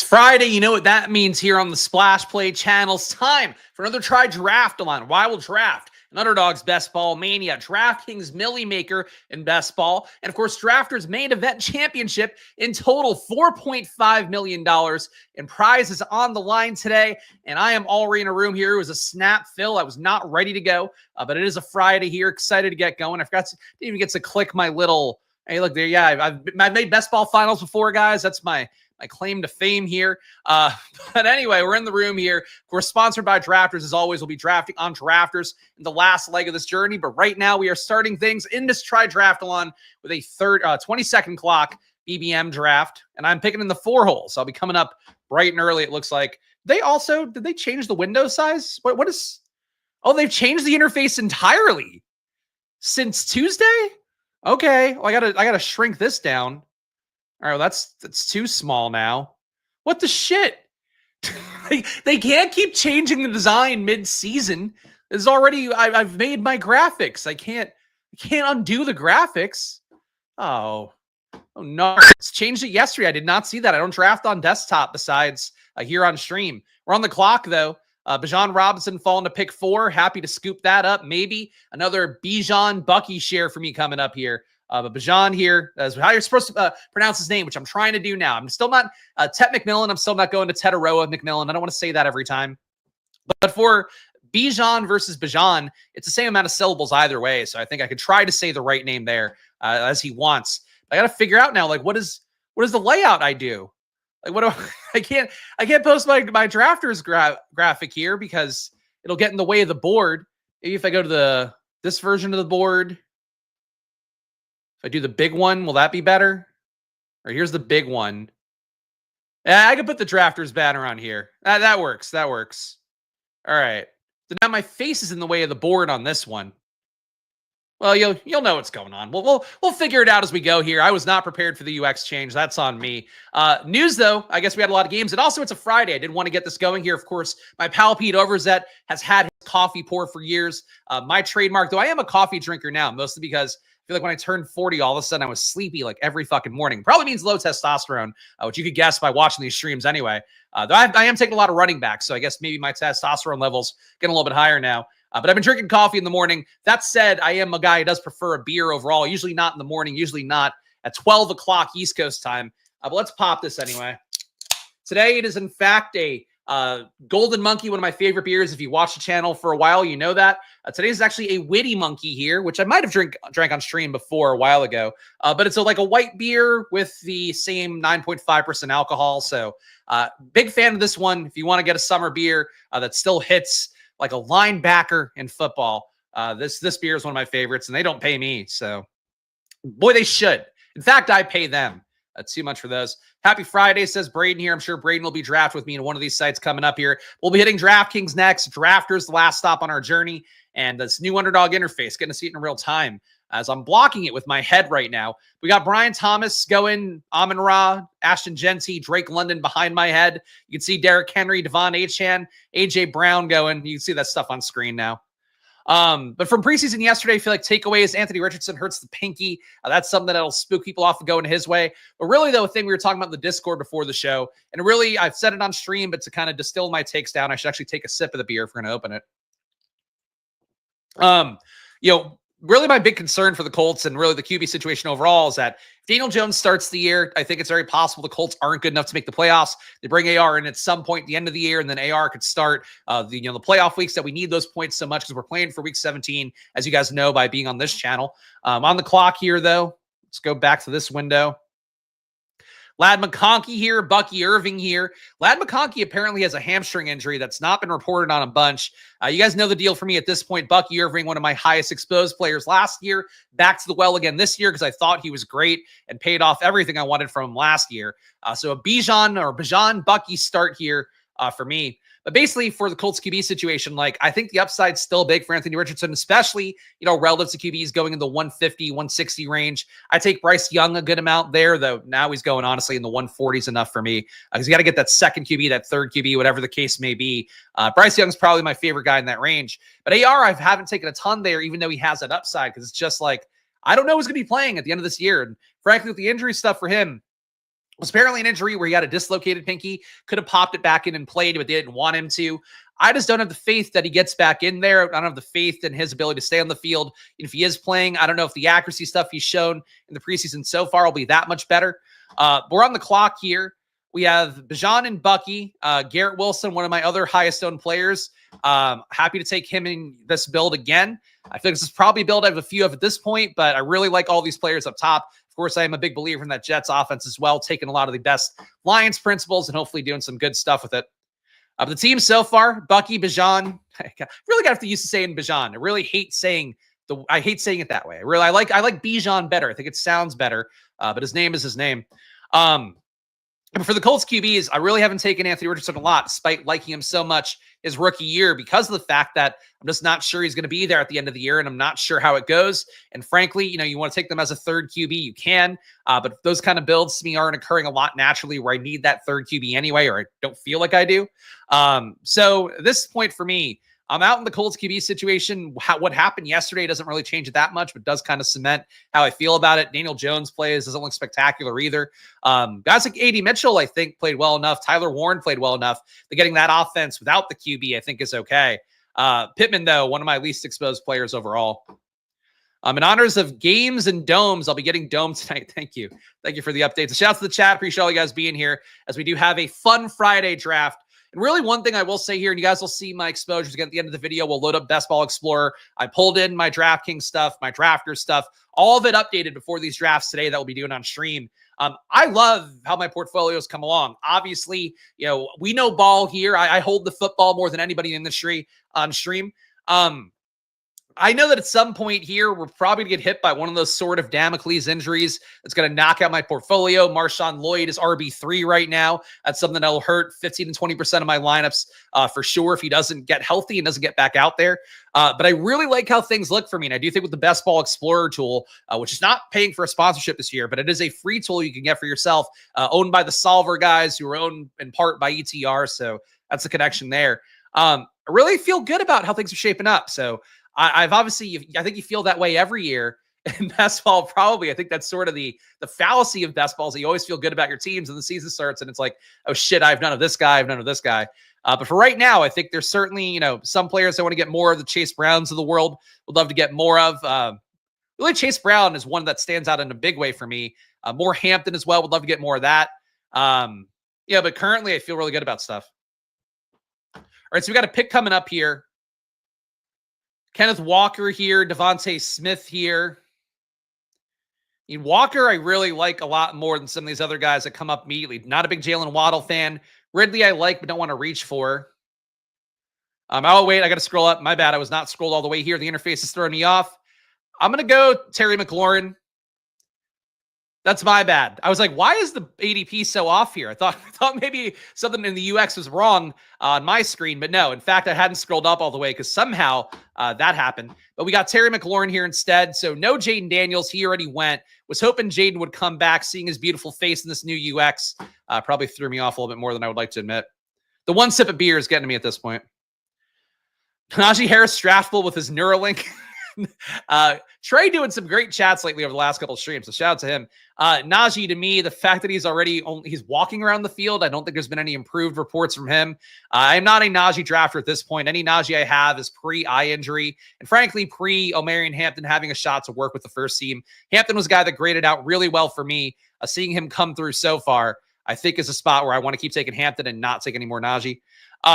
It's Friday. You know what that means here on the Splash Play channel. It's time for another Try-Draft-A-Lon. Why we'll draft an Underdog's Best Ball Mania, DraftKings Millionaire Maker in Best Ball, and of course, Drafters Main Event Championship. In total, $4.5 million in prizes on the line today. And I am already in a room here. It was a snap fill. I was not ready to go, but it is a Friday here. Excited to get going. I forgot to even get to click my little, hey, look there. Yeah, I've made Best Ball Finals before, guys. That's my claim to fame here. But anyway, we're in the room here. We're sponsored by Drafters. As always, we'll be drafting on Drafters in the last leg of this journey. But right now, we are starting things in this Try-Draft-A-Lon with a 20-second clock BBM draft. And I'm picking in the 4 holes. I'll be coming up bright and early, it looks like. Did they change the window size? What is... Oh, they've changed the interface entirely since Tuesday? Okay. Well, I gotta shrink this down. All right, well, that's too small now. What the shit? They can't keep changing the design mid-season. There's already I've made my graphics. I can't undo the graphics. Oh no. It's changed it yesterday. I did not see that. I don't draft on desktop besides here on stream. We're on the clock though. Bijan Robinson falling to pick 4. Happy to scoop that up. Maybe another Bijan Bucky share for me coming up here. But Bijan here, as how you're supposed to pronounce his name, which I'm trying to do now. I'm still not Tet McMillan. I'm still not going to Tetaroa McMillan. I don't want to say that every time. But for Bijan versus Bijan, it's the same amount of syllables either way. So I think I could try to say the right name there as he wants. But I got to figure out now, like, what is the layout I do? Like, what do I can't post my drafters graphic here because it'll get in the way of the board. Maybe if I go to this version of the board. If I do the big one, will that be better? Or here's the big one. Yeah, I could put the drafters banner on here. That works. That works. All right. So now my face is in the way of the board on this one. Well, you'll know what's going on. We'll figure it out as we go here. I was not prepared for the UX change. That's on me. News, though, I guess we had a lot of games. And also, it's a Friday. I did want to get this going here. Of course, my pal Pete Overzet has had his coffee pour for years. My trademark, though I am a coffee drinker now, mostly because I feel like when I turned 40, all of a sudden I was sleepy like every fucking morning. Probably means low testosterone, which you could guess by watching these streams anyway. Though I am taking a lot of running backs, so I guess maybe my testosterone levels getting a little bit higher now. But I've been drinking coffee in the morning. That said, I am a guy who does prefer a beer overall. Usually not in the morning, usually not at 12 o'clock East Coast time. But let's pop this anyway. Today it is in fact a Golden Monkey, one of my favorite beers. If you watch the channel for a while, you know that. Today is actually a Witty Monkey here, which I might have drank on stream before a while ago. But it's like a white beer with the same 9.5% alcohol. So big fan of this one. If you want to get a summer beer that still hits like a linebacker in football, this beer is one of my favorites, and they don't pay me. So boy, they should. In fact, I pay them. Too much for those. Happy Friday, says Braden here. I'm sure Braden will be drafted with me in one of these sites coming up here. We'll be hitting DraftKings next. Drafters, the last stop on our journey. And this new Underdog interface, getting to see it in real time as I'm blocking it with my head right now. We got Brian Thomas going, Amon Ra, Ashton Genty, Drake London behind my head. You can see Derrick Henry, Devon Achane, AJ Brown going. You can see that stuff on screen now. But from preseason yesterday, I feel like takeaways, Anthony Richardson hurts the pinky. That's something that'll spook people off and going his way. But really, though, a thing we were talking about in the Discord before the show, and really, I've said it on stream, but to kind of distill my takes down, I should actually take a sip of the beer if we're going to open it. Really my big concern for the Colts and really the QB situation overall is that if Daniel Jones starts the year, I think it's very possible the Colts aren't good enough to make the playoffs. They bring AR in at some point at the end of the year, and then AR could start the playoff weeks that we need those points so much because we're playing for week 17, as you guys know by being on this channel. On the clock here, though, let's go back to this window. Ladd McConkey here, Bucky Irving here. Ladd McConkey apparently has a hamstring injury that's not been reported on a bunch. You guys know the deal for me at this point. Bucky Irving, one of my highest exposed players last year, back to the well again this year because I thought he was great and paid off everything I wanted from him last year. So a Bijan Bucky start here for me. But basically, for the Colts QB situation, like, I think the upside's still big for Anthony Richardson, especially, relative to QBs going in the 150, 160 range. I take Bryce Young a good amount there, though now he's going, honestly, in the 140s enough for me because you got to get that second QB, that third QB, whatever the case may be. Bryce Young's probably my favorite guy in that range. But AR, I haven't taken a ton there, even though he has that upside, because it's just like, I don't know who's going to be playing at the end of this year. And frankly, with the injury stuff for him, was apparently an injury where he had a dislocated pinky, could have popped it back in and played, but they didn't want him to. I just don't have the faith that he gets back in there. I don't have the faith in his ability to stay on the field. And if he is playing, I don't know if the accuracy stuff he's shown in the preseason so far will be that much better. We're on the clock here. We have Bijan and Bucky, Garrett Wilson, one of my other highest owned players. Happy to take him in this build again. I think this is probably a build I have a few of at this point, but I really like all these players up top. Of course, I am a big believer in that Jets offense as well, taking a lot of the best Lions principles and hopefully doing some good stuff with it. The team so far, Bucky, Bijan. I really got to have to use to saying Bijan. I really hate saying it that way. I like Bijan better. I think it sounds better, but his name is his name. And for the Colts QBs, I really haven't taken Anthony Richardson a lot, despite liking him so much his rookie year, because of the fact that I'm just not sure he's going to be there at the end of the year, and I'm not sure how it goes. And frankly, you want to take them as a third QB, you can, but those kind of builds to me aren't occurring a lot naturally where I need that third QB anyway, or I don't feel like I do. So at this point for me, I'm out in the Colts QB situation. What happened yesterday doesn't really change it that much, but does kind of cement how I feel about it. Daniel Jones plays, doesn't look spectacular either. Guys like A.D. Mitchell, I think, played well enough. Tyler Warren played well enough that getting that offense without the QB, I think, is okay. Pittman, though, one of my least exposed players overall. In honors of games and domes, I'll be getting dome tonight. Thank you. Thank you for the updates. A shout out to the chat. Appreciate all you guys being here as we do have a fun Friday draft. And really one thing I will say here, and you guys will see my exposures again at the end of the video, we'll load up Best Ball Explorer. I pulled in my DraftKings stuff, my drafters stuff, all of it updated before these drafts today that we'll be doing on stream. I love how my portfolios come along. Obviously, we know ball here. I hold the football more than anybody in the industry on stream. I know that at some point here, we're probably going to get hit by one of those sort of Damocles injuries that's going to knock out my portfolio. Marshawn Lloyd is RB3 right now. That's something that will hurt 15 and 20% of my lineups for sure if he doesn't get healthy and doesn't get back out there. But I really like how things look for me. And I do think with the Best Ball Explorer tool, which is not paying for a sponsorship this year, but it is a free tool you can get for yourself, owned by the Solver guys who are owned in part by ETR. So that's the connection there. I really feel good about how things are shaping up. So I've obviously, I think you feel that way every year in best ball. Probably, I think that's sort of the fallacy of best balls. That you always feel good about your teams, and the season starts, and it's like, oh shit, I have none of this guy, I have none of this guy. But for right now, I think there's certainly, some players I want to get more of. The Chase Browns of the world would love to get more of. Really, Chase Brown is one that stands out in a big way for me. More Hampton as well. Would love to get more of that. But currently, I feel really good about stuff. All right, so we got a pick coming up here. Kenneth Walker here, Devontae Smith here. Walker, I really like a lot more than some of these other guys that come up immediately. Not a big Jalen Waddle fan. Ridley I like, but don't want to reach for. Oh, wait, I got to scroll up. My bad. I was not scrolled all the way here. The interface is throwing me off. I'm going to go Terry McLaurin. That's my bad. I was like, why is the ADP so off here? I thought maybe something in the UX was wrong on my screen, but no. In fact, I hadn't scrolled up all the way because somehow that happened. But we got Terry McLaurin here instead. So no Jaden Daniels. He already went. Was hoping Jaden would come back, seeing his beautiful face in this new UX. Probably threw me off a little bit more than I would like to admit. The one sip of beer is getting to me at this point. Najee Harris draftable with his Neuralink. Trey doing some great chats lately over the last couple of streams, so shout out to him. Najee, to me, the fact that he's walking around the field, I don't think there's been any improved reports from him. I'm not a Najee drafter at this point. Any Najee I have is pre-eye injury, and frankly, pre-Omarion Hampton having a shot to work with the first team. Hampton was a guy that graded out really well for me. Seeing him come through so far, I think is a spot where I want to keep taking Hampton and not take any more Najee.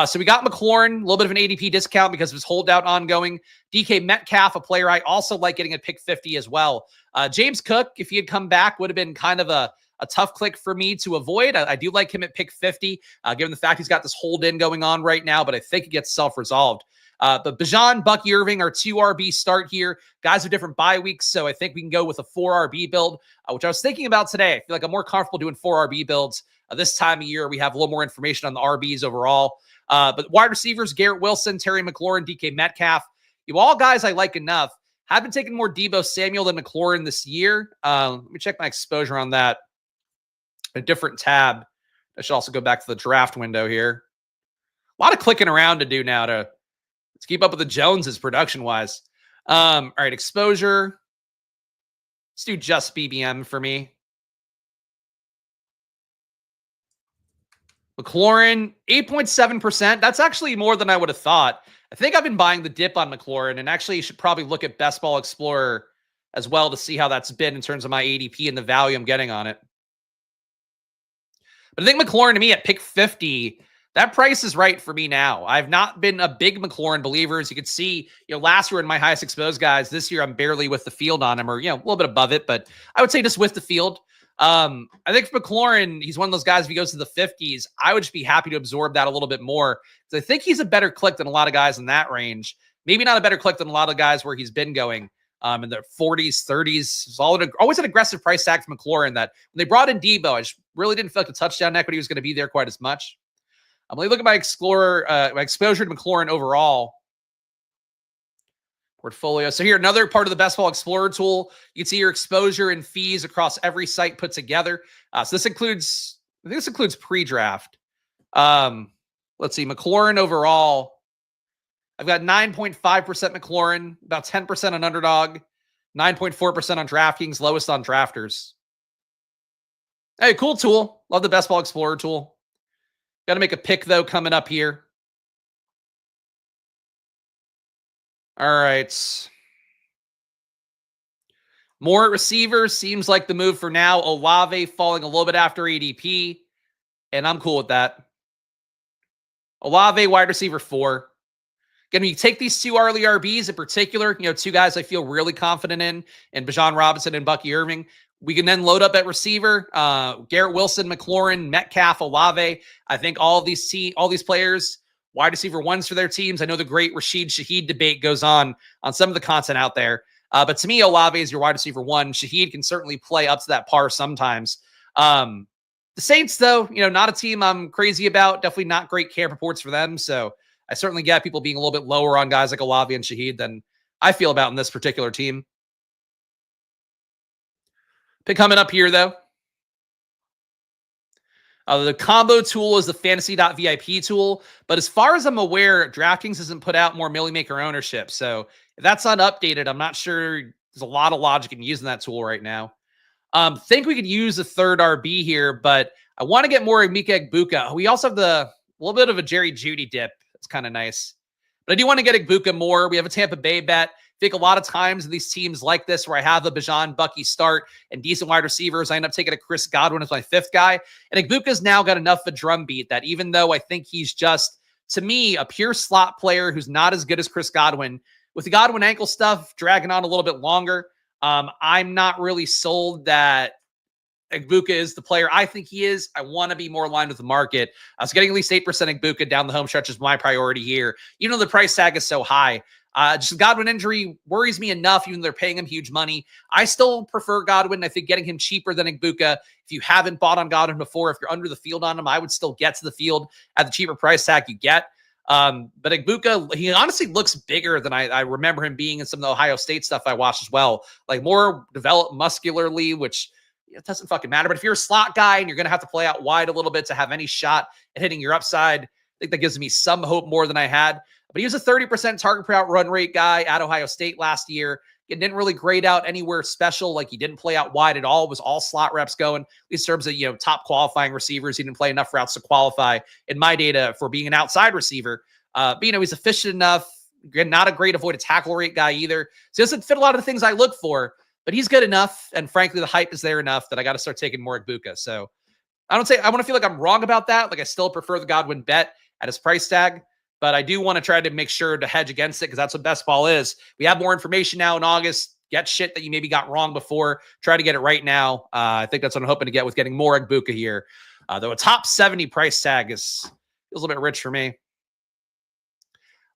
So we got McLaurin, a little bit of an ADP discount because of his holdout ongoing. DK Metcalf, a player I also like getting at pick 50 as well. James Cook, if he had come back, would have been kind of a tough click for me to avoid. I do like him at pick 50, given the fact he's got this hold in going on right now, but I think it gets self-resolved. But Bijan, Bucky, Irving are 2 RB start here. Guys with different bye weeks, so I think we can go with a 4 RB build, which I was thinking about today. I feel like I'm more comfortable doing 4 RB builds this time of year. We have a little more information on the RBs overall. But wide receivers, Garrett Wilson, Terry McLaurin, DK Metcalf, all guys I like enough. Have been taking more Deebo Samuel than McLaurin this year. Let me check my exposure on that. A different tab. I should also go back to the draft window here. A lot of clicking around to do now to keep up with the Joneses production-wise. All right, exposure. Let's do just BBM for me. McLaurin, 8.7%. That's actually more than I would have thought. I think I've been buying the dip on McLaurin, and actually you should probably look at Best Ball Explorer as well to see how that's been in terms of my ADP and the value I'm getting on it. But I think McLaurin to me at pick 50, that price is right for me now. I've not been a big McLaurin believer. As you can see, last year in my highest exposed guys, this year I'm barely with the field on him, or, a little bit above it, but I would say just with the field. I think for McLaurin, he's one of those guys, if he goes to the 50s, I would just be happy to absorb that a little bit more. Because I think he's a better click than a lot of guys in that range. Maybe not a better click than a lot of guys where he's been going in the 40s, 30s. It's always an aggressive price tag for McLaurin that when they brought in Debo, I just really didn't feel like the touchdown equity was going to be there quite as much. I'm going to look at my exposure to McLaurin overall portfolio. So here, another part of the Best Ball Explorer tool. You can see your exposure and fees across every site put together. So this includes, I think this includes pre-draft. Let's see, McLaurin overall. I've got 9.5% McLaurin, about 10% on Underdog, 9.4% on DraftKings, lowest on Drafters. Hey, cool tool. Love the Best Ball Explorer tool. Got to make a pick, though, coming up here. All right. More at receiver seems like the move for now. Olave falling a little bit after ADP, and I'm cool with that. Olave, wide receiver 4. Again, when you take these two early RBs in particular, two guys I feel really confident in, and Bijan Robinson and Bucky Irving, we can then load up at receiver. Garrett Wilson, McLaurin, Metcalf, Olave. I think all these players, wide receiver 1s for their teams. I know the great Rashid Shaheed debate goes on some of the content out there. But to me, Olave is your wide receiver 1. Shaheed can certainly play up to that par sometimes. The Saints, though, not a team I'm crazy about. Definitely not great camp reports for them. So I certainly get people being a little bit lower on guys like Olave and Shaheed than I feel about in this particular team. Pick coming up here, though. The combo tool is the fantasy.vip tool. But as far as I'm aware, DraftKings hasn't put out more Millie Maker ownership. So if that's not updated, I'm not sure there's a lot of logic in using that tool right now. Think we could use a third RB here, but I want to get more Emeka Egbuka. We also have a little bit of a Jerry Jeudy dip. It's kind of nice. But I do want to get Egbuka more. We have a Tampa Bay bet. I think a lot of times in these teams like this where I have a Bijan Bucky start and decent wide receivers, I end up taking a Chris Godwin as my 5th guy. And Egbuka's now got enough of a drumbeat that even though I think he's just, to me, a pure slot player who's not as good as Chris Godwin, with the Godwin ankle stuff dragging on a little bit longer, I'm not really sold that Egbuka is the player I think he is. I want to be more aligned with the market. So getting at least 8% Egbuka down the home stretch is my priority here. Even though the price tag is so high. Just Godwin injury worries me enough, even though they're paying him huge money. I still prefer Godwin. I think getting him cheaper than Egbuka. If you haven't bought on Godwin before, if you're under the field on him, I would still get to the field at the cheaper price tag you get. But Egbuka, he honestly looks bigger than I remember him being in some of the Ohio State stuff I watched as well. Like more developed muscularly, which it doesn't fucking matter. But if you're a slot guy and you're going to have to play out wide a little bit to have any shot at hitting your upside, I think that gives me some hope more than I had. But he was a 30% target per out run rate guy at Ohio State last year. It didn't really grade out anywhere special. Like he didn't play out wide at all. It was all slot reps going. At least in terms of, top qualifying receivers. He didn't play enough routes to qualify in my data for being an outside receiver. But, he's efficient enough. Again, not a great avoided tackle rate guy either. So he doesn't fit a lot of the things I look for, but he's good enough. And frankly, the hype is there enough that I got to start taking more Egbuka. So I want to feel like I'm wrong about that. Like I still prefer the Godwin bet at his price tag. But I do want to try to make sure to hedge against it because that's what best ball is. We have more information now in August. Get shit that you maybe got wrong before. Try to get it right now. I think that's what I'm hoping to get with getting more Egbuka here. Though a top 70 price tag feels a little bit rich for me.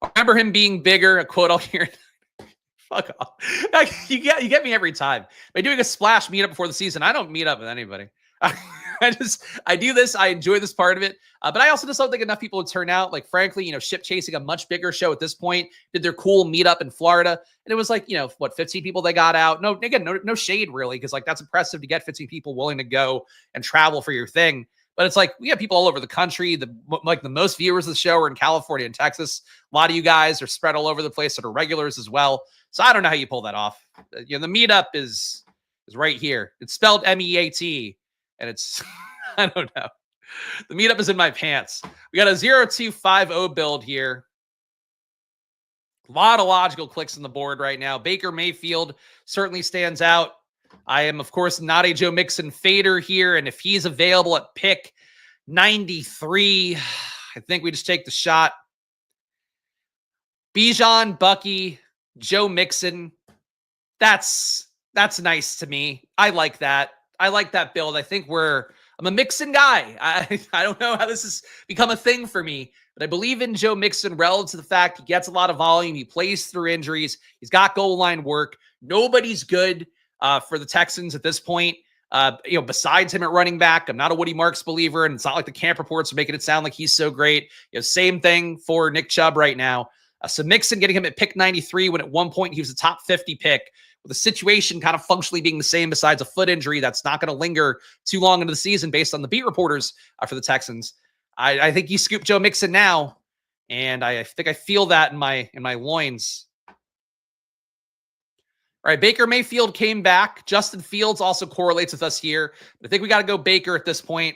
I remember him being bigger. A quote I'll hear. Fuck off. You get me every time. By doing a splash meetup before the season, I don't meet up with anybody. I do this. I enjoy this part of it. But I also just don't think enough people would turn out. Like, frankly, Ship Chasing, a much bigger show at this point, did their cool meetup in Florida. And it was like, 15 people they got out. No, again, no shade really. Cause like, that's impressive to get 15 people willing to go and travel for your thing. But it's like, we have people all over the country. The most viewers of the show are in California and Texas. A lot of you guys are spread all over the place that are regulars as well. So I don't know how you pull that off. The meetup is right here. It's spelled MEAT. And it's, I don't know. The meetup is in my pants. We got a 0250 build here. A lot of logical clicks on the board right now. Baker Mayfield certainly stands out. I am, of course, not a Joe Mixon fader here, and if he's available at pick 93, I think we just take the shot. Bijan Bucky, Joe Mixon. That's nice to me. I like that. I like that build. I think I'm a Mixon guy. I don't know how this has become a thing for me, but I believe in Joe Mixon relative to the fact he gets a lot of volume. He plays through injuries. He's got goal line work. Nobody's good for the Texans at this point. Besides him at running back, I'm not a Woody Marks believer, and it's not like the camp reports are making it sound like he's so great. Same thing for Nick Chubb right now. So Mixon getting him at pick 93 when at one point he was a top 50 pick, with the situation kind of functionally being the same besides a foot injury that's not going to linger too long into the season based on the beat reporters for the Texans. I think you scoop Joe Mixon now, and I think I feel that in my loins. All right, Baker Mayfield came back. Justin Fields also correlates with us here. But I think we got to go Baker at this point.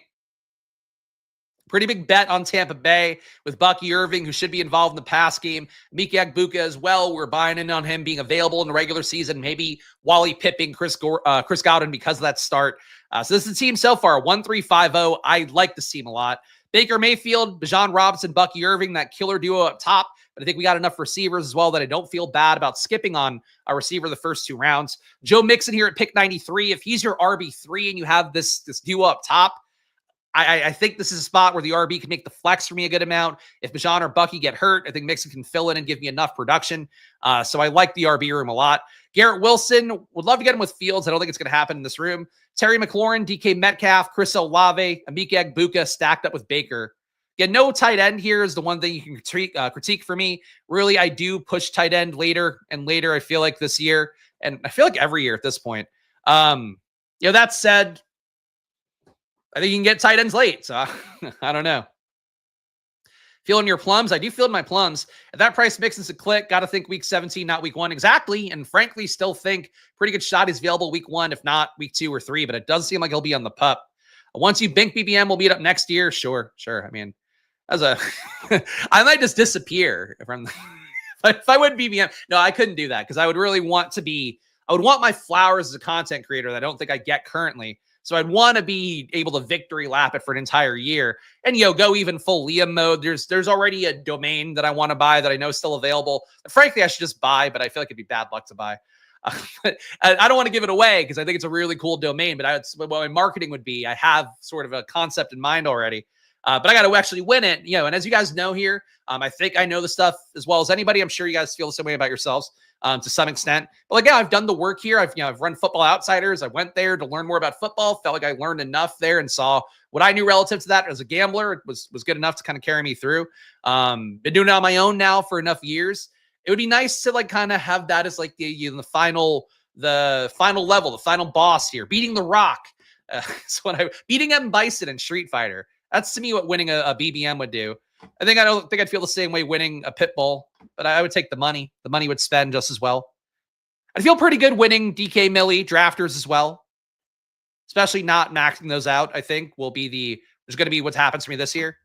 Pretty big bet on Tampa Bay with Bucky Irving, who should be involved in the pass game. Mika Agbuka as well. We're buying in on him being available in the regular season. Maybe Wally Pipping, Chris Godwin because of that start. So this is the team so far, 1-3-5-0. I like this team a lot. Baker Mayfield, Bijan Robinson, Bucky Irving, that killer duo up top. But I think we got enough receivers as well that I don't feel bad about skipping on a receiver the first two rounds. Joe Mixon here at pick 93. If he's your RB3 and you have this duo up top, I think this is a spot where the RB can make the flex for me a good amount. If Bijan or Bucky get hurt, I think Mixon can fill in and give me enough production. So I like the RB room a lot. Garrett Wilson, would love to get him with Fields. I don't think it's going to happen in this room. Terry McLaurin, DK Metcalf, Chris Olave, Mika Agbuka stacked up with Baker. Yeah, no tight end here is the one thing you can critique for me. Really, I do push tight end later and later, I feel like this year. And I feel like every year at this point. That said, I think you can get tight ends late. So I don't know. Feeling your plums? I do feel my plums. At that price, Mixon's a click. Got to think week 17, not week 1. Exactly. And frankly, still think pretty good shot he's available week 1, if not week 2 or 3. But it does seem like he'll be on the pup. Once you bink BBM, we'll beat up next year. Sure. I mean, I might just disappear if I went BBM. No, I couldn't do that because I would really want I would want my flowers as a content creator that I don't think I get currently. So I'd want to be able to victory lap it for an entire year and, go even full Liam mode. There's already a domain that I want to buy that I know is still available. Frankly, I should just buy, but I feel like it'd be bad luck to buy. I don't want to give it away because I think it's a really cool domain, but what my marketing would be, I have sort of a concept in mind already. But I got to actually win it, and as you guys know here, I think I know the stuff as well as anybody. I'm sure you guys feel the same way about yourselves to some extent. But I've done the work here. I've run Football Outsiders. I went there to learn more about football. Felt like I learned enough there and saw what I knew relative to that as a gambler. It was good enough to kind of carry me through. Been doing it on my own now for enough years. It would be nice to kind of have that as the final level, the final boss here, beating The Rock. Beating M. Bison in Street Fighter. That's to me what winning a BBM would do. I don't think I'd feel the same way winning a pit bull, but I would take the money. The money would spend just as well. I'd feel pretty good winning DK Millie drafters as well, especially not maxing those out. I think there's going to be what happens for me this year.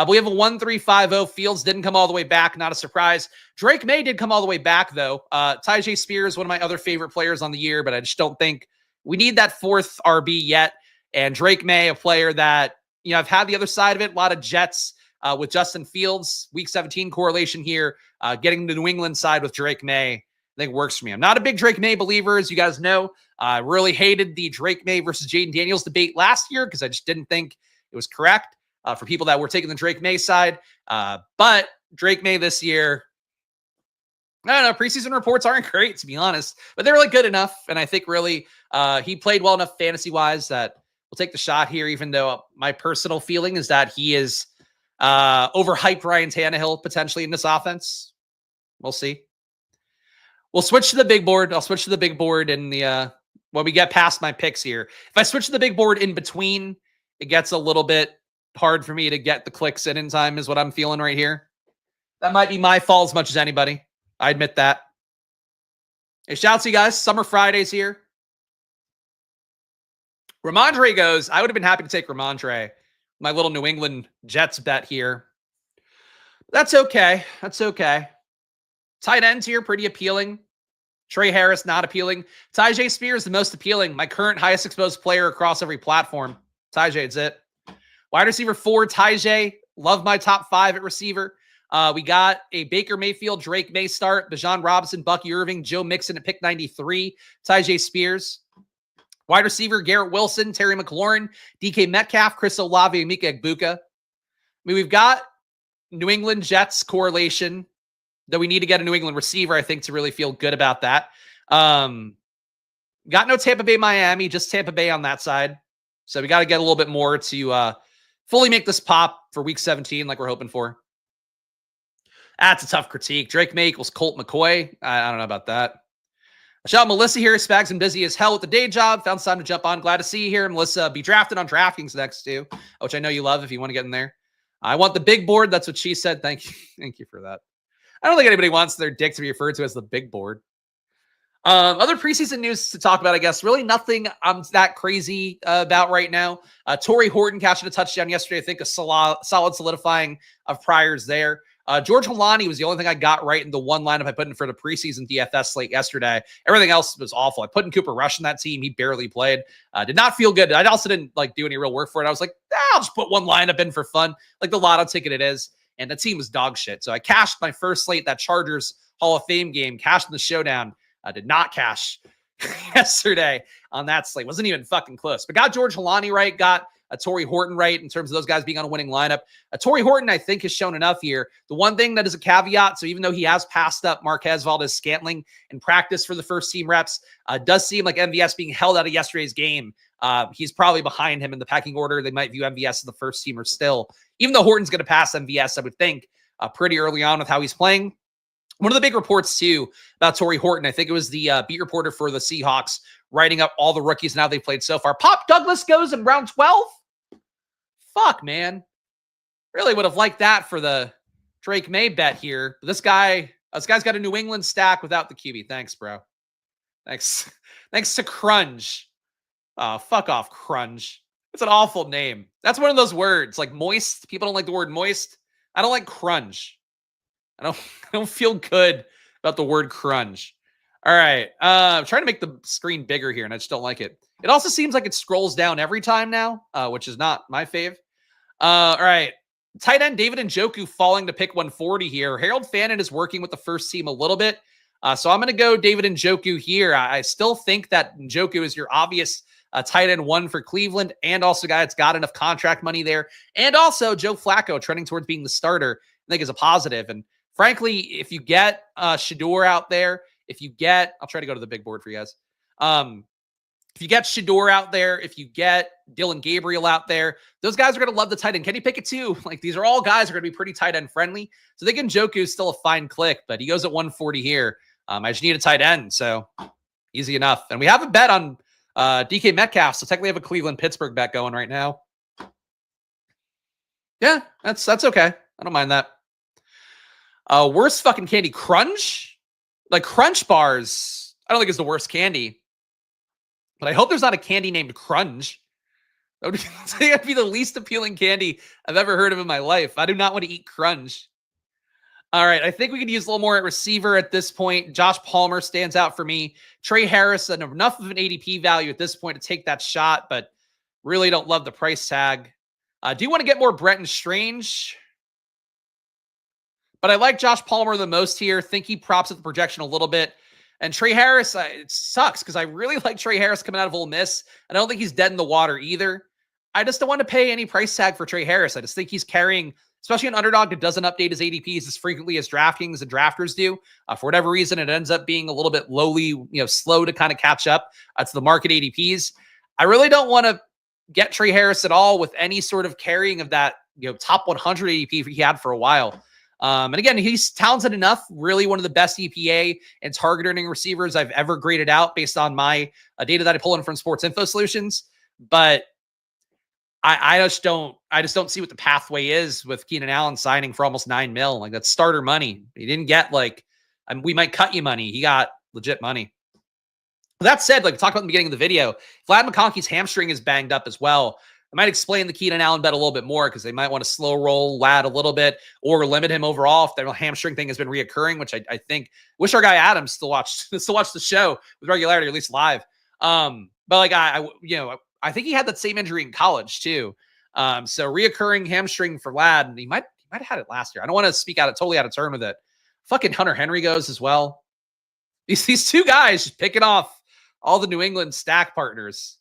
We have a 1-3-5-0. Fields didn't come all the way back. Not a surprise. Drake May did come all the way back, though. Tyjae Spears, one of my other favorite players on the year, but I just don't think we need that fourth RB yet. And Drake May, a player that, I've had the other side of it. A lot of Jets with Justin Fields. Week 17 correlation here. Getting the New England side with Drake May, I think works for me. I'm not a big Drake May believer, as you guys know. I really hated the Drake May versus Jaden Daniels debate last year because I just didn't think it was correct for people that were taking the Drake May side. But Drake May this year, I don't know. Preseason reports aren't great, to be honest, but they're good enough. And I think really he played well enough fantasy-wise that we'll take the shot here, even though my personal feeling is that he is overhyped Ryan Tannehill potentially in this offense. We'll see. We'll switch to the big board. I'll switch to the big board in when we get past my picks here. If I switch to the big board in between, it gets a little bit hard for me to get the clicks in time is what I'm feeling right here. That might be my fault as much as anybody. I admit that. Hey, shouts to you guys. Summer Fridays here. Ramondre goes, I would have been happy to take Ramondre my little New England Jets bet here. That's okay. That's okay. Tight ends here, pretty appealing. Trey Harris, not appealing. Tyjae Spears, the most appealing. My current highest exposed player across every platform. Tyjae, it's it. Wide receiver 4, Tyjae. Love my top 5 at receiver. We got a Baker Mayfield, Drake May start. Bijan Robinson, Bucky Irving, Joe Mixon at pick 93. Tyjae Spears. Wide receiver, Garrett Wilson, Terry McLaurin, DK Metcalf, Chris Olave, and Mika Egbuka. I mean, we've got New England Jets correlation, though we need to get a New England receiver, I think, to really feel good about that. Got no Tampa Bay, Miami, just Tampa Bay on that side. So we got to get a little bit more to fully make this pop for week 17 like we're hoping for. That's a tough critique. Drake May equals Colt McCoy. I don't know about that. Shout out Melissa here. Spags and busy as hell with the day job. Found some time to jump on. Glad to see you here. Melissa, be drafted on DraftKings next too, which I know you love if you want to get in there. I want the big board. That's what she said. Thank you. Thank you for that. I don't think anybody wants their dick to be referred to as the big board. Other preseason news to talk about, I guess. Really nothing I'm that crazy about right now. Torrey Horton catching a touchdown yesterday. I think a solid solidifying of priors there. George Holani was the only thing I got right in the one lineup I put in for the preseason DFS slate yesterday. Everything else was awful. I put in Cooper Rush in that team. He barely played. Did not feel good. I also didn't do any real work for it. I was like, I'll just put one lineup in for fun, like the lotto ticket it is. And the team was dog shit. So I cashed my first slate, that Chargers Hall of Fame game, cashed in the showdown. I did not cash yesterday on that slate. Wasn't even fucking close. But got George Holani right, got Torrey Horton right in terms of those guys being on a winning lineup. Torrey Horton, I think, has shown enough here. The one thing that is a caveat, so even though he has passed up Marquez Valdez-Scantling in practice for the first team reps, does seem like MVS being held out of yesterday's game. He's probably behind him in the pecking order. They might view MVS as the first teamer still. Even though Horton's going to pass MVS, I would think, pretty early on with how he's playing. One of the big reports, too, about Torrey Horton, I think it was the beat reporter for the Seahawks writing up all the rookies and how they've played so far. Pop Douglas goes in round 12? Fuck, man. Really would have liked that for the Drake May bet here. But this guy's got a New England stack without the QB. Thanks, bro. Thanks. Thanks to Crunge. Oh, fuck off, Crunge. It's an awful name. That's one of those words, like moist. People don't like the word moist. I don't like crunge. I don't feel good about the word crunge. All right. I'm trying to make the screen bigger here, and I just don't like it. It also seems like it scrolls down every time now, which is not my fave. All right. Tight end David Njoku falling to pick 140 here. Harold Fannin is working with the first team a little bit. So I'm going to go David Njoku here. I still think that Njoku is your obvious tight end 1 for Cleveland, and also guy that's got enough contract money there. And also Joe Flacco trending towards being the starter, I think is a positive. And frankly, if you get Shador out there, I'll try to go to the big board for you guys. If you get Shador out there, if you get Dylan Gabriel out there, those guys are going to love the tight end. Kenny Pickett too. Like these are all guys who are going to be pretty tight end friendly. So they can Njoku is still a fine click, but he goes at 140 here. I just need a tight end. So easy enough. And we have a bet on DK Metcalf. So technically I have a Cleveland-Pittsburgh bet going right now. Yeah, that's okay. I don't mind that. Worst fucking candy, Crunch? Like Crunch bars, I don't think it's the worst candy. But I hope there's not a candy named Crunch. That would be the least appealing candy I've ever heard of in my life. I do not want to eat Crunch. All right, I think we could use a little more at receiver at this point. Josh Palmer stands out for me. Trey Harris, enough of an ADP value at this point to take that shot, but really don't love the price tag. I do want to get more Brenton Strange, but I like Josh Palmer the most here. Think he props at the projection a little bit. And Trey Harris, it sucks because I really like Trey Harris coming out of Ole Miss. And I don't think he's dead in the water either. I just don't want to pay any price tag for Trey Harris. I just think he's carrying, especially an underdog that doesn't update his ADPs as frequently as DraftKings and drafters do. For whatever reason, it ends up being a little bit lowly, slow to kind of catch up to the market ADPs. I really don't want to get Trey Harris at all with any sort of carrying of that, top 100 ADP he had for a while. And again, he's talented enough, really one of the best EPA and target earning receivers I've ever graded out based on my data that I pull in from Sports Info Solutions. But I just don't see what the pathway is with Keenan Allen signing for almost $9 million. Like that's starter money. He didn't get we might cut you money. He got legit money. That said, like we talked about in the beginning of the video, Vlad McConkey's hamstring is banged up as well. I might explain the Keenan Allen bet a little bit more because they might want to slow roll Ladd a little bit or limit him overall if their hamstring thing has been reoccurring, which I think wish our guy Adams still watch the show with regularity, or at least live. But like I think he had that same injury in college too. So reoccurring hamstring for Ladd, and he might have had it last year. I don't want to speak totally out of turn with it. Fucking Hunter Henry goes as well. These two guys just picking off all the New England stack partners.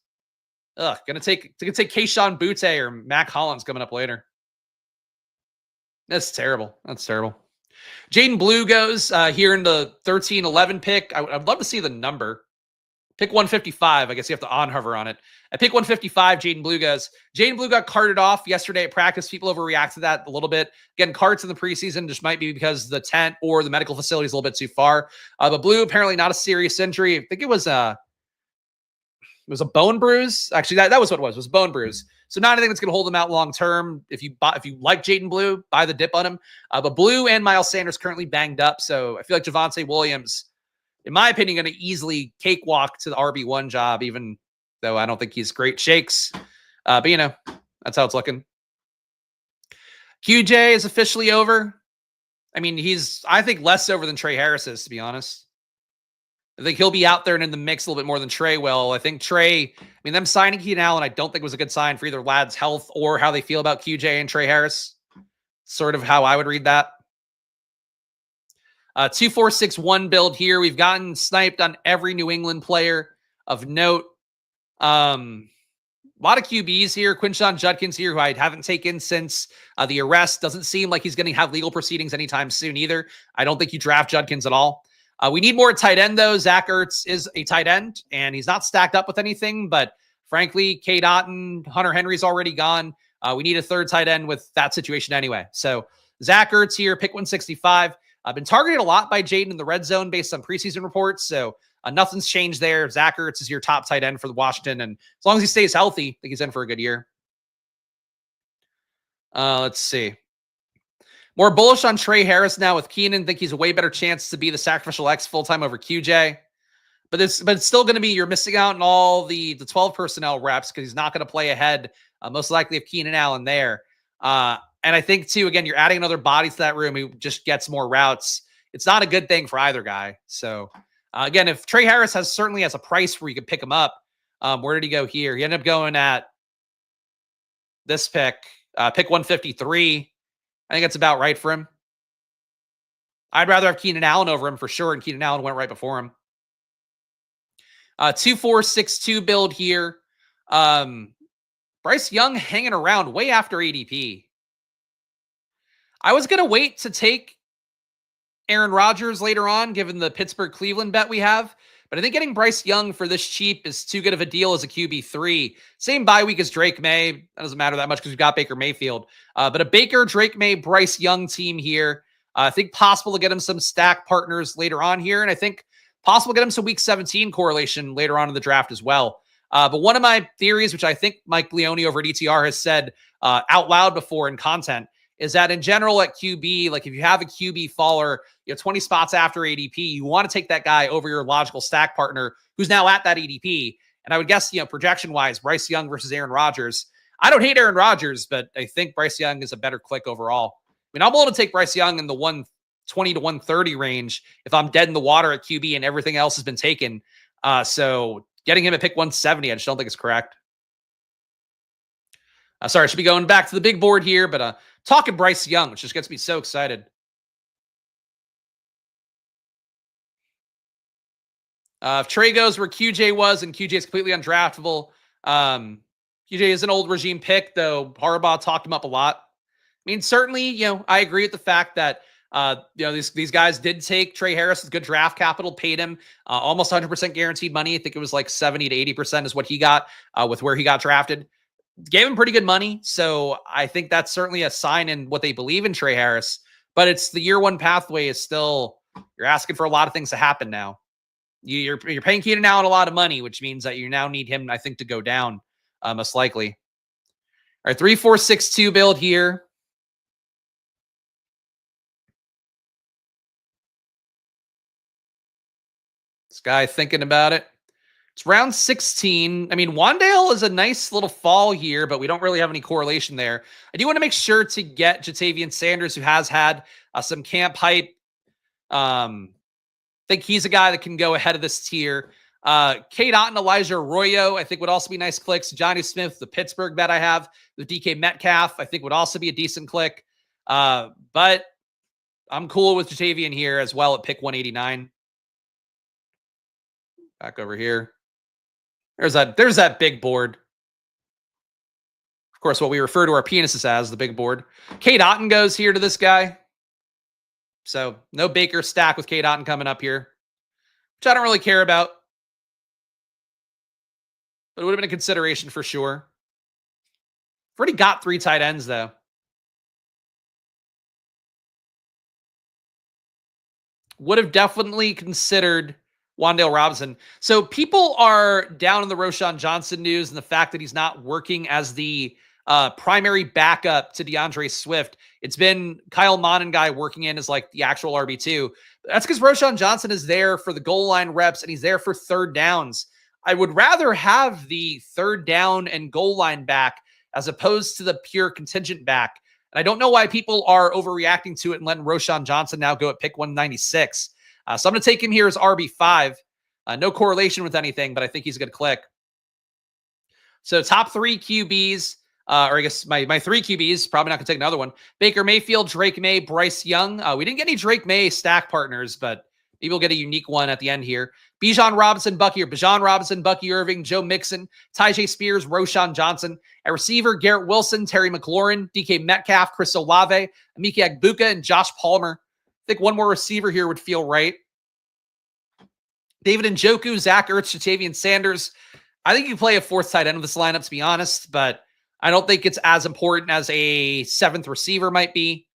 Gonna take Keyshawn Butte or Mac Hollins coming up later. That's terrible. That's terrible. Jaden Blue goes here in the 13-11 pick. I'd love to see the number. Pick 155. I guess you have to on-hover on it. At pick 155, Jaden Blue goes. Jaden Blue got carted off yesterday at practice. People overreact to that a little bit. Again, carts in the preseason just might be because the tent or the medical facility is a little bit too far. But Blue, apparently not a serious injury. I think it was a bone bruise. Actually, that was what it was a bone bruise. So not anything that's going to hold him out long term. If you like Jaden Blue, buy the dip on him. But Blue and Miles Sanders currently banged up. So I feel like Javonte Williams, in my opinion, going to easily cakewalk to the RB1 job, even though I don't think he's great shakes. But, that's how it's looking. QJ is officially over. I mean, he's, I think, less over than Trey Harris is, to be honest. I think he'll be out there and in the mix a little bit more than Trey will. I think Trey, them signing Keenan Allen, I don't think was a good sign for either Ladd's health or how they feel about QJ and Trey Harris. Sort of how I would read that. 2-4-6-1 build here. We've gotten sniped on every New England player of note. A lot of QBs here. Quinshon Judkins here, who I haven't taken since the arrest. Doesn't seem like he's going to have legal proceedings anytime soon either. I don't think you draft Judkins at all. We need more tight end, though. Zach Ertz is a tight end, and he's not stacked up with anything. But frankly, Cade Otton, Hunter Henry's already gone. We need a third tight end with that situation anyway. So Zach Ertz here, pick 165. I've been targeted a lot by Jaden in the red zone based on preseason reports. So nothing's changed there. Zach Ertz is your top tight end for the Washington. And as long as he stays healthy, I think he's in for a good year. Let's see. More bullish on Trey Harris now with Keenan. Think he's a way better chance to be the sacrificial X full-time over QJ. But it's still going to be, you're missing out on all the 12 personnel reps because he's not going to play ahead, most likely, of Keenan Allen there. And I think, too, again, you're adding another body to that room who just gets more routes. It's not a good thing for either guy. So, again, if Trey Harris certainly has a price where you could pick him up, where did he go here? He ended up going at this pick 153. I think that's about right for him. I'd rather have Keenan Allen over him for sure, and Keenan Allen went right before him. 2-4-6-2 build here. Bryce Young hanging around way after ADP. I was going to wait to take Aaron Rodgers later on, given the Pittsburgh-Cleveland bet we have. But I think getting Bryce Young for this cheap is too good of a deal as a QB3. Same bye week as Drake May. That doesn't matter that much because we've got Baker Mayfield. But a Baker, Drake May, Bryce Young team here. I think possible to get him some stack partners later on here. And I think possible to get him some week 17 correlation later on in the draft as well. But one of my theories, which I think Mike Leone over at ETR has said out loud before in content, is that in general at QB, like if you have a QB faller, 20 spots after ADP, you want to take that guy over your logical stack partner who's now at that ADP. And I would guess, projection-wise, Bryce Young versus Aaron Rodgers. I don't hate Aaron Rodgers, but I think Bryce Young is a better click overall. I'm willing to take Bryce Young in the 120 to 130 range if I'm dead in the water at QB and everything else has been taken. So getting him at pick 170, I just don't think it's correct. Sorry, I should be going back to the big board here, but talking Bryce Young, which just gets me so excited. If Trey goes where QJ was, and QJ is completely undraftable, QJ is an old regime pick, though Harbaugh talked him up a lot. Certainly, I agree with the fact that, these guys did take Trey Harris with good draft capital, paid him almost 100% guaranteed money. I think it was like 70 to 80% is what he got with where he got drafted. Gave him pretty good money. So I think that's certainly a sign in what they believe in Trey Harris. But it's the year one pathway is still, you're asking for a lot of things to happen now. You're paying Keenan Allen a lot of money, which means that you now need him, I think, to go down most likely. All right, 3-4-6-2 build here. This guy thinking about it. It's round 16. I mean, Wandale is a nice little fall here, but we don't really have any correlation there. I do want to make sure to get Jatavian Sanders, who has had some camp hype. I think he's a guy that can go ahead of this tier. Kate Otten, Elijah Arroyo, I think would also be nice clicks. Johnny Smith, the Pittsburgh bet I have, the DK Metcalf, I think would also be a decent click. But I'm cool with Jatavian here as well at pick 189. Back over here. There's that big board. Of course, what we refer to our penises as, the big board. Kate Otten goes here to this guy. So no Baker stack with Kate Otten coming up here, which I don't really care about. But it would have been a consideration for sure. I've already got 3 tight ends, though. Would have definitely considered Wandale Robinson. So people are down in the Roschon Johnson news and the fact that he's not working as the primary backup to DeAndre Swift. It's been Kyle Monangai working in as like the actual RB2. That's because Roschon Johnson is there for the goal line reps and he's there for third downs. I would rather have the third down and goal line back as opposed to the pure contingent back. And I don't know why people are overreacting to it and letting Roschon Johnson now go at pick 196. So I'm going to take him here as RB5. No correlation with anything, but I think he's a good click. So top 3 QBs, or I guess my 3 QBs, probably not going to take another one. Baker Mayfield, Drake May, Bryce Young. We didn't get any Drake May stack partners, but maybe we'll get a unique one at the end here. Bijan Robinson, Bucky Irving, Joe Mixon, Tyjae Spears, Roschon Johnson. At receiver, Garrett Wilson, Terry McLaurin, DK Metcalf, Chris Olave, Emeka Egbuka, and Josh Palmer. I think one more receiver here would feel right. David Njoku, Zach Ertz, Jatavian Sanders. I think you can play a 4th tight end of this lineup, to be honest, but I don't think it's as important as a 7th receiver might be.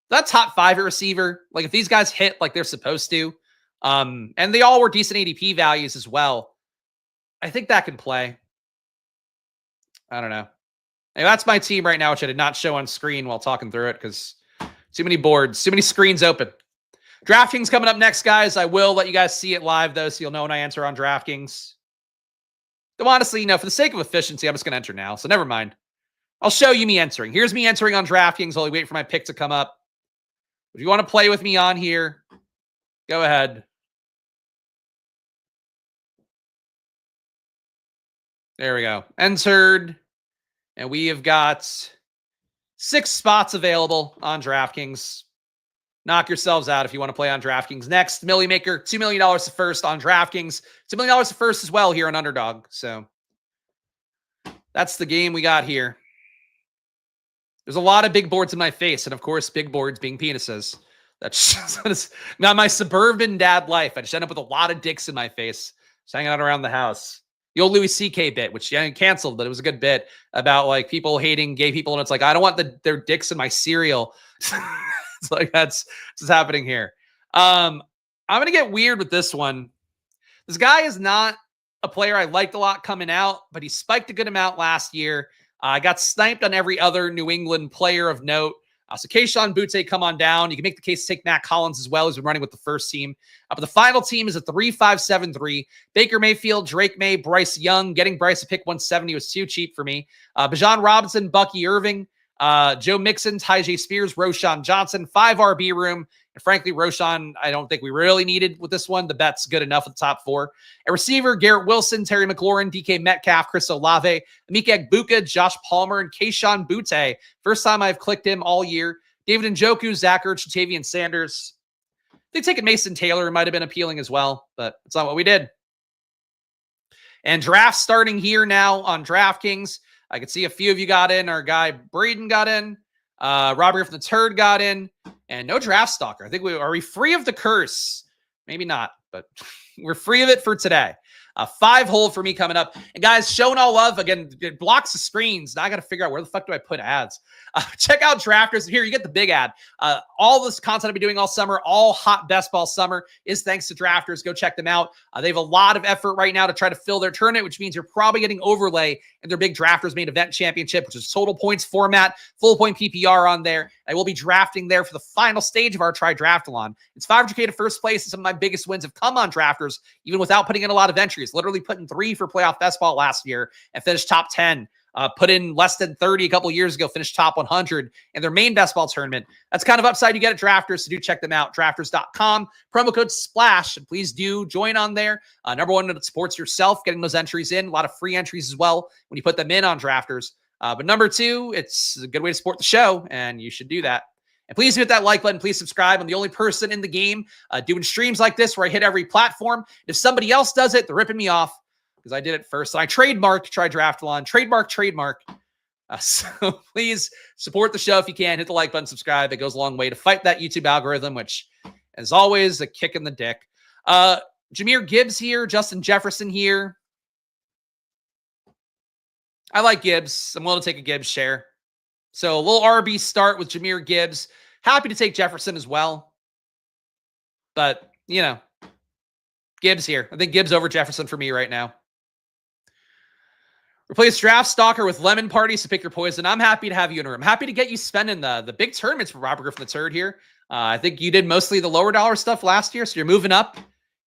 That top 5 receiver, like if these guys hit like they're supposed to, and they all were decent ADP values as well, I think that can play. I don't know. Anyway, that's my team right now, which I did not show on screen while talking through it because too many boards, too many screens open. DraftKings coming up next, guys. I will let you guys see it live, though, so you'll know when I enter on DraftKings. Though honestly, for the sake of efficiency, I'm just going to enter now, so never mind. I'll show you me entering. Here's me entering on DraftKings while I wait for my pick to come up. If you want to play with me on here, go ahead. There we go. Entered. And we have got 6 spots available on DraftKings. Knock yourselves out if you want to play on DraftKings. Next, Millie Maker, $2 million to first on DraftKings. $2 million to first as well here on Underdog. So that's the game we got here. There's a lot of big boards in my face. And of course, big boards being penises. That's not my suburban dad life. I just end up with a lot of dicks in my face. Just hanging out around the house. The old Louis C.K. bit, which canceled, but it was a good bit about like people hating gay people. And it's like, I don't want their dicks in my cereal. It's like, that's what's happening here. I'm going to get weird with this one. This guy is not a player I liked a lot coming out, but he spiked a good amount last year. I got sniped on every other New England player of note. So Keyshawn Butte, come on down. You can make the case to take Matt Collins as well. He's been running with the first team. But the final team is a 3-5-7-3. Baker Mayfield, Drake May, Bryce Young. Getting Bryce to pick 170 was too cheap for me. Bijan Robinson, Bucky Irving, Joe Mixon, Tyjae Spears, Roschon Johnson, 5 RB room. And frankly, Roschon, I don't think we really needed with this one. The bet's good enough with the top 4. A receiver, Garrett Wilson, Terry McLaurin, DK Metcalf, Chris Olave, Emeka Egbuka, Josh Palmer, and Keyshawn Butte. First time I've clicked him all year. David Njoku, Zach Ertz, Jatavian Sanders. I think taking Mason Taylor might have been appealing as well, but it's not what we did. And draft starting here now on DraftKings. I can see a few of you got in. Our guy Braden got in. Robert Griffin III got in. And no draft stalker. I think are we free of the curse? Maybe not, but we're free of it for today. 5 hole for me coming up. And guys, showing all love. Again, it blocks the screens. Now I got to figure out where the fuck do I put ads. Check out Drafters. Here, you get the big ad. All this content I've been doing all summer, all hot best ball summer, is thanks to Drafters. Go check them out. They have a lot of effort right now to try to fill their tournament, which means you're probably getting overlay in their big Drafters main event championship, which is total points format, full point PPR on there. I will be drafting there for the final stage of our TRIDRAFTALON. It's $500K to first place, and some of my biggest wins have come on Drafters, even without putting in a lot of entries. entries, literally put in 3 for playoff best ball last year and finished top 10. Put in less than 30 a couple years ago, finished top 100 in their main best ball tournament. That's kind of upside you get at Drafters, so do check them out. Drafters.com, promo code SPLASH, and please do join on there. Number one, it supports yourself, getting those entries in. A lot of free entries as well when you put them in on Drafters. But number 2, it's a good way to support the show, and you should do that. And please hit that like button. Please subscribe. I'm the only person in the game doing streams like this where I hit every platform. If somebody else does it, they're ripping me off because I did it first. And I trademarked TRIDRAFTALON. Trademark. So please support the show if you can. Hit the like button, subscribe. It goes a long way to fight that YouTube algorithm, which is always a kick in the dick. Jahmyr Gibbs here. Justin Jefferson here. I like Gibbs. I'm willing to take a Gibbs share. So a little RB start with Jahmyr Gibbs. Happy to take Jefferson as well. But, you know, Gibbs here. I think Gibbs over Jefferson for me right now. Replace Draft Stalker with Lemon Party, so pick your poison. I'm happy to have you in a room. Happy to get you spending the big tournaments for Robert Griffin III here. I think you did mostly the lower dollar stuff last year, so you're moving up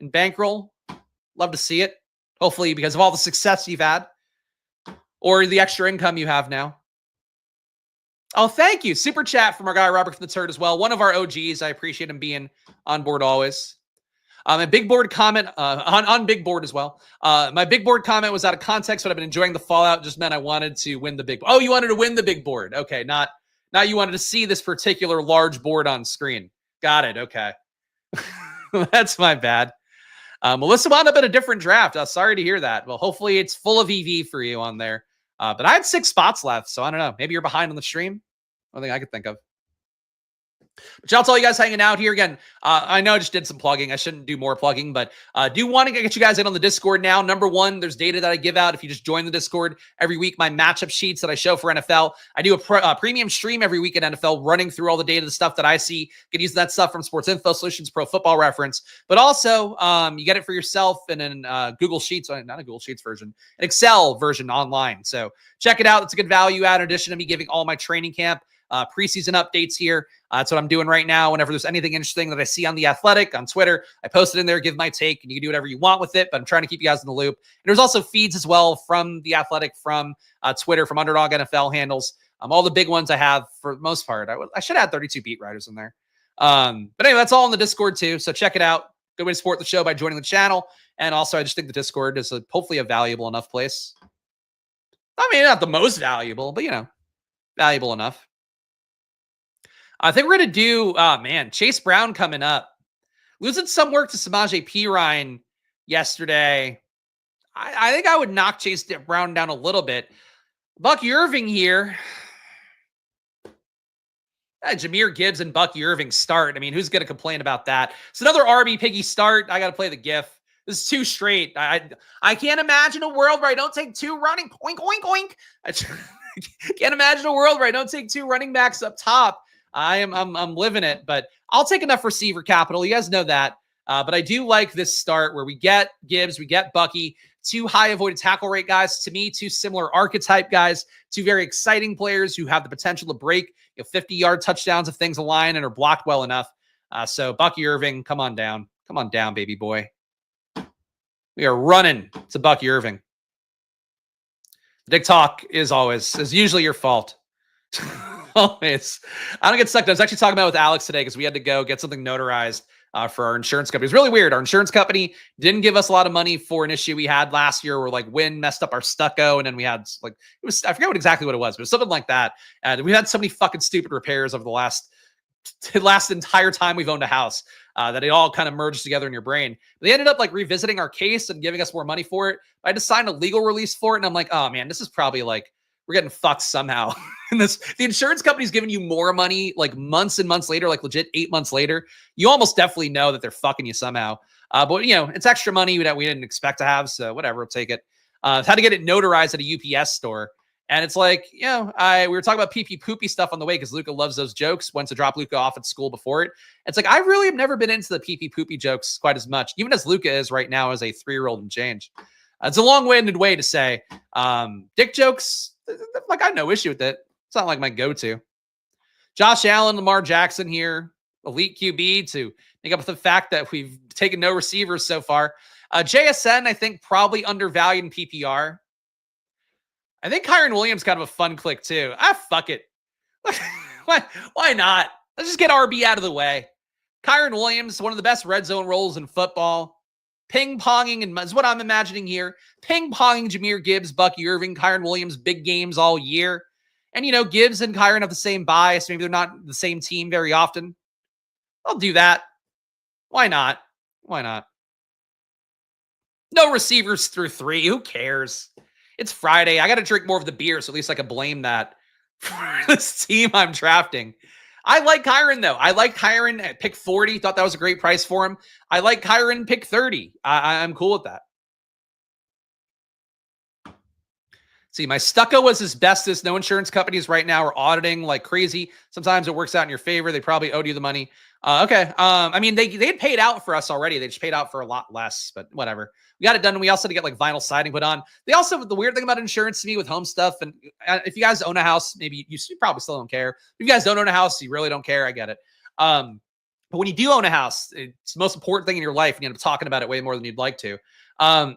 in bankroll. Love to see it. Hopefully because of all the success you've had or the extra income you have now. Oh, thank you. Super chat from our guy, Robert from the Turd as well. One of our OGs. I appreciate him being on board always. A big board comment on big board as well. My big board comment was out of context, but I've been enjoying the fallout. Just meant I wanted to win the big. Oh, you wanted to win the big board. Okay. Not you wanted to see this particular large board on screen. Got it. Okay. That's my bad. Melissa wound up in a different draft. Sorry to hear that. Well, hopefully it's full of EV for you on there. But I had 6 spots left, so I don't know. Maybe you're behind on the stream. One thing I could think of. But shout out to all you guys hanging out here again. I know I just did some plugging. I shouldn't do more plugging, but do want to get you guys in on the Discord now. Number 1, there's data that I give out if you just join the Discord every week. My matchup sheets that I show for NFL. I do a premium stream every week at NFL, running through all the data, the stuff that I see. Get using that stuff from Sports Info Solutions, Pro Football Reference, but also you get it for yourself in an Google Sheets, not a Google Sheets version, an Excel version online. So check it out. It's a good value add in addition to me giving all my training camp preseason updates here. That's what I'm doing right now. Whenever there's anything interesting that I see on The Athletic, on Twitter, I post it in there, give my take, and you can do whatever you want with it, but I'm trying to keep you guys in the loop. And there's also feeds as well from The Athletic, from Twitter, from Underdog NFL handles. All the big ones I have for the most part. I should have 32 beat writers in there. But anyway, that's all in the Discord too. So check it out. Good way to support the show by joining the channel. And also, I just think the Discord is hopefully a valuable enough place. I mean, not the most valuable, but, you know, valuable enough. I think we're going to do, Chase Brown coming up. Losing some work to Samaje Perine yesterday. I think I would knock Chase Brown down a little bit. Bucky Irving here. Jahmyr Gibbs and Bucky Irving start. I mean, who's going to complain about that? It's another RB Piggy start. I got to play the GIF. This is 2 straight. I can't imagine a world where I don't take 2 running. Oink, oink, oink. I can't imagine a world where I don't take 2 running backs up top. I'm living it, but I'll take enough receiver capital. You guys know that. But I do like this start where we get Gibbs, we get Bucky, 2 high avoided tackle rate guys. To me, 2 similar archetype guys, 2 very exciting players who have the potential to break 50-yard touchdowns if things align and are blocked well enough. So Bucky Irving, come on down. Come on down, baby boy. We are running to Bucky Irving. The dick talk is usually your fault. Always. I don't get stuck. I was actually talking about it with Alex today because we had to go get something notarized for our insurance company. It was really weird. Our insurance company didn't give us a lot of money for an issue we had last year where wind messed up our stucco. And then we had I forget exactly what it was, but it was something like that. And we had so many fucking stupid repairs over the last entire time we've owned a house that it all kind of merged together in your brain. They ended up revisiting our case and giving us more money for it. I had to sign a legal release for it. And I'm like, oh man, this is probably we're getting fucked somehow. And the insurance company's giving you more money months and months later, legit 8 months later. You almost definitely know that they're fucking you somehow. But it's extra money that we didn't expect to have. So whatever, we'll take it. Had to get it notarized at a UPS store. And it's we were talking about pee-pee poopy stuff on the way because Luca loves those jokes. Went to drop Luca off at school before it. It's I really have never been into the pee-pee poopy jokes quite as much, even as Luca is right now as a 3-year-old and change. It's a long-winded way to say dick jokes. I have no issue with it. It's not my go-to. Josh Allen, Lamar Jackson here, elite QB to make up with the fact that we've taken no receivers so far. JSN, I think probably undervalued in PPR. I think Kyren Williams kind of a fun click too. Fuck it. Why not? Let's just get RB out of the way. Kyren Williams, one of the best red zone roles in football. Ping-ponging, and is what I'm imagining here. Ping-ponging Jahmyr Gibbs, Bucky Irving, Kyren Williams, big games all year. And, Gibbs and Kyren have the same bias. Maybe they're not the same team very often. I'll do that. Why not? Why not? No receivers through 3. Who cares? It's Friday. I got to drink more of the beer, so at least I can blame that for this team I'm drafting. I like Kyren, though. I like Kyren at pick 40. Thought that was a great price for him. I like Kyren pick 30. I'm cool with that. See, my stucco was his bestest. No insurance companies right now are auditing like crazy. Sometimes it works out in your favor. They probably owed you the money. Okay. I mean, they had paid out for us already. They just paid out for a lot less, but whatever. We got it done. And we also had to get like vinyl siding put on. They also, the weird thing about insurance to me with home stuff, and if you guys own a house, maybe you probably still don't care. If you guys don't own a house, you really don't care. I get it. But when you do own a house, it's the most important thing in your life, and you end up talking about it way more than you'd like to.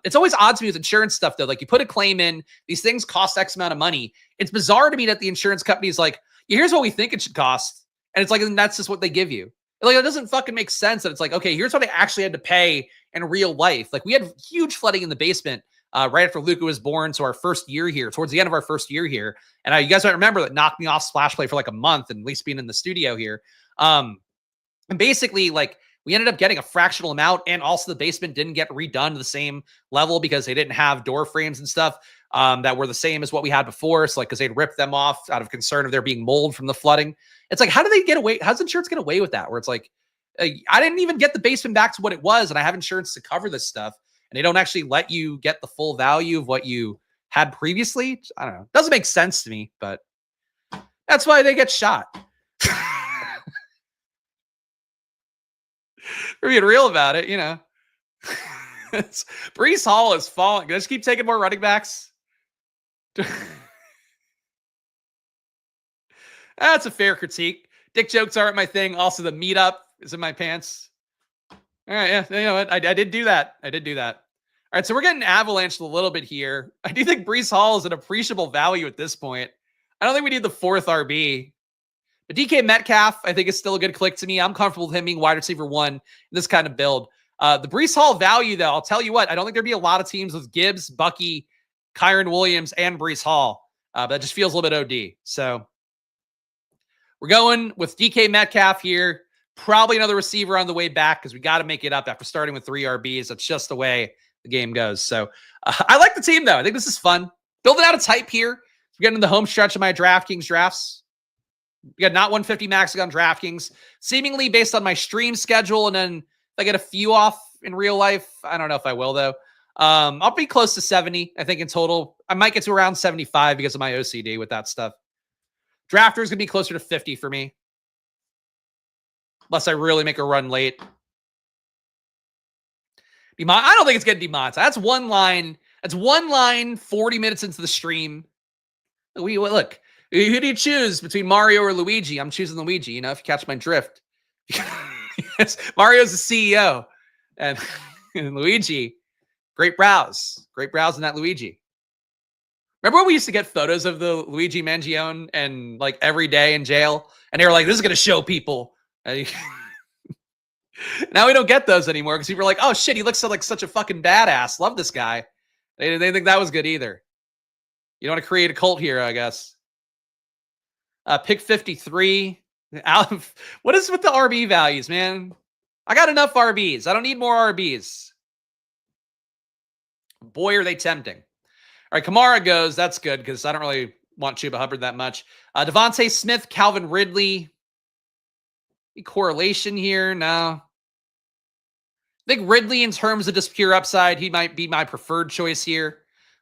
It's always odd to me with insurance stuff, though. Like, you put a claim in, these things cost X amount of money. It's bizarre to me that the insurance company is like, yeah, here's what we think it should cost. And it's like, and that's just what they give you. Like, it doesn't fucking make sense that it's like, okay, here's what I actually had to pay in real life. Like, we had huge flooding in the basement right after Luca was born. So our first year here, towards the end of our first year here. And you guys might remember that knocked me off Splash Play for like a month, and at least being in the studio here. And basically, like, we ended up getting a fractional amount, and also the basement didn't get redone to the same level because they didn't have door frames and stuff that were the same as what we had before. So, like, because they'd ripped them off out of concern of there being mold from the flooding. It's like, how do they get away? How does insurance get away with that? Where it's like, I didn't even get the basement back to what it was, and I have insurance to cover this stuff, and they don't actually let you get the full value of what you had previously. I don't know. Doesn't make sense to me, but that's why they get shot. We're being real about it, Breece Hall is falling. Let's keep taking more running backs. That's a fair critique. Dick jokes aren't my thing. Also, the meetup is in my pants. All right, yeah, you know what? I did do that. I did do that. All right, so we're getting avalanched a little bit here. I do think Breece Hall is an appreciable value at this point. I don't think we need the 4th RB. But DK Metcalf, I think, is still a good click to me. I'm comfortable with him being wide receiver 1 in this kind of build. The Breece Hall value, though, I'll tell you what, I don't think there'd be a lot of teams with Gibbs, Bucky, Kyren Williams, and Breece Hall. But that just feels a little bit OD. So we're going with DK Metcalf here. Probably another receiver on the way back because we got to make it up after starting with 3 RBs. That's just the way the game goes. So I like the team, though. I think this is fun. Building out a type here. We're getting in the home stretch of my DraftKings drafts. We got not 150 maxing on DraftKings. Seemingly based on my stream schedule, and then if I get a few off in real life, I don't know if I will, though. I'll be close to 70, I think, in total. I might get to around 75 because of my OCD with that stuff. Drafter is going to be closer to 50 for me. Unless I really make a run late. I don't think it's getting demonetized. That's one line. That's one line 40 minutes into the stream. Look. Who do you choose between Mario or Luigi? I'm choosing Luigi, if you catch my drift. Yes, Mario's the CEO. And Luigi, great brows. Great brows in that Luigi. Remember when we used to get photos of the Luigi Mangione and like every day in jail? And they were like, this is going to show people. Now we don't get those anymore because people are like, oh shit, he looks like such a fucking badass. Love this guy. They didn't think that was good either. You don't want to create a cult here, I guess. Pick 53. What is with the RB values, man? I got enough RBs. I don't need more RBs. Boy, are they tempting. All right, Kamara goes. That's good because I don't really want Chuba Hubbard that much. Devontae Smith, Calvin Ridley. Any correlation here? No. I think Ridley, in terms of just pure upside, he might be my preferred choice here.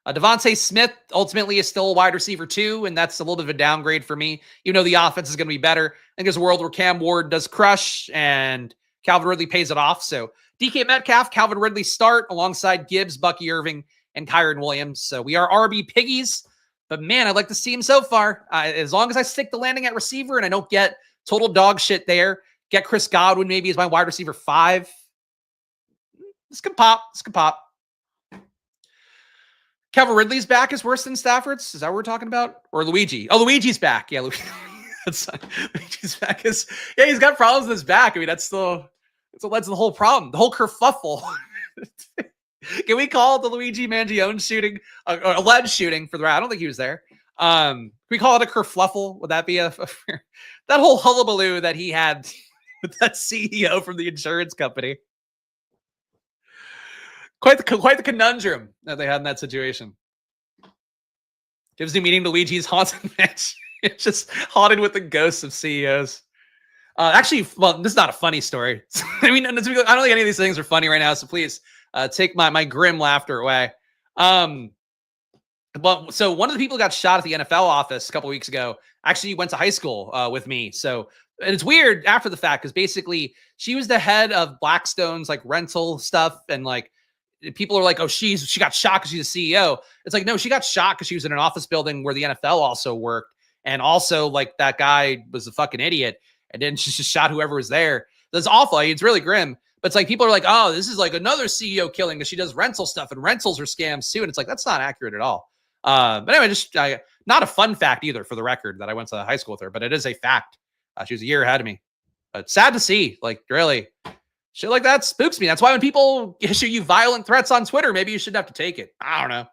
Devontae Smith ultimately is still a wide receiver 2, and that's a little bit of a downgrade for me. You know the offense is going to be better. I think there's a world where Cam Ward does crush and Calvin Ridley pays it off. So DK Metcalf, Calvin Ridley start alongside Gibbs, Bucky Irving, and Kyren Williams. So we are RB piggies, but man, I'd like to see him so far. As long as I stick the landing at receiver and I don't get total dog shit there, get Chris Godwin maybe as my wide receiver 5. This could pop. This could pop. Calvin Ridley's back is worse than Stafford's. Is that what we're talking about? Or Luigi? Oh, Luigi's back. Yeah, Luigi's back is, yeah, he's got problems with his back. I mean, that's the whole problem. The whole kerfuffle. Can we call it the Luigi Mangione shooting, or alleged shooting for the round? I don't think he was there. Can we call it a kerfluffle? Would that be that whole hullabaloo that he had with that CEO from the insurance company? Quite the conundrum that they had in that situation. Gibbs meeting to Luigi's haunted match. It's just haunted with the ghosts of CEOs. Actually, well, this is not a funny story. I mean, I don't think any of these things are funny right now, so please take my grim laughter away. But so one of the people who got shot at the NFL office a couple weeks ago actually went to high school with me. So, and it's weird after the fact because basically she was the head of Blackstone's like rental stuff, and like people are like, oh, she got shot because she's a CEO. It's like, no, she got shot because she was in an office building where the NFL also worked. And also like that guy was a fucking idiot. And then she just shot whoever was there. That's awful. It's really grim. But it's like, people are like, oh, this is like another CEO killing because she does rental stuff and rentals are scams too. And it's like, that's not accurate at all. But anyway, just not a fun fact either for the record that I went to high school with her, but it is a fact. She was a year ahead of me. But sad to see, like really. Shit like that spooks me. That's why when people issue you violent threats on Twitter, maybe you shouldn't have to take it. I don't know.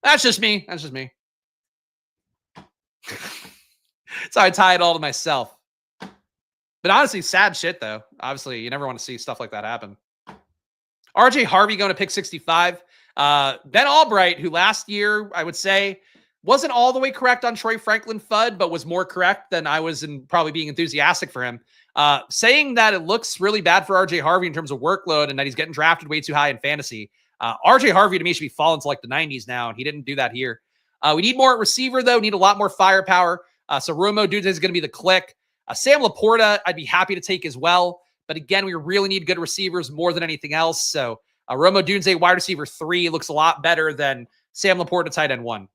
That's just me. That's just me. So I tie it all to myself. But honestly, sad shit, though. Obviously, you never want to see stuff like that happen. RJ Harvey going to pick 65. Ben Albright, who last year, I would say, wasn't all the way correct on Troy Franklin Fudd, but was more correct than I was in probably being enthusiastic for him. Saying that it looks really bad for RJ Harvey in terms of workload and that he's getting drafted way too high in fantasy. RJ Harvey to me should be falling to like the 90s now, and he didn't do that here. We need more at receiver, though. Need a lot more firepower. So Romo Dunze is going to be the click. Sam Laporta, I'd be happy to take as well. But again, we really need good receivers more than anything else. So Romo Dunze, wide receiver 3, looks a lot better than Sam Laporta, tight end 1.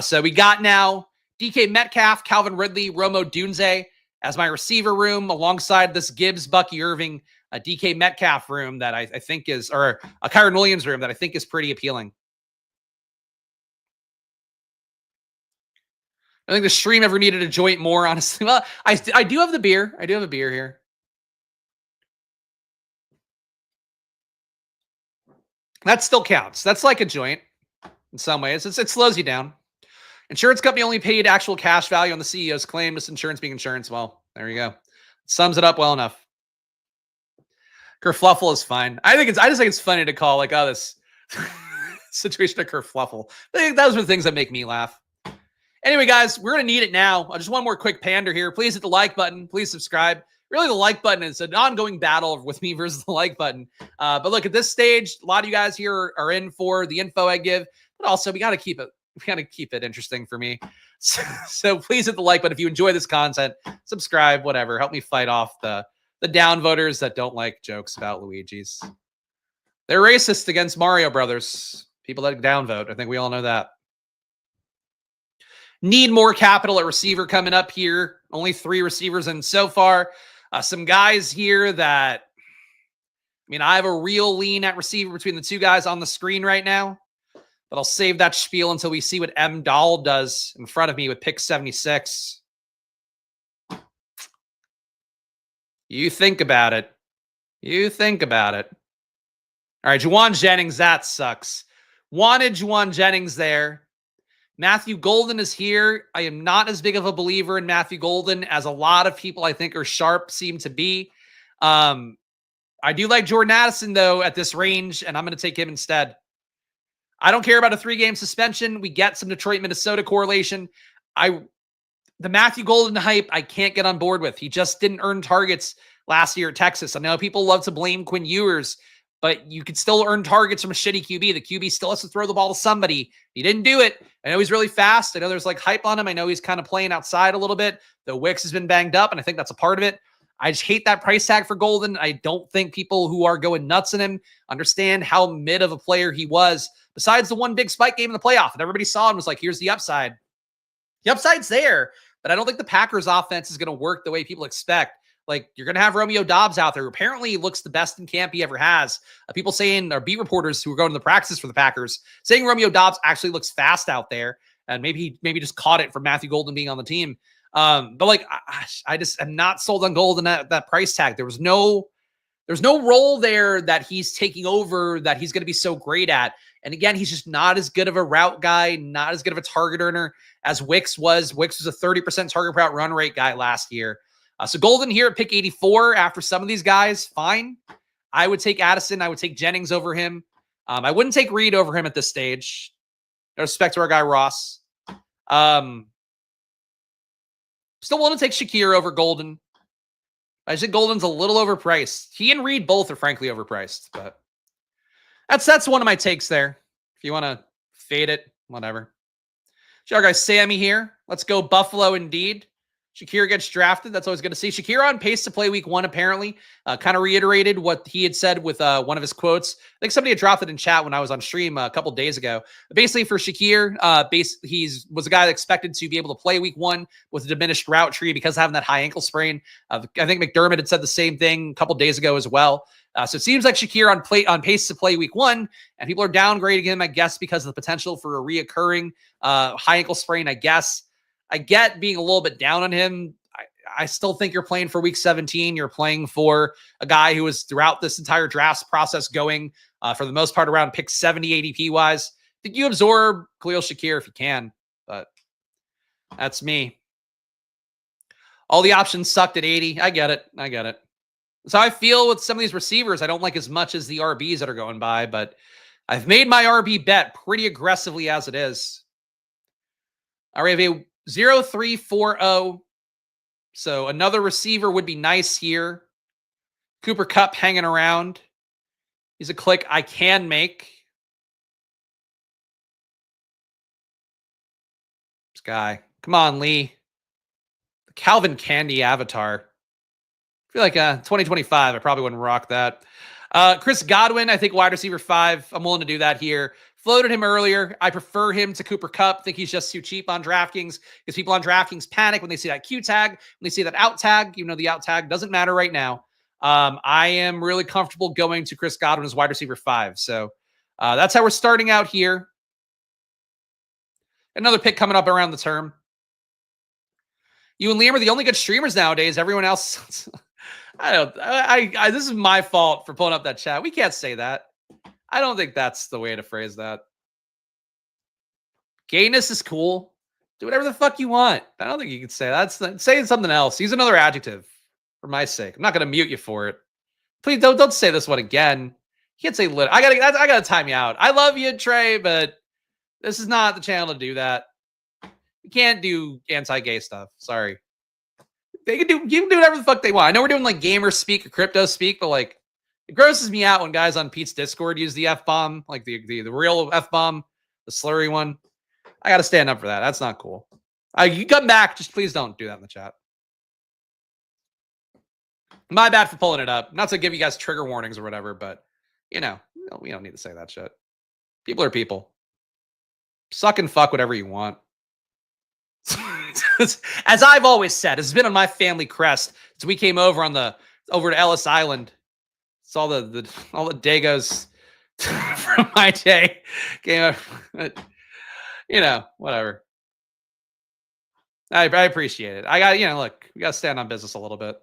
So we got now DK Metcalf, Calvin Ridley, Romo Dunze as my receiver room alongside this Gibbs, Bucky Irving, DK Metcalf room that I think is, or a Kyren Williams room that I think is pretty appealing. I think the stream ever needed a joint more, honestly. Well, I do have the beer. I do have a beer here. That still counts. That's like a joint in some ways. It slows you down. Insurance company only paid actual cash value on the CEO's claim. This insurance being insurance. Well, there you go. Sums it up well enough. Kerfluffle is fine. I just think it's funny to call like, oh, this situation a kerfluffle. I think those are the things that make me laugh. Anyway, guys, we're going to need it now. Just one more quick pander here. Please hit the like button. Please subscribe. Really, the like button is an ongoing battle with me versus the like button. But look, at this stage, a lot of you guys here are in for the info I give. But also, we got to keep it interesting for me. So please hit the like button if you enjoy this content. Subscribe, whatever. Help me fight off the downvoters that don't like jokes about Luigi's. They're racist against Mario Brothers. People that downvote. I think we all know that. Need more capital at receiver coming up here. Only 3 receivers in so far. Some guys here that, I mean, I have a real lean at receiver between the 2 guys on the screen right now. But I'll save that spiel until we see what M. Dahl does in front of me with pick 76. You think about it. You think about it. All right, Juwan Jennings, that sucks. Wanted Juwan Jennings there. Matthew Golden is here. I am not as big of a believer in Matthew Golden as a lot of people I think are sharp seem to be. I do like Jordan Addison, though, at this range, and I'm going to take him instead. I don't care about a 3-game suspension. We get some Detroit-Minnesota correlation. The Matthew Golden hype, I can't get on board with. He just didn't earn targets last year at Texas. I know people love to blame Quinn Ewers, but you could still earn targets from a shitty QB. The QB still has to throw the ball to somebody. He didn't do it. I know he's really fast. I know there's like hype on him. I know he's kind of playing outside a little bit. The Wicks has been banged up, and I think that's a part of it. I just hate that price tag for Golden. I don't think people who are going nuts in him understand how mid of a player he was, besides the one big spike game in the playoff. And everybody saw him was like, here's the upside. The upside's there, but I don't think the Packers offense is going to work the way people expect. Like, you're going to have Romeo Doubs out there. Apparently, he looks the best in camp he ever has. People saying, or beat reporters who are going to the practice for the Packers, saying Romeo Doubs actually looks fast out there. And maybe just caught it from Matthew Golden being on the team. But like, I just am not sold on Golden at that price tag. There's no role there that he's taking over that he's going to be so great at. And again, he's just not as good of a route guy, not as good of a target earner as Wicks was. Wicks was a 30% target route run rate guy last year. So Golden here at pick 84 after some of these guys, fine. I would take Addison. I would take Jennings over him. I wouldn't take Reed over him at this stage. No respect to our guy Ross. Still willing to take Shakir over Golden. I think Golden's a little overpriced. He and Reed both are frankly overpriced, but that's one of my takes there. If you want to fade it, whatever. Our guy Sammy here. Let's go Buffalo indeed. Shakir gets drafted. That's always good to see. Shakir on pace to play week 1, apparently. Kind of reiterated what he had said with one of his quotes. I think somebody had dropped it in chat when I was on stream a couple days ago. Basically, for Shakir, he was a guy that expected to be able to play week 1 with a diminished route tree because of having that high ankle sprain. I think McDermott had said the same thing a couple days ago as well. So it seems like Shakir on pace to play week 1, and people are downgrading him, I guess, because of the potential for a reoccurring high ankle sprain, I guess. I get being a little bit down on him. I still think you're playing for week 17. You're playing for a guy who was throughout this entire drafts process going for the most part around pick 70 ADP wise. I think you absorb Khalil Shakir if you can, but that's me. All the options sucked at 80. I get it. So I feel with some of these receivers, I don't like as much as the RBs that are going by, but I've made my RB bet pretty aggressively as it is. All right, we have a 0-3-4-0. So another receiver would be nice here. Cooper Kupp hanging around. He's a click I can make. This guy. Come on, Lee. The Calvin Candy avatar. I feel like 2025, I probably wouldn't rock that. Chris Godwin, I think wide receiver 5. I'm willing to do that here. Floated him earlier. I prefer him to Cooper Kupp. Think he's just too cheap on DraftKings because people on DraftKings panic when they see that Q tag, when they see that out tag. You know, the out tag doesn't matter right now. I am really comfortable going to Chris Godwin as wide receiver 5. So that's how we're starting out here. Another pick coming up around the term. You and Liam are the only good streamers nowadays. Everyone else, this is my fault for pulling up that chat. We can't say that. I don't think that's the way to phrase that. Gayness is cool. Do whatever the fuck you want. I don't think you can say that. Say something else. Use another adjective for my sake. I'm not going to mute you for it. Please don't say this one again. You can't say lit. I gotta time you out. I love you, Trey, but this is not the channel to do that. You can't do anti-gay stuff. Sorry. You can do whatever the fuck they want. I know we're doing like gamer speak or crypto speak, but like it grosses me out when guys on Pete's Discord use the F-bomb, like the real F-bomb, the slurry one. I got to stand up for that. That's not cool. You come back. Just please don't do that in the chat. My bad for pulling it up. Not to give you guys trigger warnings or whatever, but, we don't need to say that shit. People are people. Suck and fuck whatever you want. As I've always said, it's been on my family crest since we came over to Ellis Island. It's all the Dagos from my day came up. Whatever. I appreciate it. I got, look, we got to stand on business a little bit.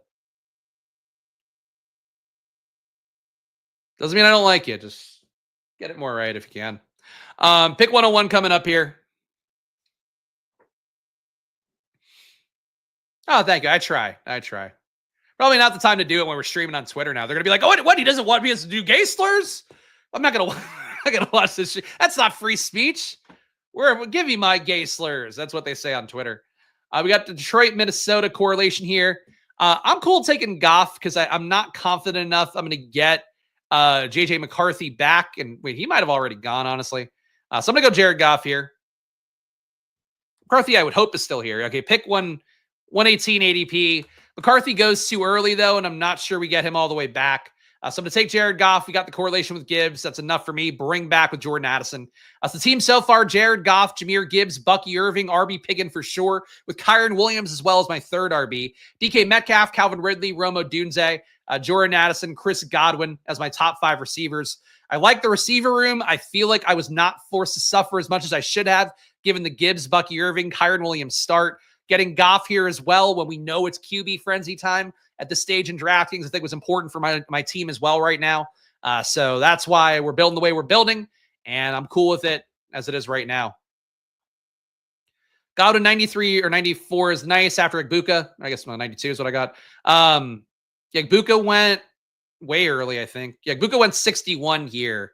Doesn't mean I don't like you. Just get it more right if you can. Pick 101 coming up here. Oh, thank you. I try. Probably not the time to do it when we're streaming on Twitter now. They're gonna be like, "Oh, what? He doesn't want me to do gay slurs?" I'm not gonna watch this shit. That's not free speech. We'll give you my gay slurs. That's what they say on Twitter. We got the Detroit, Minnesota correlation here. I'm cool taking Goff because I'm not confident enough. I'm gonna get JJ McCarthy back, and wait, he might have already gone, honestly. So I'm gonna go Jared Goff here. McCarthy, I would hope, is still here. Okay, pick 118 ADP. McCarthy goes too early, though, and I'm not sure we get him all the way back. So I'm going to take Jared Goff. We got the correlation with Gibbs. That's enough for me. Bring back with Jordan Addison. So the team so far, Jared Goff, Jahmyr Gibbs, Bucky Irving, RB Piggin for sure, with Kyren Williams as well as my third RB. DK Metcalf, Calvin Ridley, Romo Dunze, Jordan Addison, Chris Godwin as my top 5 receivers. I like the receiver room. I feel like I was not forced to suffer as much as I should have, given the Gibbs, Bucky Irving, Kyren Williams start. Getting Goff here as well when we know it's QB frenzy time at this stage in DraftKings, I think was important for my team as well right now. So that's why we're building the way we're building, and I'm cool with it as it is right now. Got to 93 or 94 is nice after Igbuka. I guess 92 is what I got. Igbuka went way early, I think. Igbuka went 61 here.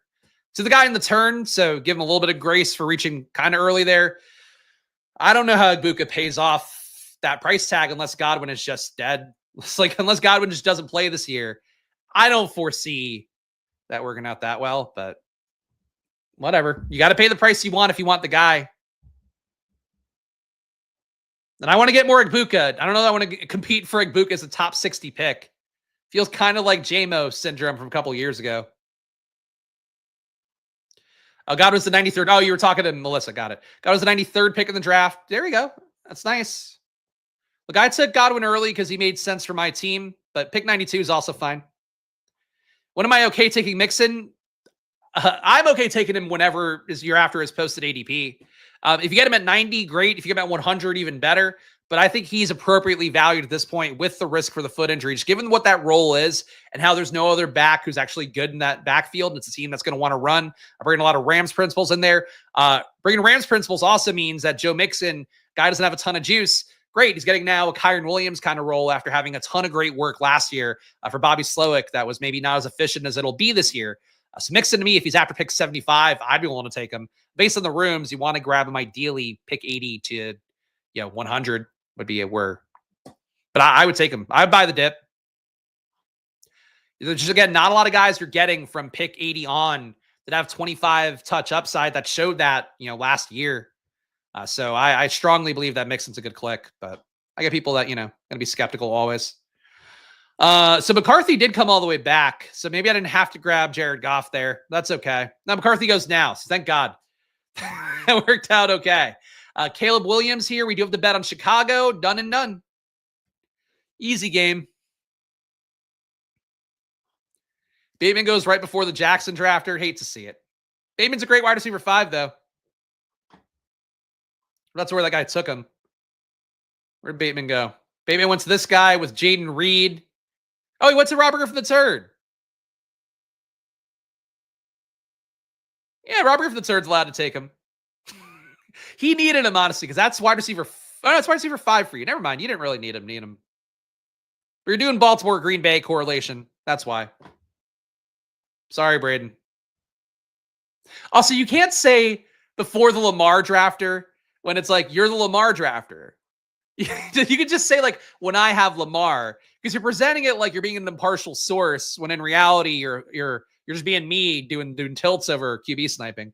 So the guy in the turn, so give him a little bit of grace for reaching kind of early there. I don't know how Igbuka pays off that price tag unless Godwin is just dead. It's like, unless Godwin just doesn't play this year, I don't foresee that working out that well, but whatever. You got to pay the price you want if you want the guy. And I want to get more Igbuka. I don't know that I want to compete for Igbuka as a top 60 pick. Feels kind of like JMO syndrome from a couple years ago. Oh, Godwin's the 93rd. Oh, you were talking to Melissa. Got it. Godwin's the 93rd pick in the draft. There we go. That's nice. Look, I took Godwin early because he made sense for my team, but pick 92 is also fine. When am I okay taking Mixon? I'm okay taking him whenever is year after his posted ADP. If you get him at 90, great. If you get him at 100, even better. But I think he's appropriately valued at this point with the risk for the foot injury, just given what that role is and how there's no other back who's actually good in that backfield. It's a team that's going to want to run. I'm bringing a lot of Rams principles in there. Bringing Rams principles also means that Joe Mixon, guy doesn't have a ton of juice. Great. He's getting now a Kyren Williams kind of role after having a ton of great work last year for Bobby Slowick that was maybe not as efficient as it'll be this year. So Mixon to me, if he's after pick 75, I'd be willing to take him. Based on the rooms, you want to grab him ideally pick 80 to 100 would be a where. But I would take him. I would buy the dip. There's just, again, not a lot of guys you're getting from pick 80 on that have 25 touch upside that showed that, last year. So I strongly believe that Mixon's a good click, but I get people that, going to be skeptical always. So McCarthy did come all the way back. So maybe I didn't have to grab Jared Goff there. That's okay. Now McCarthy goes now. So thank God. It worked out okay. Caleb Williams here. We do have the bet on Chicago. Done and done. Easy game. Bateman goes right before the Jackson drafter. Hate to see it. Bateman's a great wide receiver 5, though. That's where that guy took him. Where'd Bateman go? Bateman went to this guy with Jaden Reed. Oh, he went to Robert Griffin III. Yeah, Robert Griffin III's allowed to take him. He needed him, honestly, because that's wide receiver. Oh, no, it's wide receiver 5 for you. Never mind. You didn't really need him. But you're doing Baltimore Green Bay correlation. That's why. Sorry, Braden. Also, you can't say before the Lamar drafter when it's like you're the Lamar drafter. You could just say like when I have Lamar, because you're presenting it like you're being an impartial source when in reality you're just being me doing tilts over QB sniping.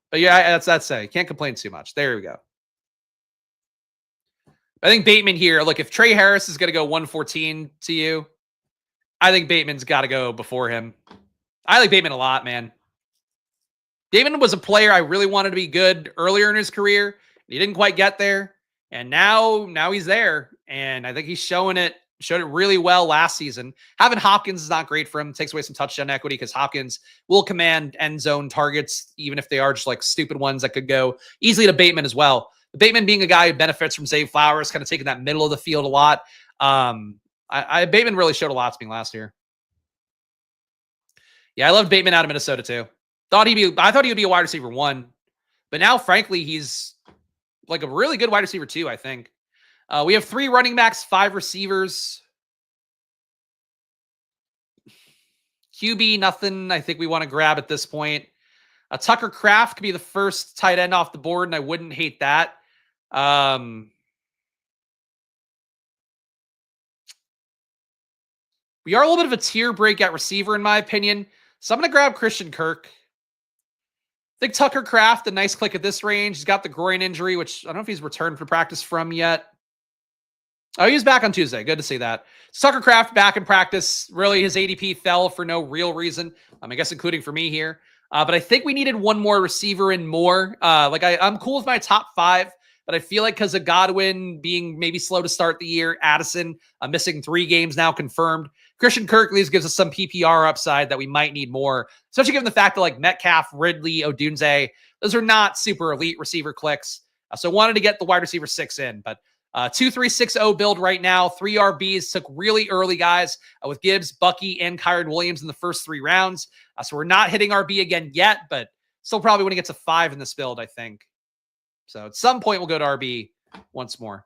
But yeah, that's it. Can't complain too much. There we go. I think Bateman here. Look, if Trey Harris is going to go 114 to you, I think Bateman's got to go before him. I like Bateman a lot, man. Bateman was a player I really wanted to be good earlier in his career. He didn't quite get there. And now he's there. And I think he's showed it really well last season. Having Hopkins is not great for him. It takes away some touchdown equity because Hopkins will command end zone targets, even if they are just like stupid ones that could go easily to Bateman as well. Bateman being a guy who benefits from Zay Flowers, kind of taking that middle of the field a lot. Bateman really showed a lot to me last year. Yeah, I loved Bateman out of Minnesota too. I thought he would be a wide receiver 1, but now, frankly, he's like a really good wide receiver 2, I think. We have 3 running backs, 5 receivers. QB, nothing I think we want to grab at this point. Tucker Kraft could be the first tight end off the board, and I wouldn't hate that. We are a little bit of a tier break at receiver, in my opinion. So I'm going to grab Christian Kirk. I think Tucker Kraft, a nice click at this range. He's got the groin injury, which I don't know if he's returned for practice from yet. Oh, he was back on Tuesday. Good to see that. Suckercraft back in practice. Really, his ADP fell for no real reason. I guess including for me here. But I think we needed one more receiver and more. I'm cool with my top 5, but I feel like because of Godwin being maybe slow to start the year, Addison missing 3 games now confirmed, Christian Kirk at least gives us some PPR upside that we might need more, especially given the fact that like Metcalf, Ridley, Odunze, those are not super elite receiver clicks. So wanted to get the wide receiver 6 in, but 2-3-6-0 build right now. 3 RBs took really early guys with Gibbs, Bucky, and Kyren Williams in the first 3 rounds. So we're not hitting RB again yet, but still probably when it gets to 5 in this build, I think. So at some point we'll go to RB once more.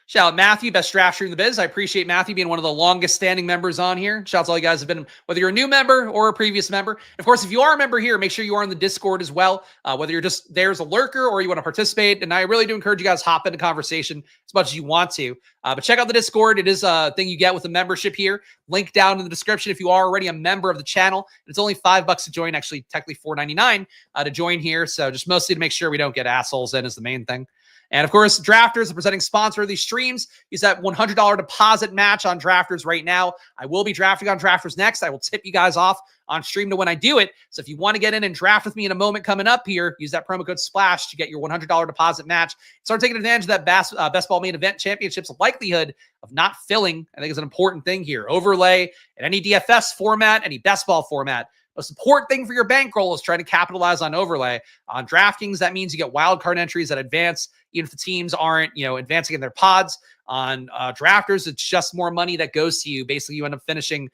Shout out Matthew, best drafter in the biz. I appreciate Matthew being one of the longest standing members on here. Shout out to all you guys who have been, whether you're a new member or a previous member. Of course, if you are a member here, make sure you are in the Discord as well, whether you're just there as a lurker or you want to participate. And I really do encourage you guys to hop into conversation as much as you want to. But check out the Discord. It is a thing you get with a membership here. Link down in the description if you are already a member of the channel. It's only $5 to join, actually technically $4.99 to join here. So just mostly to make sure we don't get assholes in is the main thing. And of course, Drafters, the presenting sponsor of these streams, use that $100 deposit match on Drafters right now. I will be drafting on Drafters next. I will tip you guys off on stream to when I do it. So if you want to get in and draft with me in a moment coming up here, use that promo code SPLASH to get your $100 deposit match. Start taking advantage of that Best Ball Main Event Championships likelihood of not filling, I think is an important thing here. Overlay in any DFS format, any best ball format. Most important thing for your bankroll is trying to capitalize on overlay. On DraftKings, that means you get wild card entries that advance, even if the teams aren't, advancing in their pods. On Drafters, it's just more money that goes to you. Basically, you end up finishing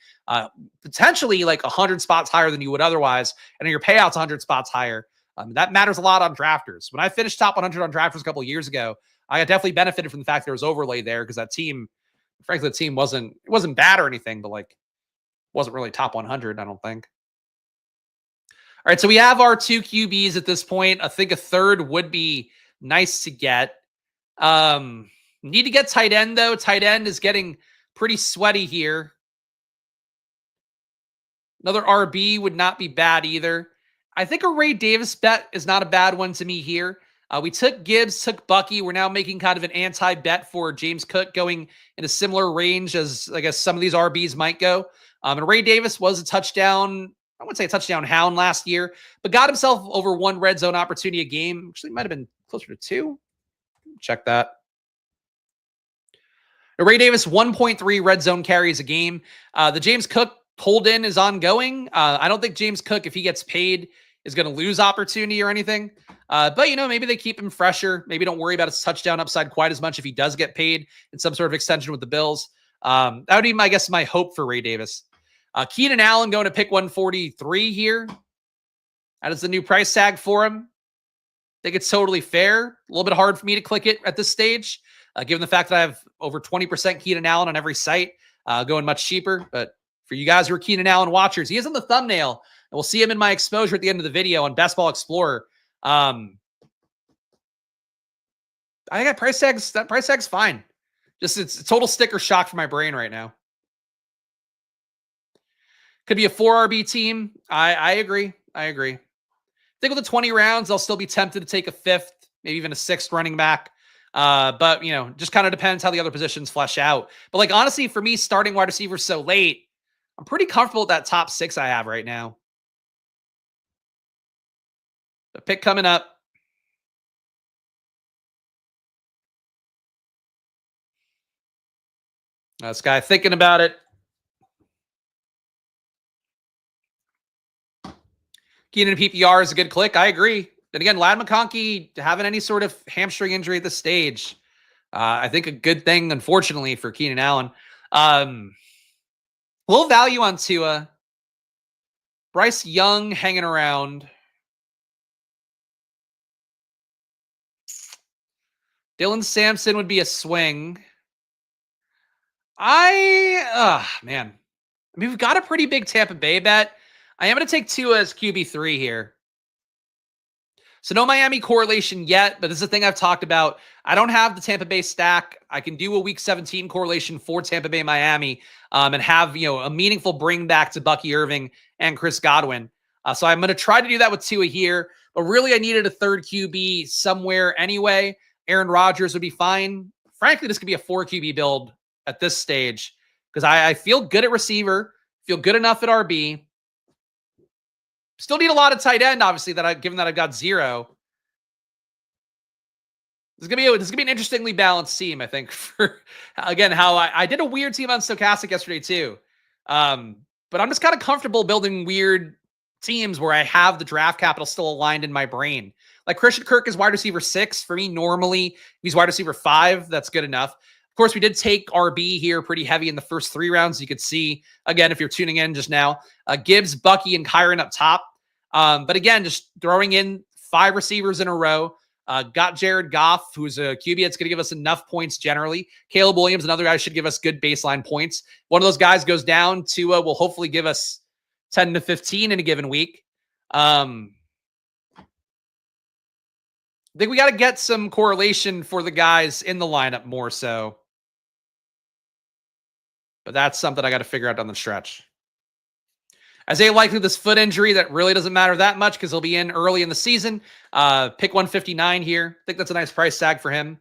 potentially like 100 spots higher than you would otherwise, and your payout's 100 spots higher. That matters a lot on Drafters. When I finished top 100 on Drafters a couple of years ago, I definitely benefited from the fact there was overlay there because that team, frankly, the team wasn't bad or anything, but like wasn't really top 100, I don't think. All right, so we have our 2 QBs at this point. I think a third would be nice to get. Need to get tight end, though. Tight end is getting pretty sweaty here. Another RB would not be bad either. I think a Ray Davis bet is not a bad one to me here. We took Gibbs, took Bucky. We're now making kind of an anti-bet for James Cook going in a similar range as, I guess, some of these RBs might go. And Ray Davis was a touchdown, I wouldn't say a touchdown hound last year, but got himself over 1 red zone opportunity a game. Actually, might have been closer to 2. Check that. Ray Davis, 1.3 red zone carries a game. The James Cook hold-in is ongoing. I don't think James Cook, if he gets paid, is going to lose opportunity or anything. But, maybe they keep him fresher. Maybe don't worry about his touchdown upside quite as much if he does get paid in some sort of extension with the Bills. That would be, I guess, my hope for Ray Davis. Keenan Allen going to pick 143 here. That is the new price tag for him. I think it's totally fair. A little bit hard for me to click it at this stage, given the fact that I have over 20% Keenan Allen on every site, going much cheaper. But for you guys who are Keenan Allen watchers, he is in the thumbnail, and we'll see him in my exposure at the end of the video on Best Ball Explorer. I think that price tag's fine. Just it's a total sticker shock for my brain right now. Could be a 4 RB team. I agree. I think with the 20 rounds, they'll still be tempted to take a 5th, maybe even a 6th running back. But, just kind of depends how the other positions flesh out. But, like, honestly, for me, starting wide receivers so late, I'm pretty comfortable with that top 6 I have right now. The pick coming up. This guy thinking about it. Keenan PPR is a good click. I agree. And again, Ladd McConkey having any sort of hamstring injury at this stage, I think a good thing, unfortunately, for Keenan Allen. Low value on Tua. Bryce Young hanging around. Dylan Sampson would be a swing. Man. I mean, we've got a pretty big Tampa Bay bet. I am going to take Tua as QB3 here. So no Miami correlation yet, but this is the thing I've talked about. I don't have the Tampa Bay stack. I can do a Week 17 correlation for Tampa Bay Miami and have a meaningful bring back to Bucky Irving and Chris Godwin. So I'm going to try to do that with Tua here. But really, I needed a third QB somewhere anyway. Aaron Rodgers would be fine frankly, this could be a 4 QB build at this stage because I feel good at receiver, feel good enough at RB. Still need a lot of tight end, obviously, given that I've got 0. This is gonna be an interestingly balanced team, I think. For again, how I did a weird team on Stochastic yesterday too, but I'm just kind of comfortable building weird teams where I have the draft capital still aligned in my brain. Like Christian Kirk is wide receiver 6 for me. Normally, if he's wide receiver 5, that's good enough. Of course, we did take RB here pretty heavy in the first 3 rounds. You could see again if you're tuning in just now, Gibbs, Bucky, and Kyren up top. But again, just throwing in 5 receivers in a row. Got Jared Goff, who's a QB that's going to give us enough points generally. Caleb Williams, another guy, should give us good baseline points. One of those guys goes down. Tua will hopefully give us 10 to 15 in a given week. I think we got to get some correlation for the guys in the lineup more so. But that's something I got to figure out down the stretch. Isaiah Likely, this foot injury, that really doesn't matter that much because he'll be in early in the season. Pick 159 here. I think that's a nice price tag for him.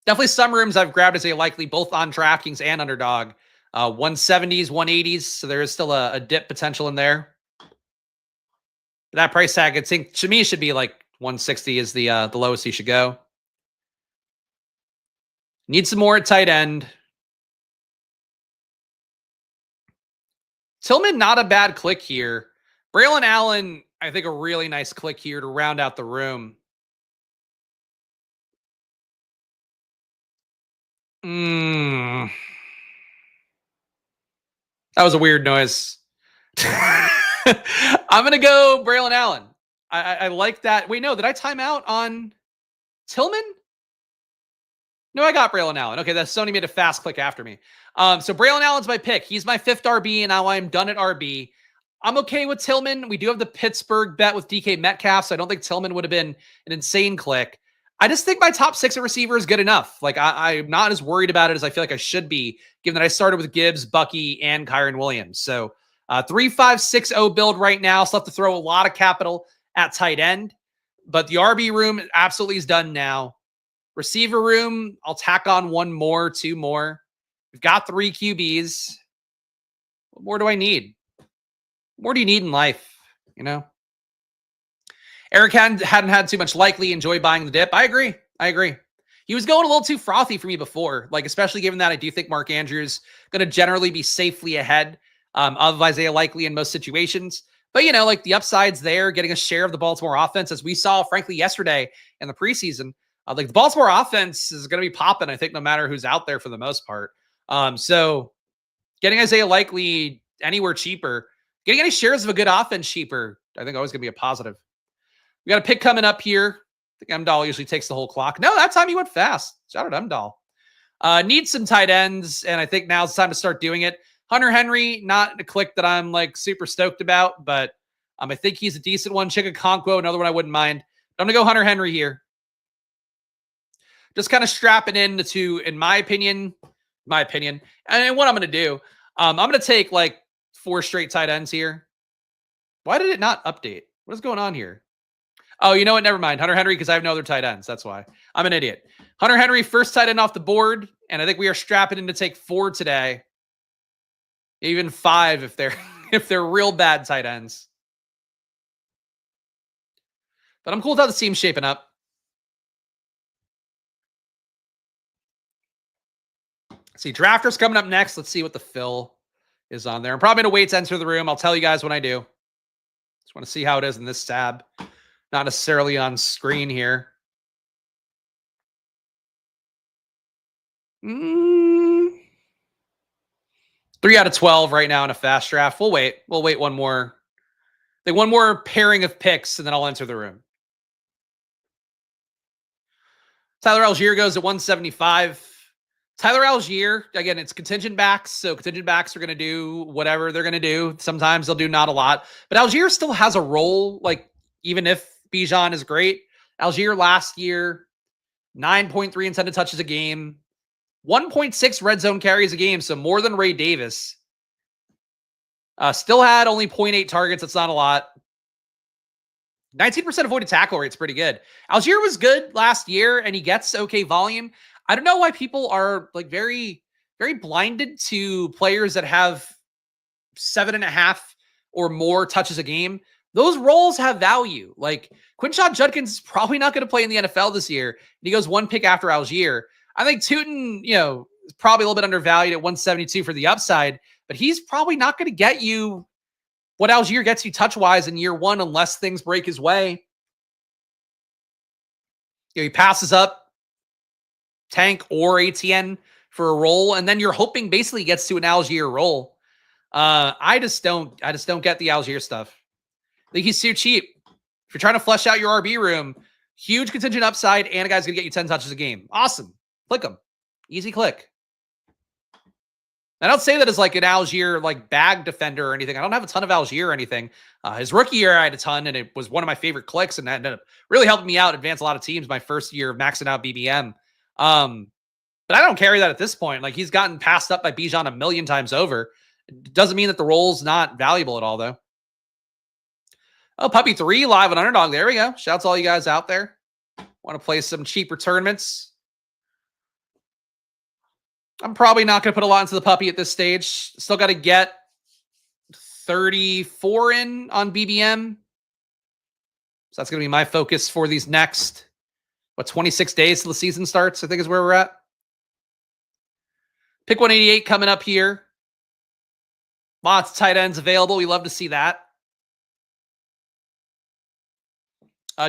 Definitely some rooms I've grabbed Isaiah Likely, both on DraftKings and Underdog. 170s, 180s, so there is still a dip potential in there. That price tag, I think, to me, should be like 160 is the lowest he should go. Need some more at tight end. Tillman, not a bad click here. Braylon Allen, I think a really nice click here to round out the room. That was a weird noise. I'm going to go Braylon Allen. I like that. Wait, no, did I time out on Tillman? No, I got Braylon Allen. Okay, that's Sony made a fast click after me. So Braylon Allen's my pick. He's my 5th RB, and now I'm done at RB. I'm okay with Tillman. We do have the Pittsburgh bet with DK Metcalf, so I don't think Tillman would have been an insane click. I just think my top 6 at receiver is good enough. Like, I'm not as worried about it as I feel like I should be, given that I started with Gibbs, Bucky, and Kyren Williams. So 3-5-6-0 build right now. Still have to throw a lot of capital at tight end. But the RB room absolutely is done now. Receiver room, I'll tack on 1 more, 2 more. We've got 3 QBs. What more do I need? What more do you need in life? You know? Eric hadn't had too much Likely. Enjoy buying the dip. I agree. He was going a little too frothy for me before, like especially given that I do think Mark Andrews going to generally be safely ahead of Isaiah Likely in most situations. But, you know, like the upside's there, getting a share of the Baltimore offense, as we saw, frankly, yesterday in the preseason. Like the Baltimore offense is going to be popping, I think, no matter who's out there for the most part. So getting Isaiah Likely anywhere cheaper, getting any shares of a good offense cheaper, I think always going to be a positive. We got a pick coming up here. I think Mdahl usually takes the whole clock. No, that time he went fast. Shout out Mdahl. Need some tight ends, and I think now's the time to start doing it. Hunter Henry, not a click that I'm like super stoked about, but I think he's a decent one. Chikakonkwo, another one I wouldn't mind. I'm going to go Hunter Henry here. Just kind of strapping into, in my opinion, and what I'm going to do, I'm going to take like 4 straight tight ends here. Why did it not update? What is going on here? Oh, you know what? Never mind. Hunter Henry, because I have no other tight ends. That's why. I'm an idiot. Hunter Henry, first tight end off the board, and I think we are strapping in to take 4 today. Even 5 if they're real bad tight ends. But I'm cool with how the team's shaping up. See, drafters coming up next. Let's see what the fill is on there. I'm probably going to wait to enter the room. I'll tell you guys when I do. Just want to see how it is in this tab. Not necessarily on screen here. 3 out of 12 right now in a fast draft. We'll wait. We'll wait one more. I think one more pairing of picks, and then I'll enter the room. Tyler Algier goes at 175. Tyler Algier, again, it's contingent backs, so contingent backs are going to do whatever they're going to do. Sometimes they'll do not a lot. But Algier still has a role, like, even if Bijan is great. Algier last year, 9.3 intended touches a game, 1.6 red zone carries a game, so more than Ray Davis. Still had only 0.8 targets. That's not a lot. 19% avoided tackle rate's pretty good. Algier was good last year, and he gets okay volume. I don't know why people are like very, very blinded to players that have 7.5 or more touches a game. Those roles have value. Like Quinshon Judkins is probably not going to play in the NFL this year. And he goes one pick after Algier. I think Tootin, is probably a little bit undervalued at 172 for the upside, but he's probably not going to get you what Algier gets you touch-wise in year one unless things break his way. He passes up Tank or ATN for a role, and then you're hoping basically he gets to an Algier role. I just don't get the Algier stuff. I think he's too cheap. If you're trying to flesh out your RB room, huge contingent upside, and a guy's going to get you 10 touches a game. Awesome. Click him. Easy click. I don't say that as like an Algier like bag defender or anything. I don't have a ton of Algier or anything. His rookie year, I had a ton, and it was one of my favorite clicks, and that ended up really helping me out advance a lot of teams my first year of maxing out BBM. But I don't carry that at this point. Like, he's gotten passed up by Bijan a million times over. It doesn't mean that the role's not valuable at all, though. Oh, Puppy 3 live on Underdog. There we go. Shouts to all you guys out there. Want to play some cheaper tournaments. I'm probably not going to put a lot into the Puppy at this stage. Still got to get 34 in on BBM. So that's going to be my focus for these next, 26 days till the season starts, I think is where we're at. Pick 188 coming up here. Lots of tight ends available. We love to see that.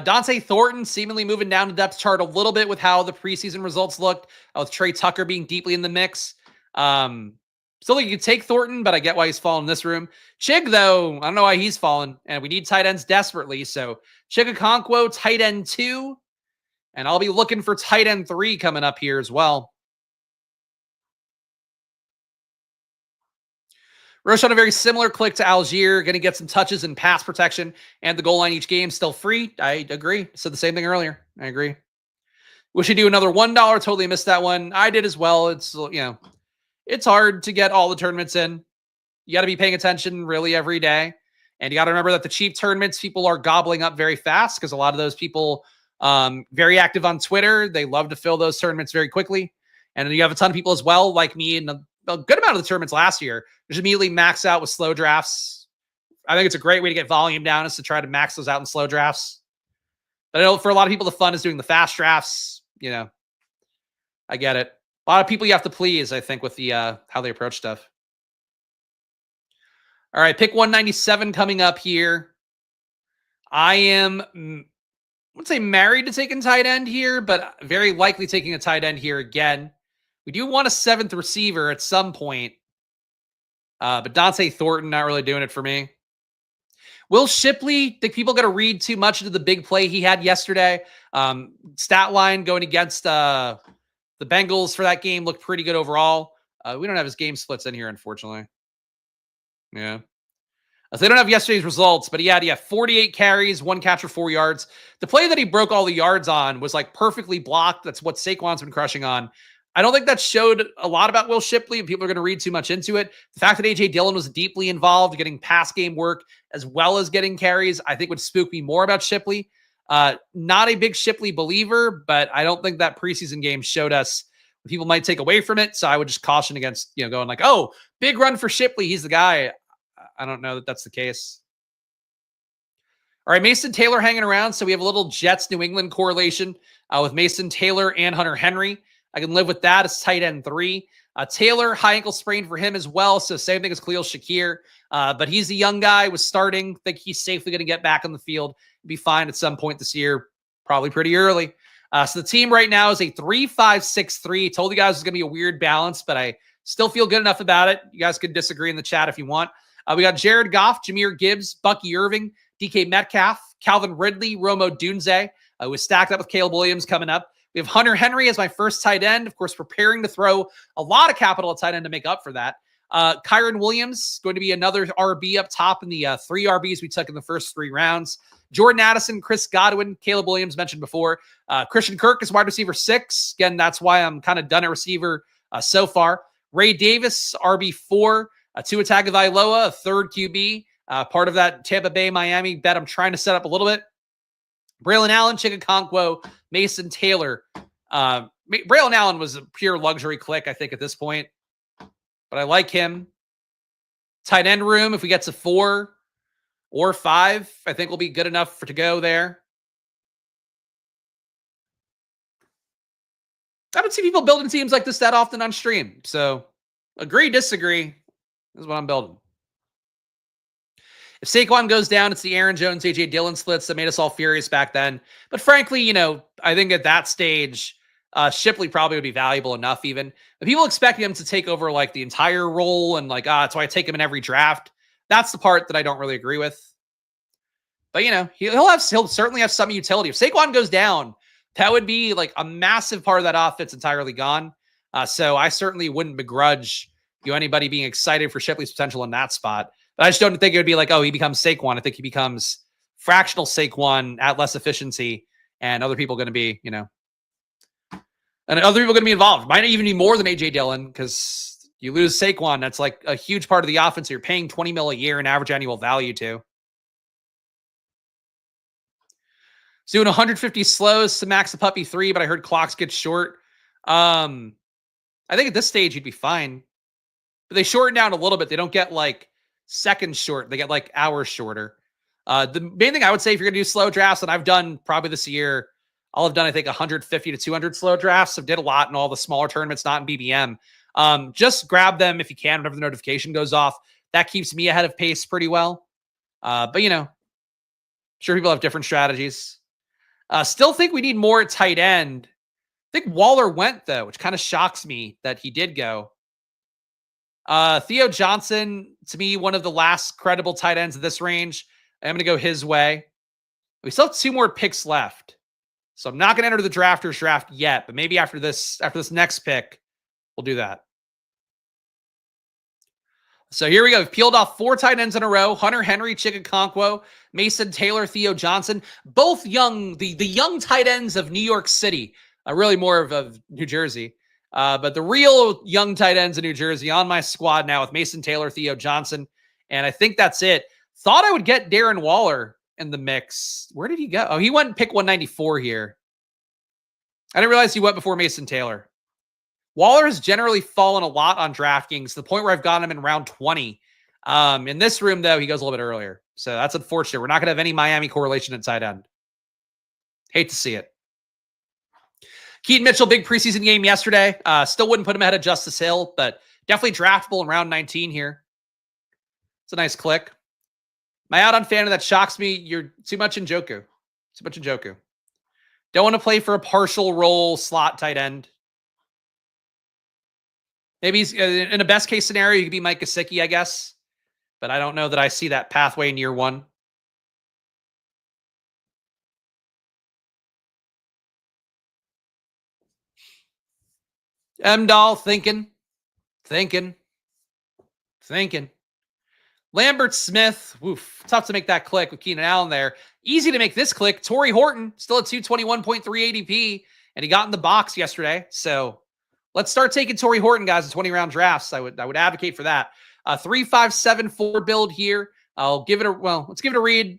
Dante Thornton seemingly moving down the depth chart a little bit with how the preseason results looked, with Trey Tucker being deeply in the mix. Still think you could take Thornton, but I get why he's fallen in this room. Chig, though, I don't know why he's fallen, and we need tight ends desperately. So Chig Okonkwo, tight end 2, and I'll be looking for tight end 3 coming up here as well. Roche on a very similar click to Algier, going to get some touches and pass protection and the goal line each game. Still free. I agree. Said the same thing earlier. I agree. We should do another $1. Totally missed that one. I did as well. It's, it's hard to get all the tournaments in. You got to be paying attention really every day. And you got to remember that the cheap tournaments people are gobbling up very fast because a lot of those people very active on Twitter. They love to fill those tournaments very quickly. And then you have a ton of people as well, like me, and a good amount of the tournaments last year, just immediately max out with slow drafts. I think it's a great way to get volume down is to try to max those out in slow drafts. But I know for a lot of people, the fun is doing the fast drafts. I get it. A lot of people you have to please, I think, with the how they approach stuff. All right, pick 197 coming up here. I am, I wouldn't say married to taking tight end here, but very likely taking a tight end here again. We do want a 7th receiver at some point. But Dante Thornton, not really doing it for me. Will Shipley, think people going to read too much into the big play he had yesterday? Stat line going against the Bengals for that game looked pretty good overall. We don't have his game splits in here, unfortunately. Yeah. So they don't have yesterday's results, but he had 48 carries, 1 catch for 4 yards. The play that he broke all the yards on was like perfectly blocked. That's what Saquon's been crushing on. I don't think that showed a lot about Will Shipley, and people are going to read too much into it. The fact that A.J. Dillon was deeply involved, getting pass game work as well as getting carries, I think would spook me more about Shipley. Not a big Shipley believer, but I don't think that preseason game showed us what people might take away from it. So I would just caution against, going like, oh, big run for Shipley. He's the guy. I don't know that that's the case. All right, Mason Taylor hanging around. So we have a little Jets-New England correlation with Mason Taylor and Hunter Henry. I can live with that as tight end 3. Taylor, high ankle sprain for him as well. So same thing as Khalil Shakir. But he's a young guy, was starting. Think he's safely going to get back on the field. Be fine at some point this year, probably pretty early. So the team right now is a 3-5-6-3. Told you guys it's going to be a weird balance, but I still feel good enough about it. You guys can disagree in the chat if you want. We got Jared Goff, Jahmyr Gibbs, Bucky Irving, DK Metcalf, Calvin Ridley, Romo Dunze. Who is stacked up with Caleb Williams coming up. We have Hunter Henry as my first tight end, of course, preparing to throw a lot of capital at tight end to make up for that. Kyren Williams, going to be another RB up top in the 3 RBs we took in the first 3 rounds. Jordan Addison, Chris Godwin, Caleb Williams mentioned before. Christian Kirk is wide receiver 6. Again, that's why I'm kind of done at receiver so far. Ray Davis, RB4. Tua Tagovailoa, a 3rd QB. Part of that Tampa Bay Miami bet I'm trying to set up a little bit. Braylon Allen, Chigakonkwo, Mason Taylor. Braylon Allen was a pure luxury click, I think, at this point. But I like him. Tight end room, if we get to 4 or 5, I think will be good enough to go there. I don't see people building teams like this that often on stream. So, agree, disagree. This is what I'm building. If Saquon goes down, it's the Aaron Jones, A.J. Dillon splits that made us all furious back then. But frankly, I think at that stage, Shipley probably would be valuable enough even. But people expect him to take over like the entire role and like, that's why I take him in every draft. That's the part that I don't really agree with. But, he'll certainly have some utility. If Saquon goes down, that would be like a massive part of that offense entirely gone. So I certainly wouldn't begrudge anybody being excited for Shipley's potential in that spot. But I just don't think it would be like, he becomes Saquon. I think he becomes fractional Saquon at less efficiency, and other people are going to be, and other people are going to be involved. Might even be more than A.J. Dillon because you lose Saquon. That's like a huge part of the offense you're paying $20 million a year in average annual value to. So doing 150 slows to max the puppy 3, but I heard clocks get short. I think at this stage you'd be fine. But they shorten down a little bit. They don't get like seconds short. They get like hours shorter. The main thing I would say if you're going to do slow drafts, and I've done probably this year, I'll have done, I think, 150 to 200 slow drafts. I've did a lot in all the smaller tournaments, not in BBM. Just grab them if you can whenever the notification goes off. That keeps me ahead of pace pretty well. But, sure people have different strategies. Still think we need more at tight end. I think Waller went, though, which kind of shocks me that he did go. Theo Johnson, to me, one of the last credible tight ends of this range. I'm going to go his way. We still have 2 more picks left. So I'm not going to enter the drafters draft yet, but maybe after this next pick, we'll do that. So here we go. We've peeled off 4 tight ends in a row. Hunter Henry, Chigakonkwo, Mason Taylor, Theo Johnson. Both young, the young tight ends of New York City. Really more of New Jersey. But the real young tight ends in New Jersey on my squad now with Mason Taylor, Theo Johnson. And I think that's it. Thought I would get Darren Waller in the mix. Where did he go? Oh, he went pick 194 here. I didn't realize he went before Mason Taylor. Waller has generally fallen a lot on DraftKings to the point where I've got him in round 20. In this room, though, he goes a little bit earlier. So that's unfortunate. We're not going to have any Miami correlation at tight end. Hate to see it. Keaton Mitchell, big preseason game yesterday. Still wouldn't put him ahead of Justice Hill, but definitely draftable in round 19 here. It's a nice click. My out-on fan that shocks me. You're too much in Njoku. Too much in Njoku. Don't want to play for a partial role slot tight end. Maybe he's, in a best case scenario, he could be Mike Gesicki, I guess. But I don't know that I see that pathway in year 1. Dahl thinking. Lambert Smith. Woof. Tough to make that click with Keenan Allen there. Easy to make this click. Torrey Horton, still at 221.3 ADP. And he got in the box yesterday. So let's start taking Torrey Horton, guys, in 20-round drafts. I would advocate for that. 3-5-7-4 build here. Let's give it a read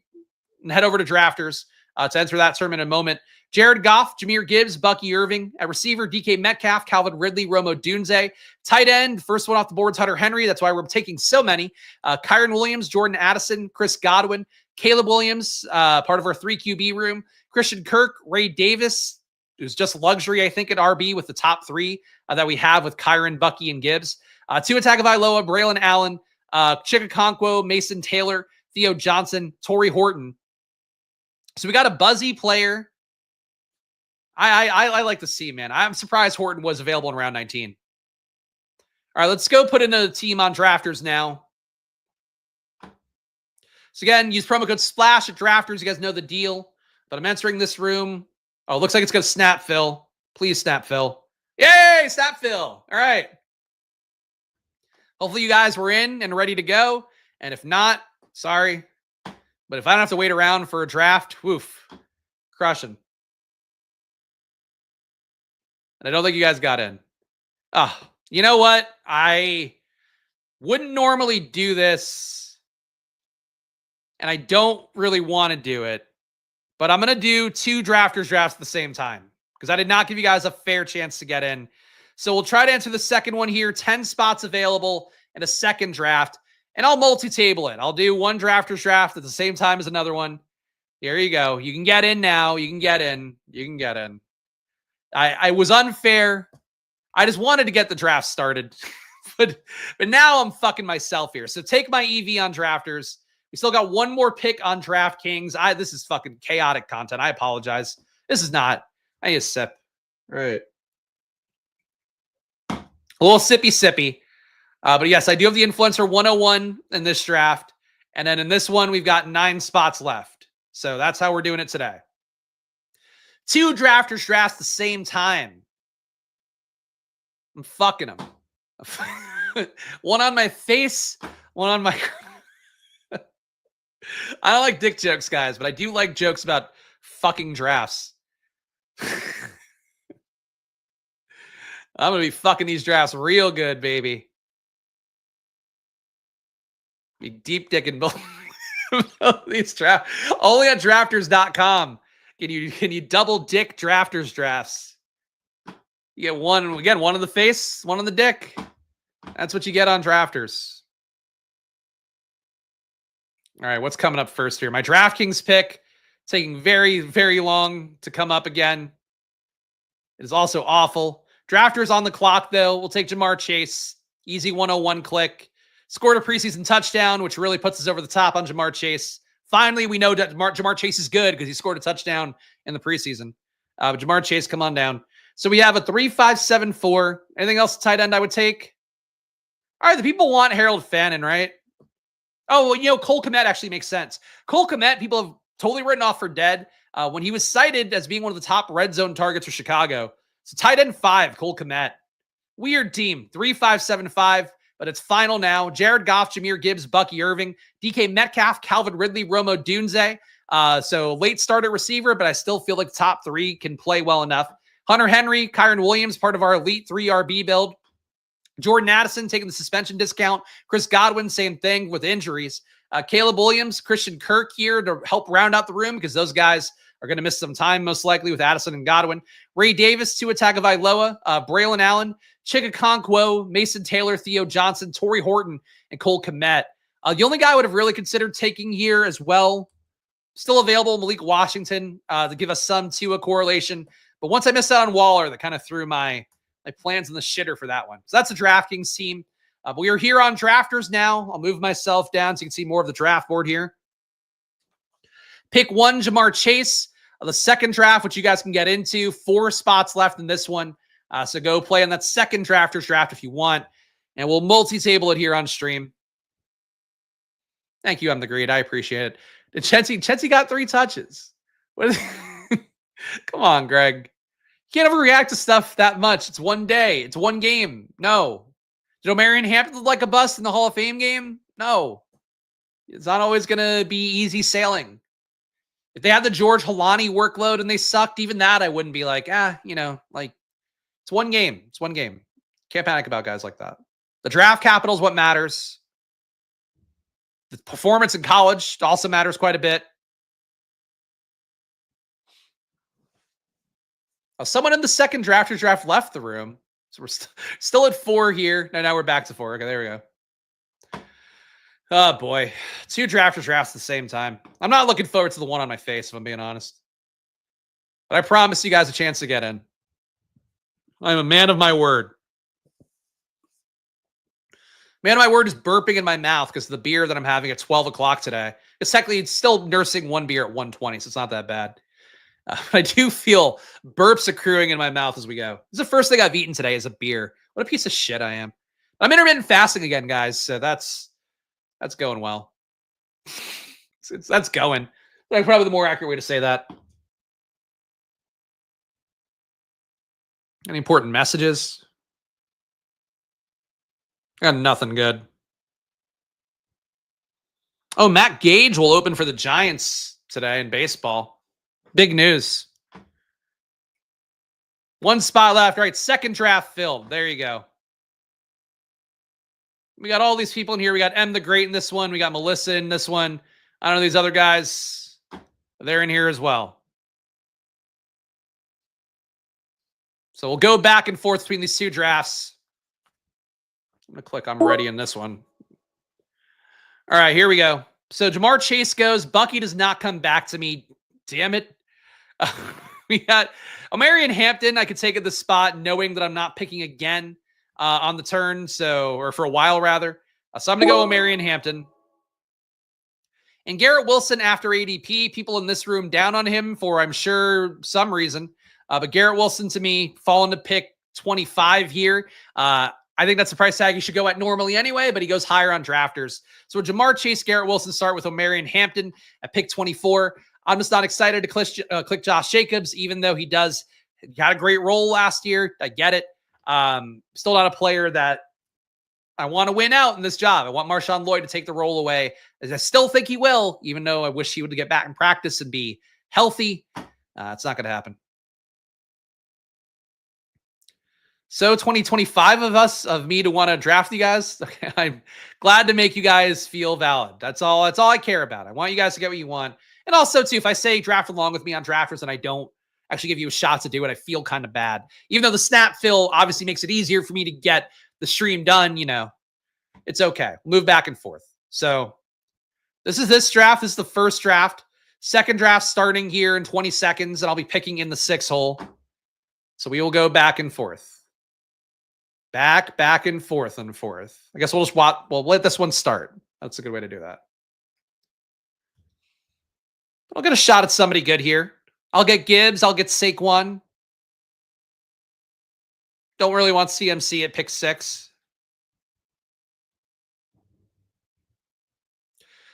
and head over to drafters to enter that tournament in a moment. Jared Goff, Jahmyr Gibbs, Bucky Irving. At receiver, DK Metcalf, Calvin Ridley, Romo Dunze. Tight end, first one off the board's Hunter Henry. That's why we're taking so many. Kyren Williams, Jordan Addison, Chris Godwin, Caleb Williams, part of our 3 QB room. Christian Kirk, Ray Davis, who's just luxury, I think, at RB with the top 3 that we have with Kyren, Bucky, and Gibbs. Tua Tagovailoa, Braylon Allen, Chigakonkwo, Mason Taylor, Theo Johnson, Torrey Horton. So we got a buzzy player. I like to see, man. I'm surprised Horton was available in round 19. All right, let's go put in a team on drafters now. So again, use promo code SPLASH at drafters. You guys know the deal. But I'm entering this room. Oh, looks like it's going to snap Phil. Please snap Phil. Yay, snap Phil. All right. Hopefully you guys were in and ready to go. And if not, sorry. But if I don't have to wait around for a draft, woof, crushing. And I don't think you guys got in. Oh, you know what? I wouldn't normally do this. And I don't really want to do it. But I'm going to do 2 drafters drafts at the same time because I did not give you guys a fair chance to get in. So we'll try to answer the second one here. 10 spots available in a second draft. And I'll multi-table it. I'll do 1 drafter's draft at the same time as another one. Here you go. You can get in now. You can get in. You can get in. I was unfair. I just wanted to get the draft started. but now I'm fucking myself here. So take my EV on drafters. We still got 1 more pick on DraftKings. This is fucking chaotic content. I apologize. This is not. I need a sip. All right. A little sippy. But yes, I do have the Influencer 101 in this draft. And then in this one, we've got 9 spots left. So that's how we're doing it today. 2 drafters drafts at the same time. I'm fucking them. One on my face, one on my... I don't like dick jokes, guys, but I do like jokes about fucking drafts. I'm going to be fucking these drafts real good, baby. Be deep dicking both these drafts. Only on drafters.com can you double dick drafters drafts. You get one, again, one on the face, one on the dick. That's what you get on drafters. All right, what's coming up first here? My DraftKings pick, taking very, very long to come up again. It is also awful. Drafters on the clock, though. We'll take Ja'Marr Chase. Easy 101 click. Scored a preseason touchdown, which really puts us over the top on Ja'Marr Chase. Finally, we know that Ja'Marr Chase is good because he scored a touchdown in the preseason. But Ja'Marr Chase, come on down. So we have a 3-5-7-4. Anything else tight end I would take? All right, the people want Harold Fannin, right? Oh, well, you know, Cole Kmet actually makes sense. Cole Kmet, people have totally written off for dead when he was cited as being one of the top red zone targets for Chicago. So tight end 5, Cole Kmet. Weird team, 3-5-7-5, but it's final now. Jared Goff, Jahmyr Gibbs, Bucky Irving, DK Metcalf, Calvin Ridley, Romo Dunze. So late starter receiver, but I still feel like the top 3 can play well enough. Hunter Henry, Kyren Williams, part of our elite 3 RB build. Jordan Addison taking the suspension discount. Chris Godwin, same thing with injuries. Caleb Williams, Christian Kirk here to help round out the room because those guys are going to miss some time, most likely, with Addison and Godwin. Ray Davis, Tua Tagovailoa, Braylon Allen, Chig Okonkwo, Mason Taylor, Theo Johnson, Torrey Horton, and Cole Kmet. The only guy I would have really considered taking here as well, still available, Malik Washington, to give us some Tua correlation. But once I missed out on Waller, that kind of threw my plans in the shitter for that one. So that's a DraftKings team. But we are here on drafters now. I'll move myself down so you can see more of the draft board here. Pick 1, Ja'Marr Chase. The second draft, which you guys can get into. 4 spots left in this one. So go play on that second drafters draft if you want. And we'll multi-table it here on stream. Thank you, I'm the Greed. I appreciate it. Chency got 3 touches. What is Come on, Greg. You can't overreact to stuff that much. It's one day. It's one game. No. Did O'Marion Hampton look like a bust in the Hall of Fame game? No. It's not always going to be easy sailing. If they had the George Halani workload and they sucked, even that I wouldn't be like, like, it's one game. It's one game. Can't panic about guys like that. The draft capital is what matters. The performance in college also matters quite a bit. Someone in the second drafters draft left the room. So we're still at 4 here. No, now we're back to 4. Okay, there we go. Oh, boy. 2 drafters drafts at the same time. I'm not looking forward to the one on my face, if I'm being honest. But I promise you guys a chance to get in. I'm a man of my word. Man of my word is burping in my mouth because of the beer that I'm having at 12 o'clock today. It's technically still nursing 1 beer at 1:20, so it's not that bad. I do feel burps accruing in my mouth as we go. This is the first thing I've eaten today is a beer. What a piece of shit I am. I'm intermittent fasting again, guys. So that's going well. That's going. That's probably the more accurate way to say that. Any important messages? Got nothing good. Oh, Matt Gage will open for the Giants today in baseball. Big news. 1 spot left. All right, second draft filled. There you go. We got all these people in here. We got M the Great in this one. We got Melissa in this one. I don't know these other guys. They're in here as well. So we'll go back and forth between these two drafts. I'm going to click I'm ready in this one. All right, here we go. So Jamar Chase goes. Bucky does not come back to me. Damn it. We got Omarion Hampton. I could take at the spot knowing that I'm not picking again on the turn. Or for a while rather. So I'm going to go Omarion Hampton. And Garrett Wilson after ADP. People in this room down on him for, I'm sure, some reason. But Garrett Wilson to me, falling to pick 25 here. I think that's the price tag you should go at normally anyway, but he goes higher on drafters. So Jamar Chase, Garrett Wilson start with Omarion Hampton at pick 24. I'm just not excited to click Josh Jacobs, even though he got a great role last year. I get it. Still not a player that I want to win out in this job. I want Marshawn Lloyd to take the role away. As I still think he will, even though I wish he would get back in practice and be healthy. It's not going to happen. So 2025 of me to want to draft you guys. Okay, I'm glad to make you guys feel valid. That's all I care about. I want you guys to get what you want. And also too, if I say draft along with me on drafters and I don't actually give you a shot to do it, I feel kind of bad. Even though the snap fill obviously makes it easier for me to get the stream done, it's okay. Move back and forth. So this draft. This is the first draft. Second draft starting here in 20 seconds, and I'll be picking in the 6 hole. So we will go back and forth. Back and forth and forth. I guess we'll let this one start. That's a good way to do that. I'll get a shot at somebody good here. I'll get Gibbs. I'll get Saquon. Don't really want CMC at pick 6.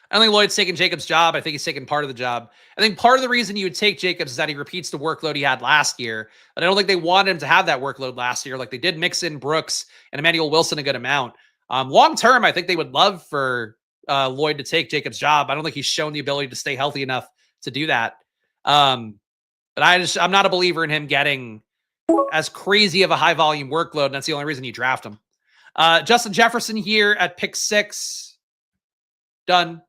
I don't think Lloyd's taking Jacobs' job. I think he's taking part of the job. I think part of the reason you would take Jacobs is that he repeats the workload he had last year. But I don't think they wanted him to have that workload last year. Like they did mix in Brooks and Emmanuel Wilson a good amount. Long term, I think they would love for Lloyd to take Jacobs' job. I don't think he's shown the ability to stay healthy enough to do that. But I'm not a believer in him getting as crazy of a high volume workload. And that's the only reason you draft him. Justin Jefferson here at pick 6. Done.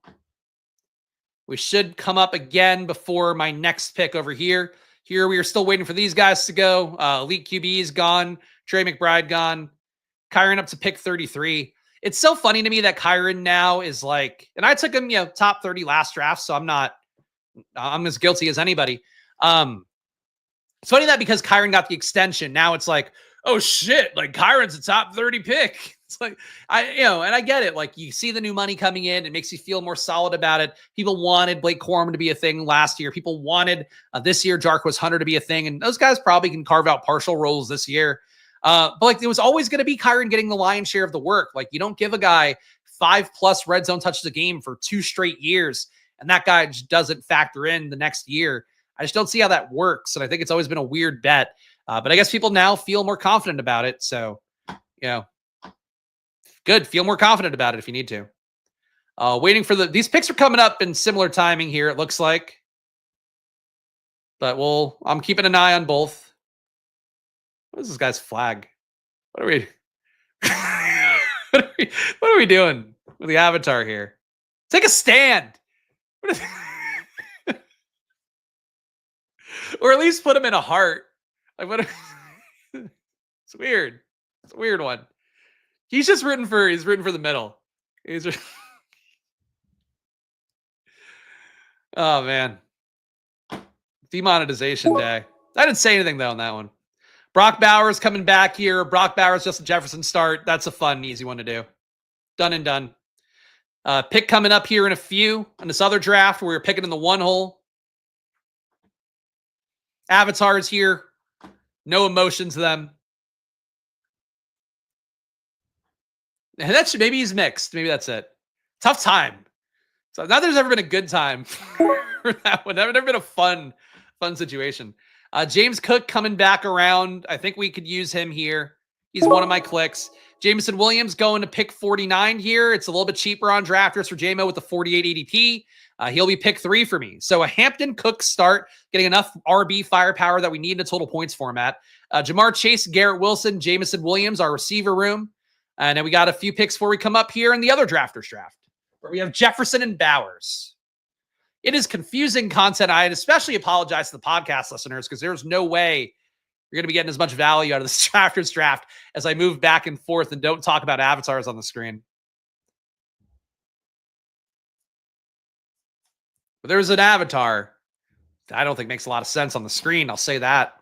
We should come up again before my next pick over here. Here we are still waiting for these guys to go. Elite QB is gone. Trey McBride gone. Kyren up to pick 33. It's so funny to me that Kyren now is like, and I took him, top 30 last draft, so I'm as guilty as anybody. It's funny that because Kyren got the extension, now it's like, oh shit, like Kyren's a top 30 pick. It's like, and I get it. Like you see the new money coming in, it makes you feel more solid about it. People wanted Blake Corum to be a thing last year. People wanted this year Jarquez Hunter to be a thing. And those guys probably can carve out partial roles this year. But like, it was always going to be Kyren getting the lion's share of the work. Like you don't give a guy 5+ red zone touches a game for 2 straight years. And that guy just doesn't factor in the next year. I just don't see how that works. And I think it's always been a weird bet. But I guess people now feel more confident about it. So, good. Feel more confident about it if you need to. Waiting for these picks are coming up in similar timing here, it looks like. But I'm keeping an eye on both. What is this guy's flag? What are we what are we doing with the avatar here? Take a stand. Or at least put him in a heart. Like what? It's weird. It's a weird one. He's rooting for the middle. Oh man. Demonetization day. I didn't say anything though on that one. Brock Bowers coming back here. Brock Bowers, Justin Jefferson start. That's a fun, easy one to do. Done and done. Pick coming up here in a few on this other draft where we're picking in the 1 hole. Avatars here. No emotion to them. And maybe he's mixed. Maybe that's it. Tough time. So not there's ever been a good time for that one. Never been a fun situation. James Cook coming back around. I think we could use him here. He's one of my clicks. Jameson Williams going to pick 49 here. It's a little bit cheaper on drafters for JMO with the 48 ADP. He'll be pick 3 for me. So a Hampton Cook start, getting enough RB firepower that we need in a total points format. Jamar Chase, Garrett Wilson, Jameson Williams, our receiver room. And then we got a few picks before we come up here in the other drafters draft, where we have Jefferson and Bowers. It is confusing content. I especially apologize to the podcast listeners because there's no way you're going to be getting as much value out of this drafters draft as I move back and forth and don't talk about avatars on the screen. But there's an avatar I don't think makes a lot of sense on the screen. I'll say that.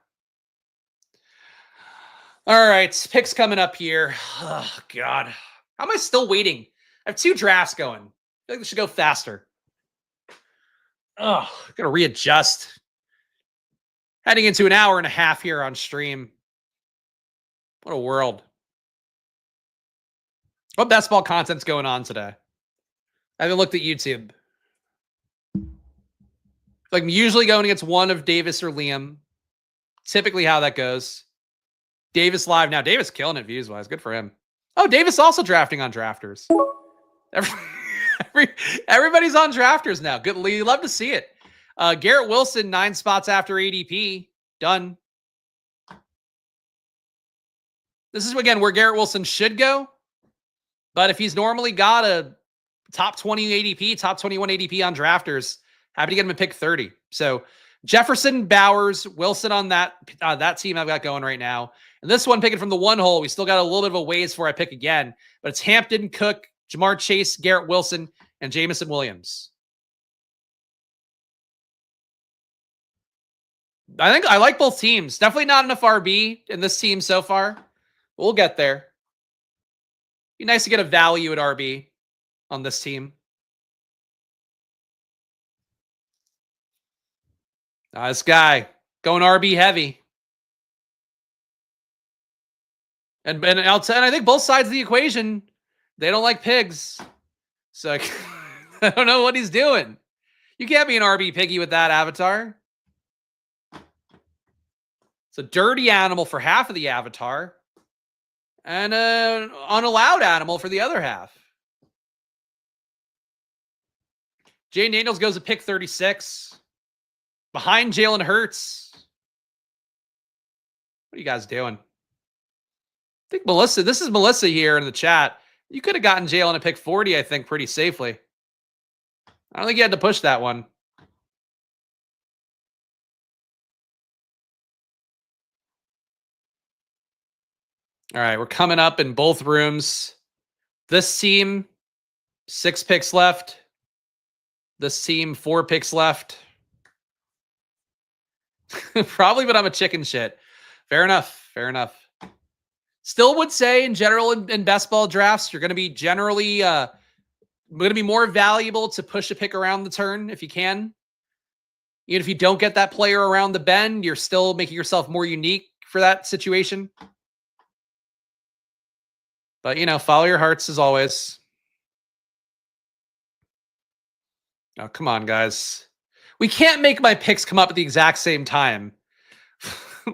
All right, picks coming up here. Oh, God. How am I still waiting? I have 2 drafts going. I feel like this should go faster. Oh, got to readjust. Heading into an hour and a half here on stream. What a world. What best ball content's going on today? I haven't looked at YouTube. Like I'm usually going against one of Davis or Liam. Typically how that goes. Davis live now. Davis killing it views-wise. Good for him. Oh, Davis also drafting on drafters. Everybody's on drafters now. Good. You love to see it. Garrett Wilson, 9 spots after ADP. Done. This is, again, where Garrett Wilson should go. But if he's normally got a top 20 ADP, top 21 ADP on drafters, happy to get him a pick 30. So Jefferson, Bowers, Wilson on that team I've got going right now. And this one picking from the 1 hole, we still got a little bit of a ways before I pick again. But it's Hampton, Cook, Jamar Chase, Garrett Wilson, and Jameson Williams. I think I like both teams. Definitely not enough RB in this team so far. We'll get there. Be nice to get a value at RB on this team. This guy going RB heavy. And I think both sides of the equation, they don't like pigs. So I don't know what he's doing. You can't be an RB Piggy with that avatar. It's a dirty animal for half of the avatar. And an unallowed animal for the other half. Jane Daniels goes to pick 36. Behind Jalen Hurts. What are you guys doing? I think Melissa, this is Melissa here in the chat. You could have gotten Jalen at pick 40, I think, pretty safely. I don't think you had to push that one. All right, we're coming up in both rooms. This team, 6 picks left. This team, 4 picks left. Probably, but I'm a chicken shit. Fair enough. Fair enough. Still would say in general in best ball drafts, you're going to be generally going to be more valuable to push a pick around the turn if you can. Even if you don't get that player around the bend, you're still making yourself more unique for that situation. But, you know, follow your hearts as always. Oh, come on, guys. We can't make my picks come up at the exact same time.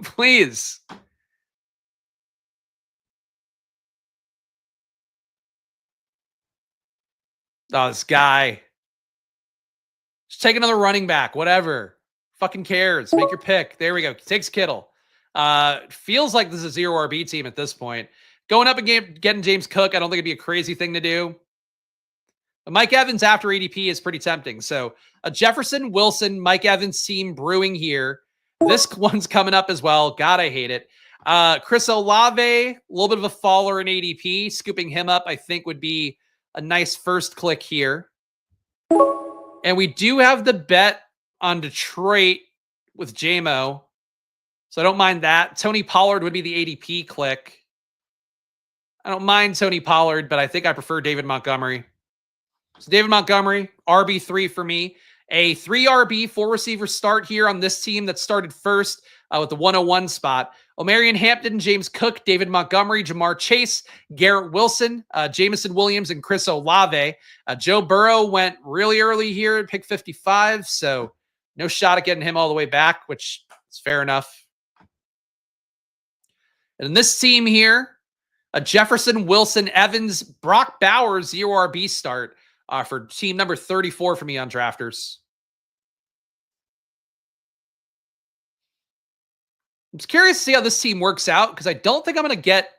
Please. Oh, this guy. Just take another running back. Whatever. Fucking cares. Make your pick. There we go. Takes Kittle. Feels like this is a 0 RB team at this point. Going up and getting James Cook, I don't think it'd be a crazy thing to do. But Mike Evans after ADP is pretty tempting. So a Jefferson, Wilson, Mike Evans team brewing here. This one's coming up as well. God, I hate it. Chris Olave, a little bit of a faller in ADP. Scooping him up, I think, would be a nice first click here. And we do have the bet on Detroit with JMO. So I don't mind that. Tony Pollard would be the ADP click. I don't mind Tony Pollard, but I think I prefer David Montgomery. So David Montgomery, RB3 for me. A 3 RB, 4 receiver start here on this team that started first with the 101 spot. Omarion Hampton, James Cook, David Montgomery, Jamar Chase, Garrett Wilson, Jameson Williams, and Chris Olave. Joe Burrow went really early here at pick 55, so no shot at getting him all the way back, which is fair enough. And this team here, a Jefferson, Wilson, Evans, Brock Bowers, 0 RB start for team number 34 for me on drafters. I'm just curious to see how this team works out because I don't think I'm going to get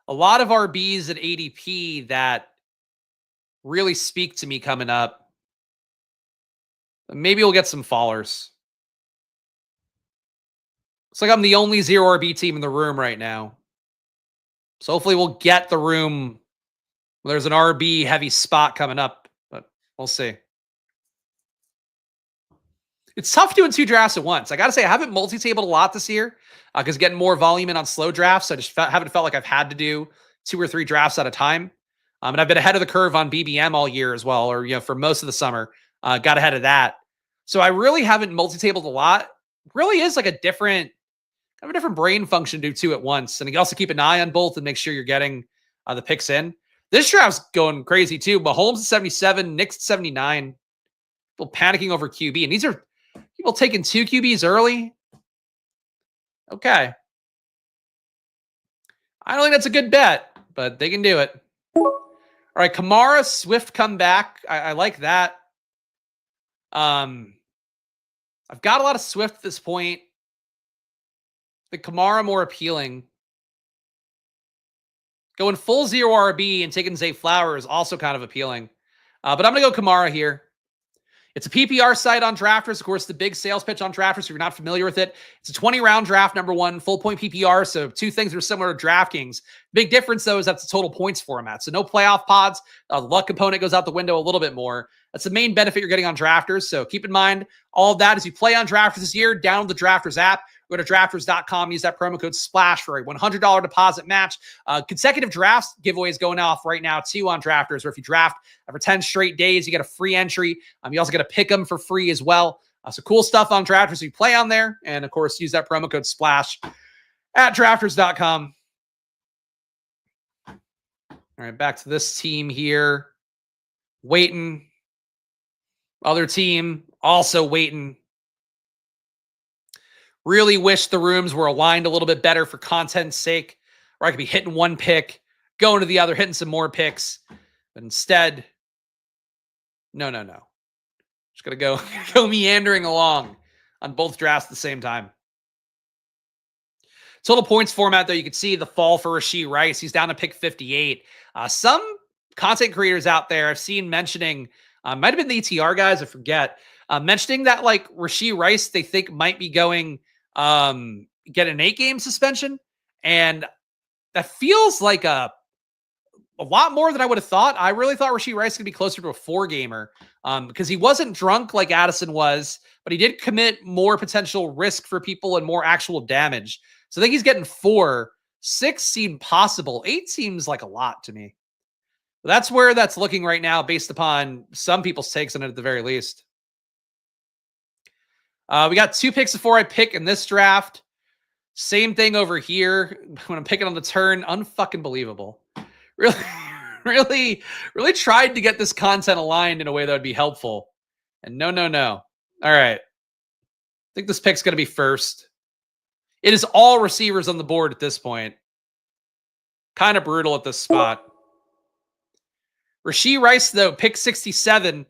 a lot of RBs at ADP that really speak to me coming up. Maybe we'll get some fallers. It's like I'm the only 0 RB team in the room right now. So hopefully we'll get the room. There's an RB heavy spot coming up, but we'll see. It's tough doing 2 drafts at once. I got to say, I haven't multi-tabled a lot this year because getting more volume in on slow drafts. I just haven't felt like I've had to do 2 or 3 drafts at a time. And I've been ahead of the curve on BBM all year as well, or for most of the summer. Got ahead of that. So I really haven't multi-tabled a lot. Really is like a different brain function to do 2 at once. And you can also keep an eye on both and make sure you're getting the picks in. This draft's going crazy too. Mahomes at 77, Knicks at 79. People panicking over QB. And these are people taking 2 QBs early. Okay. I don't think that's a good bet, but they can do it. All right, Kamara, Swift come back. I like that. I've got a lot of Swift at this point. The Kamara more appealing. Going full 0 RB and taking Zay Flowers is also kind of appealing. But I'm going to go Kamara here. It's a PPR site on Drafters. Of course, the big sales pitch on Drafters, if you're not familiar with it. It's a 20-round draft, number 1, full point PPR. So 2 things that are similar to DraftKings. Big difference, though, is that's the total points format. So no playoff pods. The luck component goes out the window a little bit more. That's the main benefit you're getting on Drafters. So keep in mind all of that as you play on Drafters this year. Download the Drafters app. Go to drafters.com. Use that promo code SPLASH for a $100 deposit match. Consecutive drafts giveaways going off right now, too, on Drafters, where if you draft for 10 straight days, you get a free entry. You also get to pick them for free as well. So cool stuff on Drafters. You play on there. And, of course, use that promo code SPLASH at drafters.com. All right, back to this team here. Waiting. Other team also waiting. Really wish the rooms were aligned a little bit better for content's sake, or I could be hitting 1 pick, going to the other, hitting some more picks. But instead, no. Just going to go meandering along on both drafts at the same time. Total points format, though, you can see the fall for Rashee Rice. He's down to pick 58. Some content creators out there I've seen mentioning, might have been the ETR guys, I forget, mentioning that like Rashee Rice they think might be going get an 8-game suspension. And that feels like a lot more than I would have thought. I really thought Rashee Rice could be closer to a 4-gamer because he wasn't drunk like Addison was, but he did commit more potential risk for people and more actual damage. So I think he's getting 4. 6 seemed possible. 8 seems like a lot to me. That's where that's looking right now based upon some people's takes on it at the very least. We got 2 picks before I pick in this draft. Same thing over here. When I'm picking on the turn, unfucking believable. Really tried to get this content aligned in a way that would be helpful. And no. All right. I think this pick's going to be first. It is all receivers on the board at this point. Kind of brutal at this spot. Rashee Rice, though, pick 67.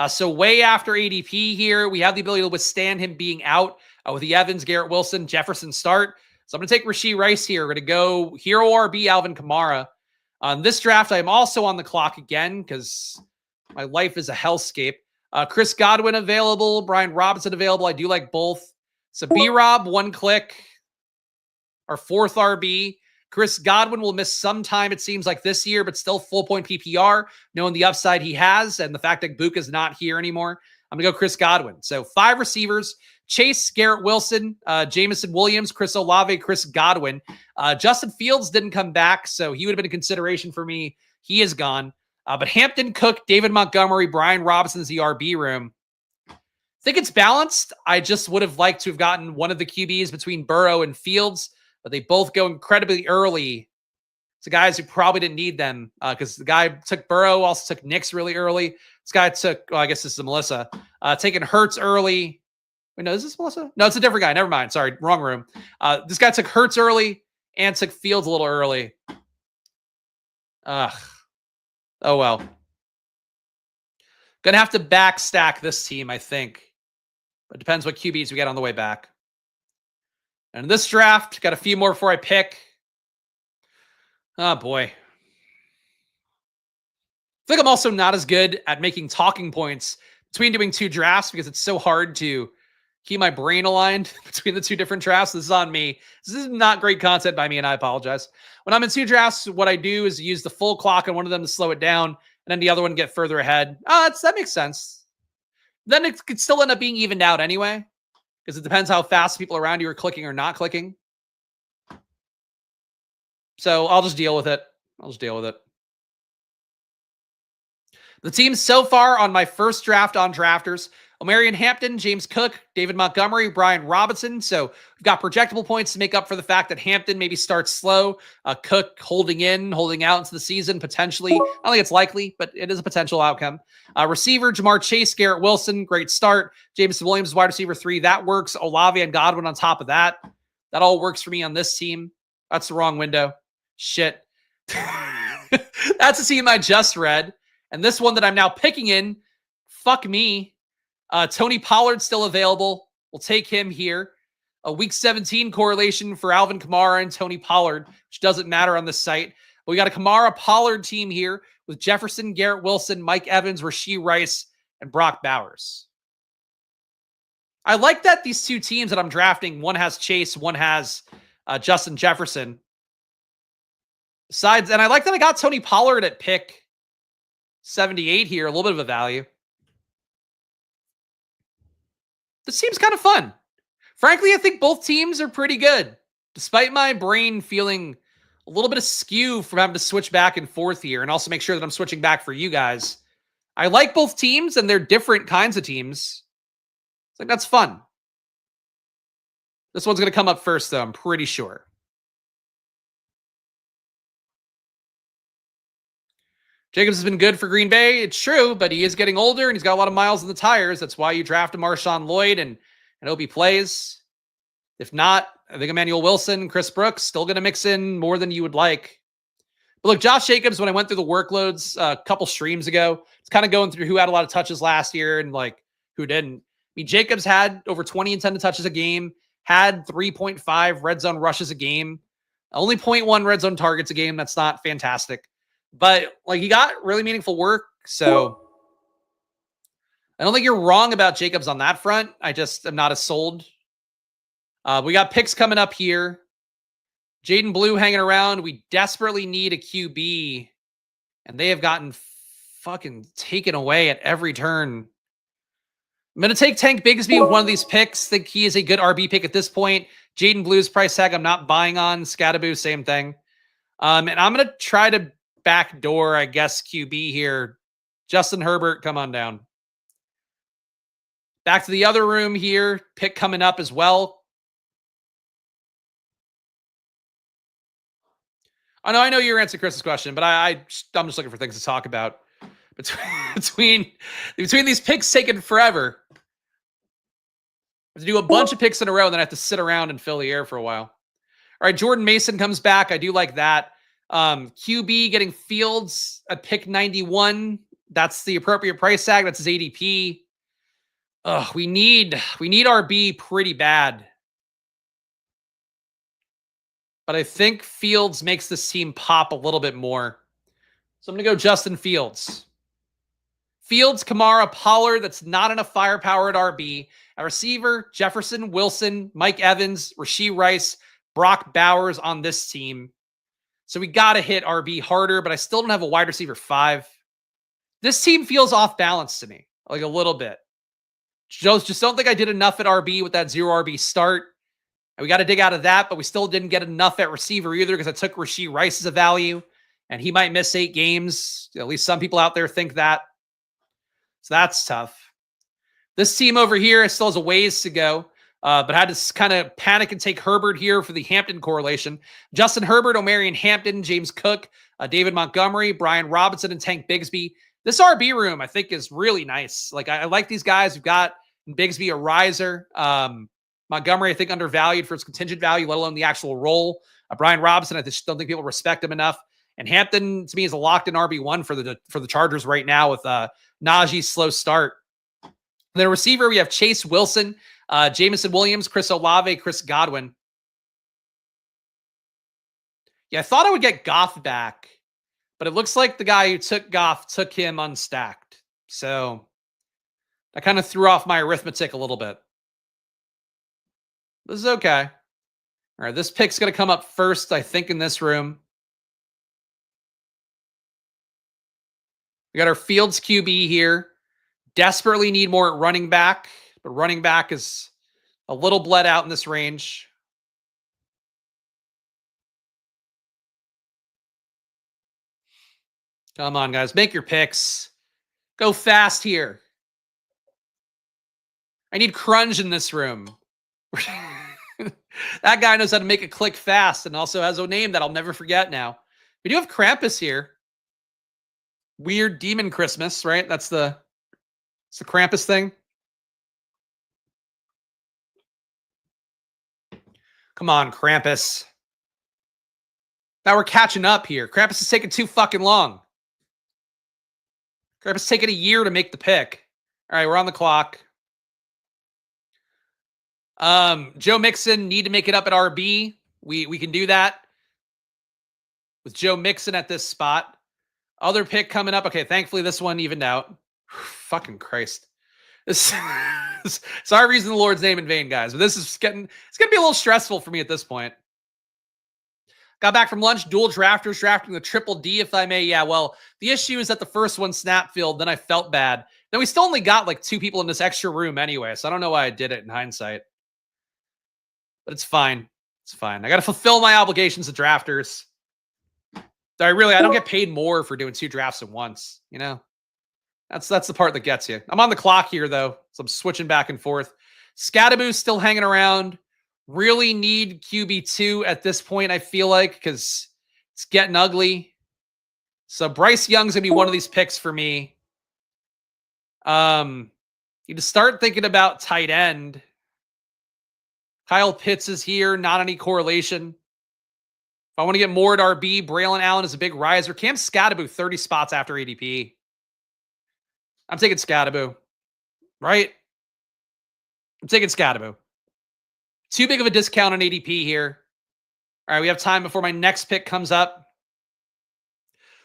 So way after ADP here, we have the ability to withstand him being out with the Evans, Garrett Wilson, Jefferson start. So I'm going to take Rashee Rice here. We're going to go hero RB Alvin Kamara. On this draft, I am also on the clock again because my life is a hellscape. Chris Godwin available, Brian Robinson available. I do like both. So B-Rob, 1 click. Our 4th RB. Chris Godwin will miss some time, it seems like, this year, but still full point PPR, knowing the upside he has and the fact that Buka's not here anymore. I'm going to go Chris Godwin. So 5 receivers: Chase, Garrett Wilson, Jameson Williams, Chris Olave, Chris Godwin. Justin Fields didn't come back, so he would have been a consideration for me. He is gone. But Hampton, Cook, David Montgomery, Brian Robinson's the RB room. I think it's balanced. I just would have liked to have gotten one of the QBs between Burrow and Fields, but they both go incredibly early. So guys who probably didn't need them because the guy took Burrow, also took Knicks really early. This guy took, well, I guess this is Melissa, taking Hurts early. Wait, no, is this Melissa? No, it's a different guy. Never mind. Sorry, wrong room. This guy took Hurts early and took Fields a little early. Ugh. Oh, well. Going to have to back stack this team, I think. But it depends what QBs we get on the way back. And in this draft, got a few more before I pick. Oh, boy. I think I'm also not as good at making talking points between doing 2 drafts because it's so hard to keep my brain aligned between the 2 different drafts. This is on me. This is not great content by me, and I apologize. When I'm in 2 drafts, what I do is use the full clock on one of them to slow it down, and then the other one get further ahead. That makes sense. Then it could still end up being evened out anyway, because it depends how fast people around you are clicking or not clicking. So I'll just deal with it. The teams so far on my first draft on Drafters: Omarion Hampton, James Cook, David Montgomery, Brian Robinson. So we've got projectable points to make up for the fact that Hampton maybe starts slow. Cook holding out into the season, potentially. I don't think it's likely, but it is a potential outcome. Receiver, Jamar Chase, Garrett Wilson, great start. Jameson Williams, wide receiver 3, that works. Olave and Godwin on top of that. That all works for me on this team. That's the wrong window. Shit. That's the team I just read. And this one that I'm now picking in, fuck me. Tony Pollard still available. We'll take him here. A week 17 correlation for Alvin Kamara and Tony Pollard, which doesn't matter on this site. But we got a Kamara-Pollard team here with Jefferson, Garrett Wilson, Mike Evans, Rashee Rice, and Brock Bowers. I like that these 2 teams that I'm drafting, one has Chase, one has Justin Jefferson. And I like that I got Tony Pollard at pick 78 here, a little bit of a value. This seems kind of fun. Frankly, I think both teams are pretty good, despite my brain feeling a little bit askew from having to switch back and forth here, and also make sure that I'm switching back for you guys. I like both teams, and they're different kinds of teams. I think that's fun. This one's going to come up first, though, I'm pretty sure. Jacobs has been good for Green Bay. It's true, but he is getting older and he's got a lot of miles in the tires. That's why you draft a Marshawn Lloyd and hope he plays. If not, I think Emmanuel Wilson, Chris Brooks, still going to mix in more than you would like. But look, Josh Jacobs, when I went through the workloads a couple streams ago, it's kind of going through who had a lot of touches last year and like who didn't. I mean, Jacobs had over 20 intended touches a game, had 3.5 red zone rushes a game, only 0.1 red zone targets a game. That's not fantastic. But like he got really meaningful work, so I don't think you're wrong about Jacobs on that front. I just am not as sold. We got picks coming up here. Jaden Blue hanging around. We desperately need a QB, and they have gotten fucking taken away at every turn. I'm going to take Tank Bigsby with one of these picks. Think he is a good RB pick at this point. Jaden Blue's price tag I'm not buying on. Scattaboo, same thing. And I'm going to try to backdoor, I guess, QB here. Justin Herbert, come on down. Back to the other room here. Pick coming up as well. I know you're answering Chris's question, but I'm just looking for things to talk about. Between these picks taking forever. I have to do a bunch of picks in a row, and then I have to sit around and fill the air for a while. All right, Jordan Mason comes back. I do like that. QB getting Fields at pick 91. That's the appropriate price tag. That's his ADP. We need RB pretty bad. But I think Fields makes this team pop a little bit more. So I'm going to go Justin Fields. Fields, Kamara, Pollard. That's not enough firepower at RB. A receiver, Jefferson, Wilson, Mike Evans, Rashee Rice, Brock Bowers on this team. So we got to hit RB harder, but I still don't have a wide receiver 5. This team feels off balance to me, like a little bit. Just don't think I did enough at RB with that 0 RB start. And we got to dig out of that, but we still didn't get enough at receiver either because I took Rashee Rice as a value, and he might miss 8 games. At least some people out there think that. So that's tough. This team over here still has a ways to go. But had to kind of panic and take Herbert here for the Hampton correlation. Justin Herbert, Omarion Hampton, James Cook, David Montgomery, Brian Robinson, and Tank Bigsby. This RB room, I think, is really nice. Like, I like these guys. We've got Bigsby, a riser. Montgomery, I think, undervalued for its contingent value, let alone the actual role. Brian Robinson, I just don't think people respect him enough. And Hampton, to me, is a locked-in RB1 for the Chargers right now with Najee's slow start. Then a receiver, we have Chase Wilson, Jameson Williams, Chris Olave, Chris Godwin. Yeah, I thought I would get Goff back, but it looks like the guy who took Goff took him unstacked. So That kind of threw off my arithmetic a little bit. This is okay. All right, this pick's going to come up first, I think, in this room. We got our Fields QB here. Desperately need more at running back, but running back is a little bled out in this range. Come on, guys. Make your picks. Go fast here. I need crunch in this room. That guy knows how to make it click fast and also has a name that I'll never forget now. We do have Krampus here. Weird demon Christmas, right? It's the Krampus thing. Come on, Krampus. Now we're catching up here. Krampus is taking too fucking long. Krampus is taking a year to make the pick. All right, we're on the clock. Joe Mixon need to make it up at RB. We can do that with Joe Mixon at this spot. Other pick coming up. Okay, thankfully this one evened out. Fucking Christ. Sorry using the Lord's name in vain, guys. But this is getting, it's going to be a little stressful for me at this point. Got back from lunch, dual drafters, drafting the triple D, if I may. Yeah, well, the issue is that the first one snap field, then I felt bad. Then we still only got like 2 people in this extra room anyway, so I don't know why I did it in hindsight. But it's fine. It's fine. I got to fulfill my obligations to drafters. I don't get paid more for doing 2 drafts at once, you know? That's the part that gets you. I'm on the clock here, though, so I'm switching back and forth. Scadaboo's still hanging around. Really need QB2 at this point, I feel like, because it's getting ugly. So Bryce Young's going to be one of these picks for me. You need to start thinking about tight end. Kyle Pitts is here, not any correlation. If I want to get more at RB, Braylon Allen is a big riser. Cam Scadaboo, 30 spots after ADP. I'm taking Scadaboo, right? I'm taking Scadaboo. Too big of a discount on ADP here. All right, we have time before my next pick comes up.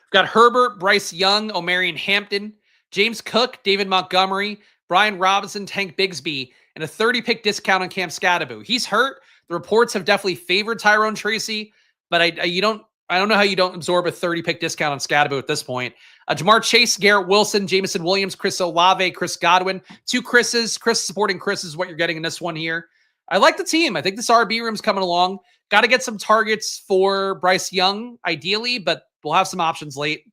We've got Herbert, Bryce Young, Omarion Hampton, James Cook, David Montgomery, Brian Robinson, Tank Bigsby, and a 30-pick discount on Cam Scadaboo. He's hurt. The reports have definitely favored Tyrone Tracy, but I don't know how you don't absorb a 30-pick discount on Scadaboo at this point. Jamar Chase, Garrett Wilson, Jameson Williams, Chris Olave, Chris Godwin. 2 Chris's. Chris supporting Chris is what you're getting in this one here. I like the team. I think this RB room's coming along. Got to get some targets for Bryce Young, ideally, but we'll have some options late.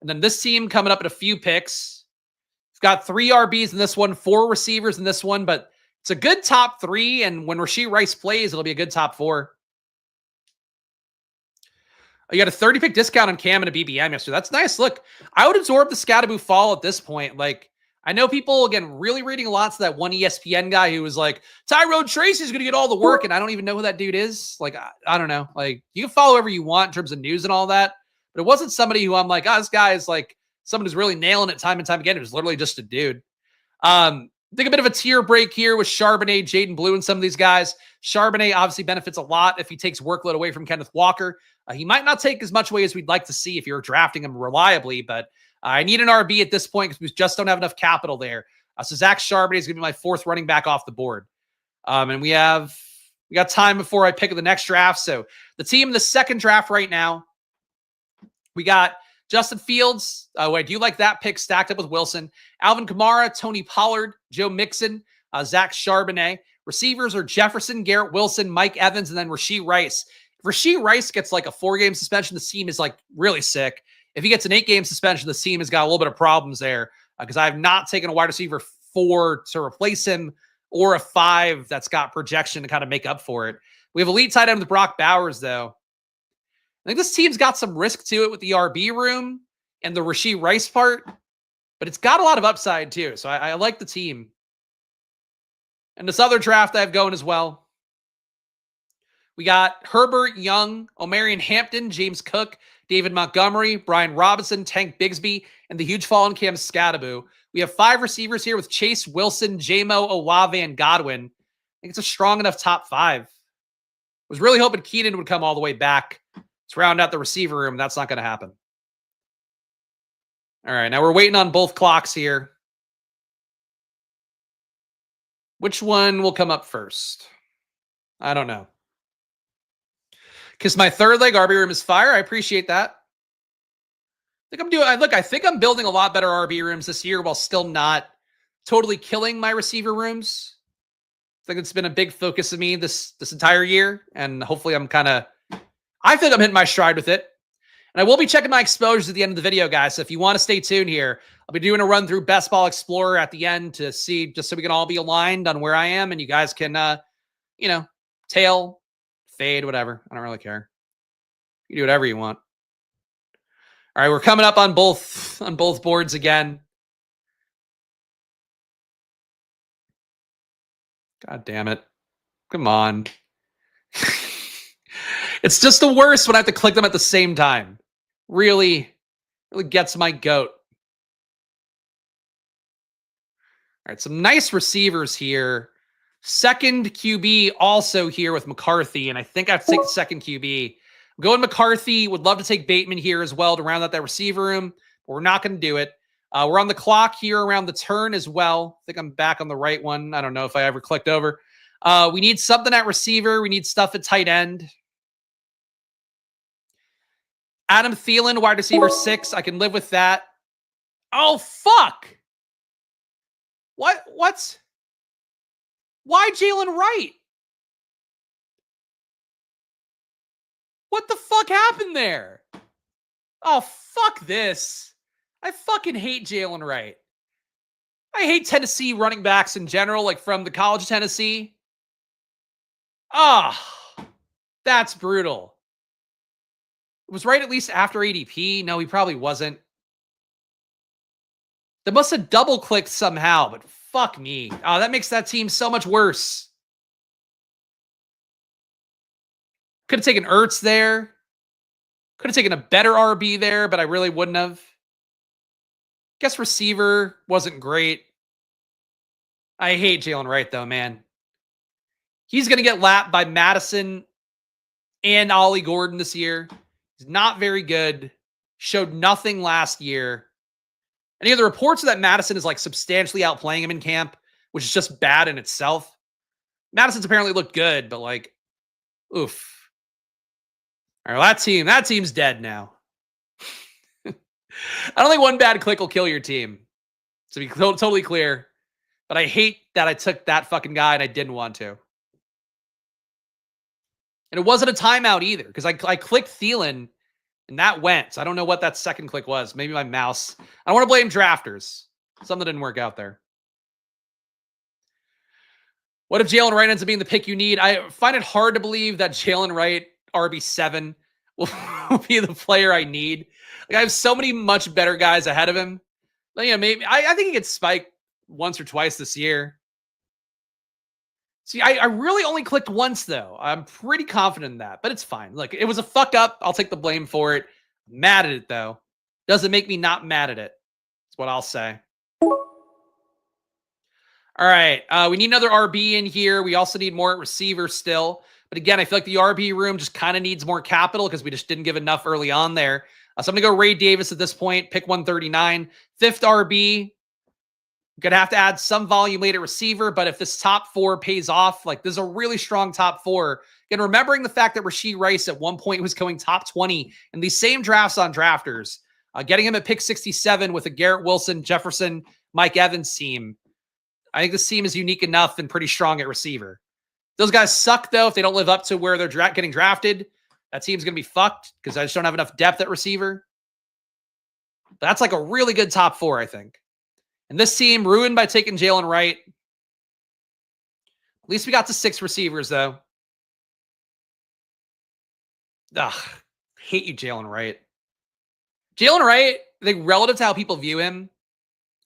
And then this team coming up at a few picks. We've got 3 RBs in this one, 4 receivers in this one, but it's a good top 3, and when Rashee Rice plays, it'll be a good top 4. Oh, you got a 30-pick discount on Cam and a BBM yesterday. That's nice. Look, I would absorb the Scadaboo fall at this point. Like, I know people, again, really reading a lot to that one ESPN guy who was like, Tyrone Tracy's going to get all the work, and I don't even know who that dude is. Like, I don't know. Like, you can follow whoever you want in terms of news and all that, but it wasn't somebody who I'm like, oh, this guy is like someone who's really nailing it time and time again. It was literally just a dude. Think a bit of a tier break here with Charbonnet, Jaden Blue, and some of these guys. Charbonnet obviously benefits a lot if he takes workload away from Kenneth Walker. He might not take as much away as we'd like to see if you're drafting him reliably, but I need an RB at this point because we just don't have enough capital there. So Zach Charbonnet is going to be my 4th running back off the board. And we got time before I pick the next draft. So the team in the second draft right now, we got Justin Fields. I do like that pick stacked up with Wilson. Alvin Kamara, Tony Pollard, Joe Mixon, Zach Charbonnet. Receivers are Jefferson, Garrett Wilson, Mike Evans, and then Rashee Rice. If Rashee Rice gets like a 4-game suspension, the team is like really sick. If he gets an 8-game suspension, the team has got a little bit of problems there because I have not taken a wide receiver 4 to replace him or a 5 that's got projection to kind of make up for it. We have elite tight end with Brock Bowers, though. I think this team's got some risk to it with the RB room and the Rashee Rice part, but it's got a lot of upside too. So I like the team. And this other draft I have going as well. We got Herbert, Young, Omarion Hampton, James Cook, David Montgomery, Brian Robinson, Tank Bigsby, and the huge fall in Cam Scadaboo. We have 5 receivers here with Chase, Wilson, J-Mo, Olave, and Godwin. I think it's a strong enough top 5. Was really hoping Keenan would come all the way back to round out the receiver room. That's not going to happen. All right, now we're waiting on both clocks here. Which one will come up first? I don't know. Because my third leg RB room is fire. I appreciate that. I think I'm building a lot better RB rooms this year while still not totally killing my receiver rooms. I think it's been a big focus of me this entire year. And hopefully I think I'm hitting my stride with it. And I will be checking my exposures at the end of the video, guys. So if you want to stay tuned here, I'll be doing a run through Best Ball Explorer at the end to see, just so we can all be aligned on where I am. And you guys can, tail, fade, whatever. I don't really care. You do whatever you want. All right, we're coming up on both boards again. God damn it. Come on. It's just the worst when I have to click them at the same time. Really gets my goat. All right, some nice receivers here. Second QB also here with McCarthy, and I think I have to take the second QB. I'm going McCarthy. Would love to take Bateman here as well to round out that receiver room, but we're not going to do it. We're on the clock here around the turn as well. I think I'm back on the right one. I don't know if I ever clicked over. We need something at receiver. We need stuff at tight end. Adam Thielen, wide receiver 6. I can live with that. Oh, fuck. What's... Why Jalen Wright? What the fuck happened there? Oh, fuck this. I fucking hate Jalen Wright. I hate Tennessee running backs in general, like from the College of Tennessee. Ah, that's brutal. It was right at least after ADP. No, he probably wasn't. They must have double-clicked somehow, but fuck me. Oh, that makes that team so much worse. Could have taken Ertz there. Could have taken a better RB there, but I really wouldn't have. Guess receiver wasn't great. I hate Jalen Wright, though, man. He's going to get lapped by Madison and Ollie Gordon this year. He's not very good. Showed nothing last year. Any of the reports that Madison is like substantially outplaying him in camp, which is just bad in itself. Madison's apparently looked good, but like, oof. All right, that team's dead now. I don't think one bad click will kill your team, to be totally clear. But I hate that I took that fucking guy and I didn't want to. And it wasn't a timeout either, because I clicked Thielen and that went. So I don't know what that second click was. Maybe my mouse. I don't want to blame drafters. Something didn't work out there. What if Jalen Wright ends up being the pick you need? I find it hard to believe that Jalen Wright, RB7, will be the player I need. Like, I have so many much better guys ahead of him. But, maybe I think he gets spiked once or twice this year. See, I really only clicked once, though. I'm pretty confident in that, but it's fine. Look, it was a fuck up. I'll take the blame for it. I'm mad at it, though. Doesn't make me not mad at it. That's what I'll say. All right. We need another RB in here. We also need more at receiver still. But again, I feel like the RB room just kind of needs more capital because we just didn't give enough early on there. So I'm going to go Ray Davis at this point, pick 139. Fifth RB. Going to have to add some volume late at receiver, but if this top 4 pays off, like this is a really strong top 4. Again, remembering the fact that Rashee Rice at one point was going top 20 in these same drafts on drafters, getting him at pick 67 with a Garrett Wilson, Jefferson, Mike Evans team. I think this team is unique enough and pretty strong at receiver. Those guys suck, though, if they don't live up to where they're getting drafted. That team's going to be fucked because I just don't have enough depth at receiver. But that's like a really good top 4, I think. And this team ruined by taking Jalen Wright. At least we got to 6 receivers, though. Ugh. Hate you, Jalen Wright. Jalen Wright, I think relative to how people view him,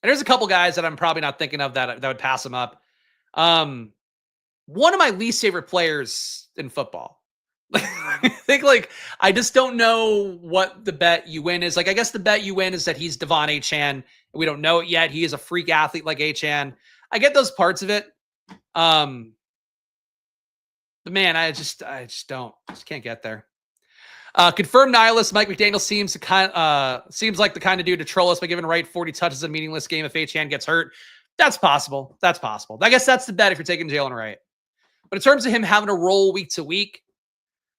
and there's a couple guys that I'm probably not thinking of that would pass him up. One of my least favorite players in football. I think, I just don't know what the bet you win is. I guess the bet you win is that he's Devon Achane. We don't know it yet. He is a freak athlete like Achane. I get those parts of it. But man, I just can't get there. Confirmed nihilist Mike McDaniel seems like the kind of dude to troll us by giving Wright 40 touches in a meaningless game if Achane gets hurt. That's possible. That's possible. I guess that's the bet if you're taking Jalen Wright. But in terms of him having to roll week to week,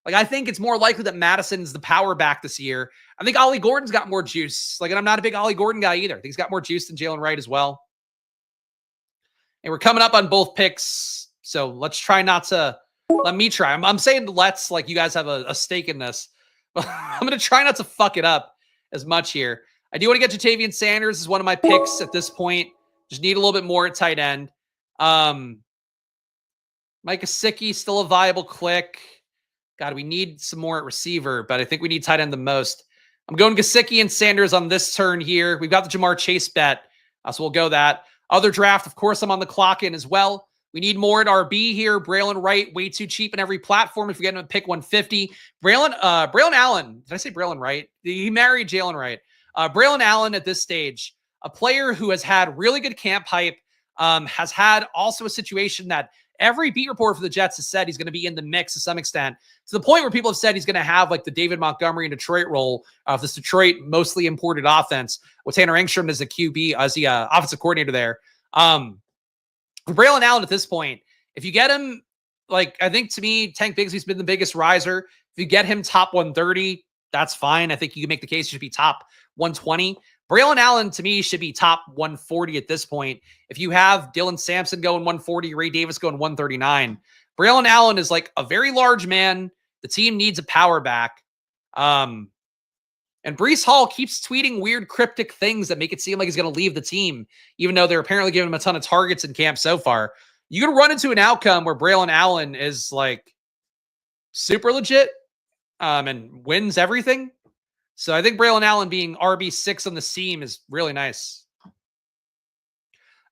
like, I think it's more likely that Madison's the power back this year. I think Ollie Gordon's got more juice. Like, and I'm not a big Ollie Gordon guy either. I think he's got more juice than Jalen Wright as well. And we're coming up on both picks, so let's try not to. Let me try. I'm saying let's, like you guys have a stake in this. But I'm going to try not to fuck it up as much here. I do want to get Jatavian Sanders as one of my picks at this point. Just need a little bit more at tight end. Mike Gesicki, still a viable click. God, we need some more at receiver, but I think we need tight end the most. I'm going Gesicki and Sanders on this turn here. We've got the Jamar Chase bet, so we'll go that. Other draft, of course, I'm on the clock in as well. We need more at RB here. Braylon Wright, way too cheap in every platform. If you get him to pick 150. Braylon Allen, did I say Braylon Wright? He married Jalen Wright. Braylon Allen at this stage, a player who has had really good camp hype, has had also a situation that every beat reporter for the Jets has said he's going to be in the mix to some extent, to the point where people have said he's going to have like the David Montgomery in Detroit role of this Detroit mostly imported offense with Tanner Engstrom as the QB, as the offensive coordinator there. Braylon Allen at this point, if you get him, like, I think to me, Tank Bigsby's been the biggest riser. If you get him top 130, that's fine. I think you can make the case he should be top 120. Braylon Allen, to me, should be top 140 at this point. If you have Dylan Sampson going 140, Ray Davis going 139, Braylon Allen is like a very large man. The team needs a power back. And Breece Hall keeps tweeting weird cryptic things that make it seem like he's going to leave the team, even though they're apparently giving him a ton of targets in camp so far. You can run into an outcome where Braylon Allen is like super legit and wins everything. So I think Braylon Allen being RB6 on the seam is really nice.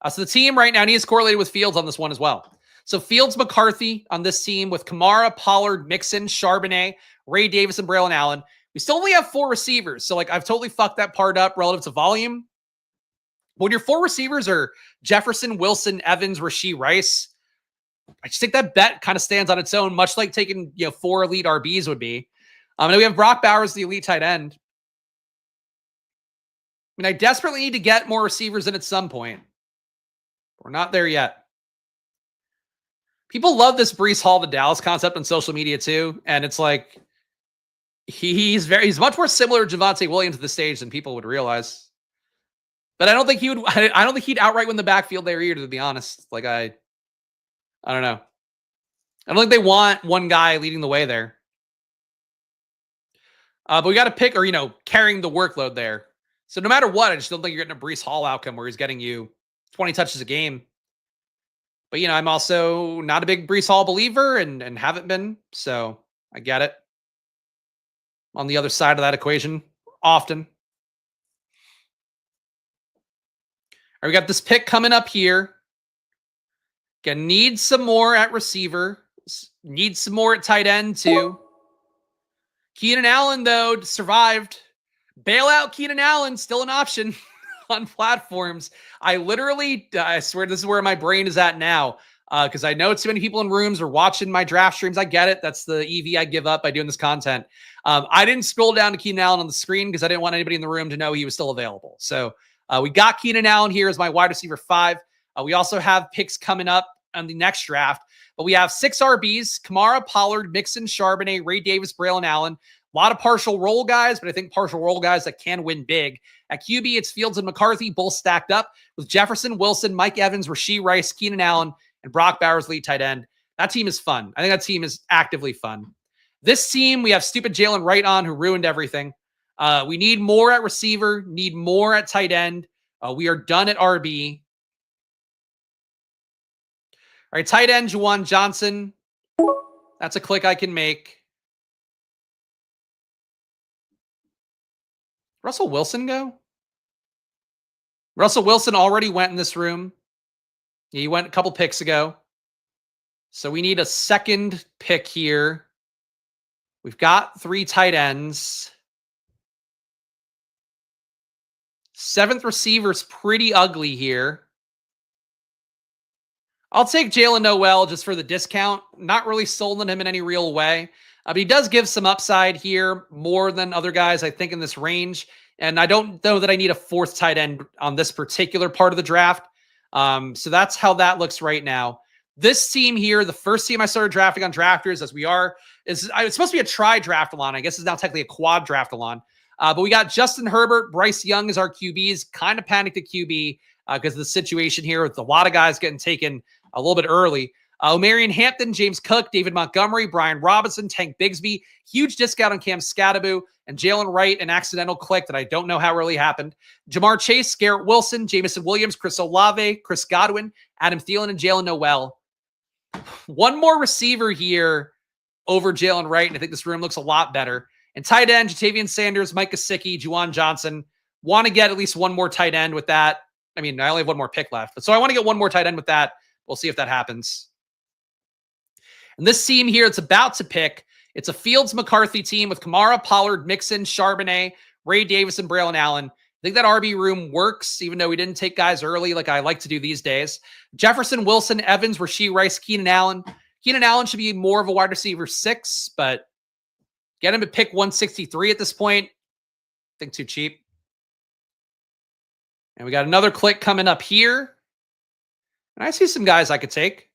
So the team right now needs correlated with Fields on this one as well. So Fields, McCarthy on this team with Kamara, Pollard, Mixon, Charbonnet, Ray Davis, and Braylon Allen. We still only have 4 receivers. So, like, I've totally fucked that part up relative to volume. When your 4 receivers are Jefferson, Wilson, Evans, Rashee Rice, I just think that bet kind of stands on its own, much like taking, 4 elite RBs would be. And we have Brock Bowers, the elite tight end. I mean, I desperately need to get more receivers in at some point. We're not there yet. People love this Breece Hall to Dallas concept on social media too. And it's like, he's much more similar to Javonte Williams at this stage than people would realize. But I don't think he'd outright win the backfield there either, to be honest. Like, I don't know. I don't think they want one guy leading the way there. But we got to pick, or, carrying the workload there. So no matter what, I just don't think you're getting a Breece Hall outcome where he's getting you 20 touches a game. But, I'm also not a big Breece Hall believer and haven't been. So I get it. On the other side of that equation often. All right, we got this pick coming up here. Again, need some more at receiver. Need some more at tight end too. Keenan Allen, though, survived. Bailout Keenan Allen, still an option on platforms. I swear this is where my brain is at now. Because I know too many people in rooms are watching my draft streams. I get it. That's the EV I give up by doing this content. I didn't scroll down to Keenan Allen on the screen because I didn't want anybody in the room to know he was still available. So we got Keenan Allen here as my wide receiver 5. We also have picks coming up on the next draft. But we have 6 RBs, Kamara, Pollard, Mixon, Charbonnet, Ray Davis, Braylon Allen. A lot of partial role guys, but I think partial role guys that can win big. At QB, it's Fields and McCarthy, both stacked up with Jefferson, Wilson, Mike Evans, Rashee Rice, Keenan Allen, and Brock Bowers, lead tight end. That team is fun. I think that team is actively fun. This team, we have stupid Jalen Wright on, who ruined everything. We need more at receiver, need more at tight end. We are done at RB. All right, tight end, Juwan Johnson. That's a click I can make. Russell Wilson go? Russell Wilson already went in this room. He went a couple picks ago. So we need a second pick here. We've got 3 tight ends. 7th receiver's pretty ugly here. I'll take Jalen Noel just for the discount. Not really sold on him in any real way. But he does give some upside here, more than other guys, I think, in this range. And I don't know that I need a 4th tight end on this particular part of the draft. So that's how that looks right now. This team here, the first team I started drafting on Drafters, as we are, it's supposed to be a tri-draftalon. I guess it's now technically a quad draftalon. But we got Justin Herbert, Bryce Young as our QBs. Kind of panicked at QB because of the situation here with a lot of guys getting taken a little bit early. O'Marion Hampton, James Cook, David Montgomery, Brian Robinson, Tank Bigsby. Huge discount on Cam Scatterbo and Jalen Wright, an accidental click that I don't know how really happened. Jamar Chase, Garrett Wilson, Jamison Williams, Chris Olave, Chris Godwin, Adam Thielen, and Jalen Noel. One more receiver here over Jalen Wright, and I think this room looks a lot better. And tight end, Jatavian Sanders, Mike Gesicki, Juwan Johnson. Want to get at least one more tight end with that. I mean, I only have one more pick left, but so I want to get one more tight end with that. We'll see if that happens. And this team here, it's about to pick. It's a Fields-McCarthy team with Kamara, Pollard, Mixon, Charbonnet, Ray Davis, and Braylon Allen. I think that RB room works, even though we didn't take guys early like I like to do these days. Jefferson, Wilson, Evans, Rashee Rice, Keenan Allen. Keenan Allen should be more of a wide receiver 6, but get him to pick 163 at this point. I think too cheap. And we got another click coming up here. And I see some guys I could take.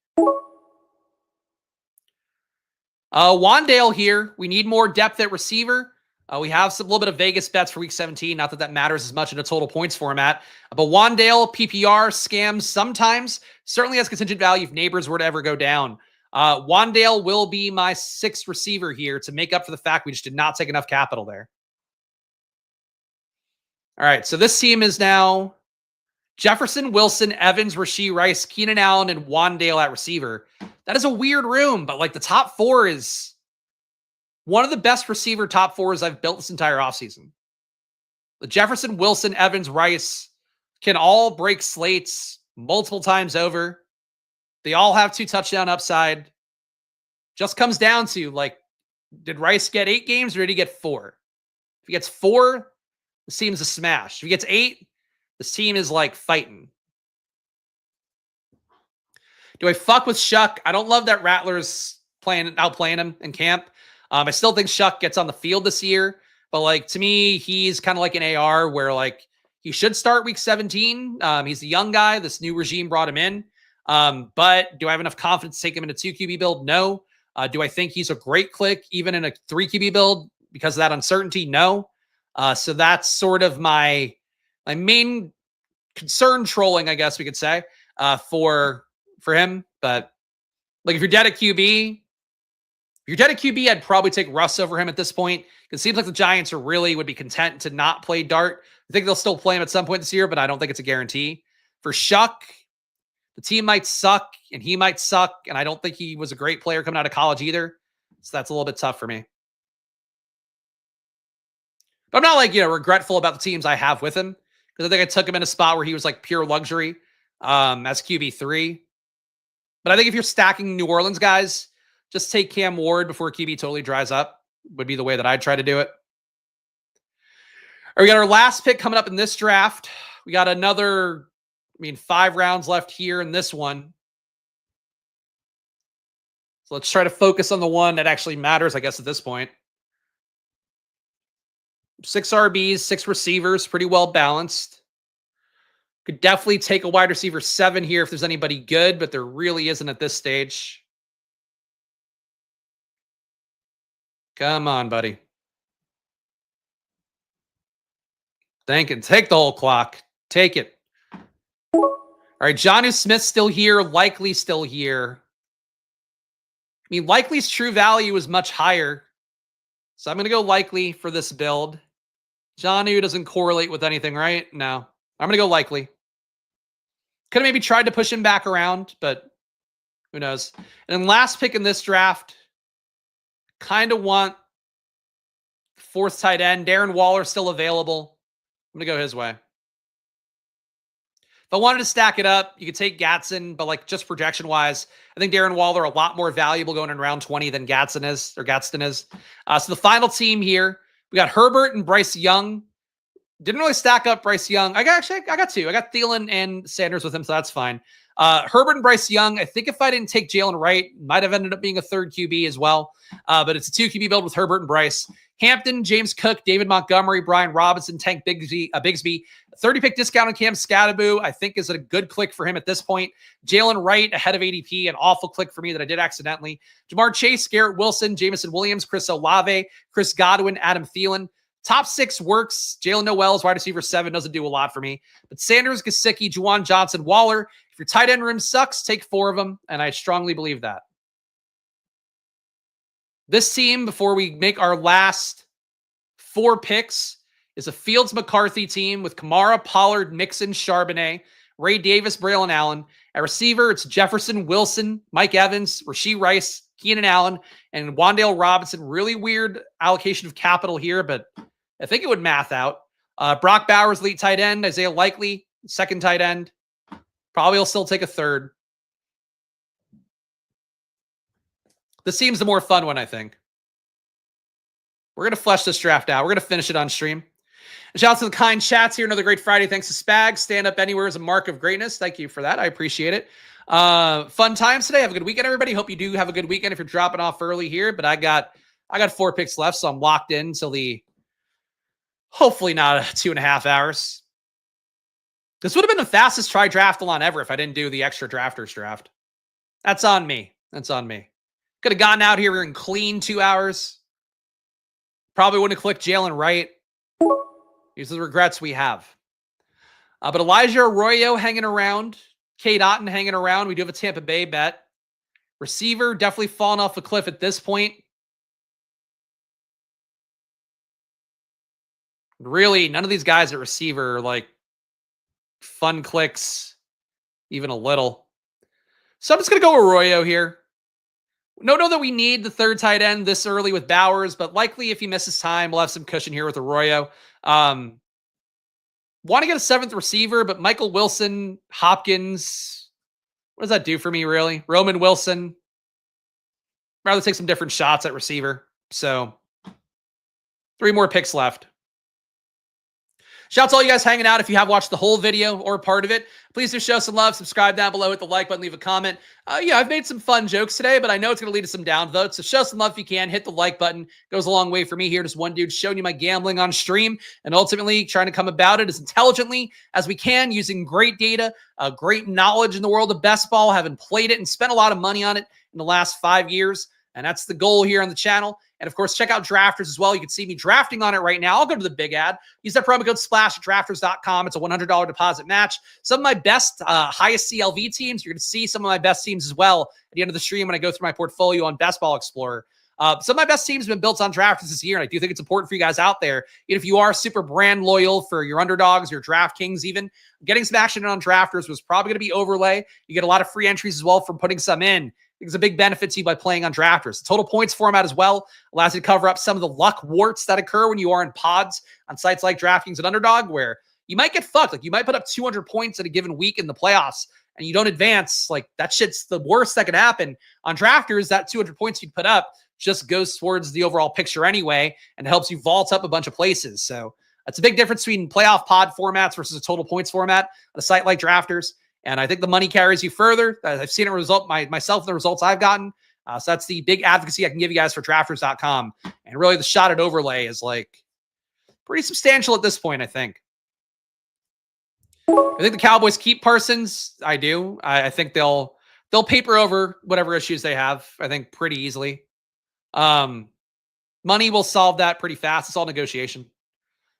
Wandale here. We need more depth at receiver. We have a little bit of Vegas bets for week 17. Not that that matters as much in a total points format. But Wandale, PPR, scams sometimes. Certainly has contingent value if Neighbors were to ever go down. Wandale will be my 6th receiver here to make up for the fact we just did not take enough capital there. All right, so this team is now Jefferson, Wilson, Evans, Rashee Rice, Keenan Allen, and Wandale at receiver. That is a weird room, but like the top 4 is one of the best receiver top 4s I've built this entire offseason. The Jefferson, Wilson, Evans, Rice can all break slates multiple times over. They all have 2 touchdown upside. Just comes down to, like, did Rice get 8 games or did he get 4? If he gets 4, this team's a smash. If he gets 8, this team is, like, fighting. Do I fuck with Shuck? I don't love that Rattler's outplaying him in camp. I still think Shuck gets on the field this year. But, like, to me, he's kind of like an AR where, like, he should start week 17. He's a young guy. This new regime brought him in. But do I have enough confidence to take him in a 2 QB build? No. Do I think he's a great click even in a 3 QB build because of that uncertainty? No. So that's sort of my main concern trolling, I guess we could say, for him. But like if you're dead at QB, I'd probably take Russ over him at this point. It seems like the Giants would be content to not play Dart. I think they'll still play him at some point this year, but I don't think it's a guarantee. For Shuck, the team might suck, and he might suck, and I don't think he was a great player coming out of college either. So that's a little bit tough for me. But I'm not like, regretful about the teams I have with him, because I think I took him in a spot where he was like pure luxury as QB3. But I think if you're stacking New Orleans guys, just take Cam Ward before QB totally dries up would be the way that I'd try to do it. All right, we got our last pick coming up in this draft. We got another, 5 rounds left here in this one. So let's try to focus on the one that actually matters, I guess, at this point. 6 RBs, 6 receivers, pretty well balanced. Could definitely take a wide receiver 7 here if there's anybody good, but there really isn't at this stage. Come on, buddy. Take the whole clock. Take it. All right, Jonnu Smith's still here, Likely still here. Likely's true value is much higher. So I'm going to go Likely for this build. Jonnu doesn't correlate with anything, right? No. I'm going to go Likely. Could have maybe tried to push him back around, but who knows? And then last pick in this draft, kind of want 4th tight end. Darren Waller still available. I'm going to go his way. If I wanted to stack it up, you could take Gatson, but like just projection-wise, I think Darren Waller a lot more valuable going in round 20 than Gadsden is. So the final team here, we got Herbert and Bryce Young. Didn't really stack up Bryce Young. I got 2. I got Thielen and Sanders with him, so that's fine. Herbert and Bryce Young, I think if I didn't take Jalen Wright, might have ended up being a 3rd QB as well. But it's a 2 QB build with Herbert and Bryce. Hampton, James Cook, David Montgomery, Brian Robinson, Tank Bigsby. 30-pick discount on Cam Scattaboo, I think, is a good click for him at this point. Jalen Wright ahead of ADP, an awful click for me that I did accidentally. Jamar Chase, Garrett Wilson, Jamison Williams, Chris Olave, Chris Godwin, Adam Thielen. Top 6 works. Jalen Noel's wide receiver 7 doesn't do a lot for me. But Sanders, Gesicki, Juwan Johnson, Waller. If your tight end room sucks, take 4 of them, and I strongly believe that. This team, before we make our last 4 picks, is a Fields-McCarthy team with Kamara, Pollard, Mixon, Charbonnet, Ray Davis, Braylon Allen. At receiver, it's Jefferson, Wilson, Mike Evans, Rashee Rice, Keenan Allen, and Wan'Dale Robinson. Really weird allocation of capital here, but I think it would math out. Brock Bowers, lead tight end. Isaiah Likely, second tight end. Probably will still take a third. This seems the more fun one, I think. We're going to flesh this draft out. We're going to finish it on stream. And shout out to the kind chats here. Another great Friday. Thanks to Spags. Stand up anywhere is a mark of greatness. Thank you for that. I appreciate it. Fun times today. Have a good weekend, everybody. Hope you do have a good weekend if you're dropping off early here. But I got 4 picks left, so I'm locked in until hopefully not 2.5 hours. This would have been the fastest try draftalon ever if I didn't do the extra drafters draft. That's on me. That's on me. Could have gotten out here in clean 2 hours. Probably wouldn't have clicked Jalen Wright. These are the regrets we have. But Elijah Arroyo hanging around. Cade Otton hanging around. We do have a Tampa Bay bet. Receiver definitely falling off the cliff at this point. Really, none of these guys at receiver are like fun clicks, even a little. So I'm just going to go Arroyo here. Know that we need the third tight end this early with Bowers, but likely if he misses time, we'll have some cushion here with Arroyo. Want to get a 7th receiver, but Michael Wilson, Hopkins, what does that do for me, really? Roman Wilson. Rather take some different shots at receiver. So 3 more picks left. Shout out to all you guys hanging out. If you have watched the whole video or part of it, please do show some love. Subscribe down below, hit the like button, leave a comment. Yeah, I've made some fun jokes today, but I know it's going to lead to some downvotes. So show some love if you can. Hit the like button. Goes a long way for me here. Just one dude showing you my gambling on stream and ultimately trying to come about it as intelligently as we can using great data, great knowledge in the world of best ball, having played it and spent a lot of money on it in the last 5 years. And that's the goal here on the channel. And of course, check out Drafters as well. You can see me drafting on it right now. I'll go to the big ad. Use that promo code SPLASH at drafters.com. It's a $100 deposit match. Some of my best, highest CLV teams. You're going to see some of my best teams as well at the end of the stream when I go through my portfolio on Best Ball Explorer. Some of my best teams have been built on Drafters this year, and I do think it's important for you guys out there. If you are super brand loyal for your underdogs, your DraftKings even, getting some action on Drafters was probably going to be overlay. You get a lot of free entries as well from putting some in. It's a big benefit to you by playing on Drafters. The total points format as well allows you to cover up some of the luck warts that occur when you are in pods on sites like DraftKings and Underdog, where you might get fucked. Like you might put up 200 points in a given week in the playoffs and you don't advance. Like that shit's the worst that could happen. On Drafters, that 200 points you put up just goes towards the overall picture anyway and helps you vault up a bunch of places. So that's a big difference between playoff pod formats versus a total points format on a site like Drafters. And I think the money carries you further. I've seen it result myself in the results I've gotten. So that's the big advocacy I can give you guys for drafters.com. And really the shot at overlay is like pretty substantial at this point, I think. I think the Cowboys keep Parsons. I do. I think they'll paper over whatever issues they have, I think, pretty easily. Money will solve that pretty fast. It's all negotiation.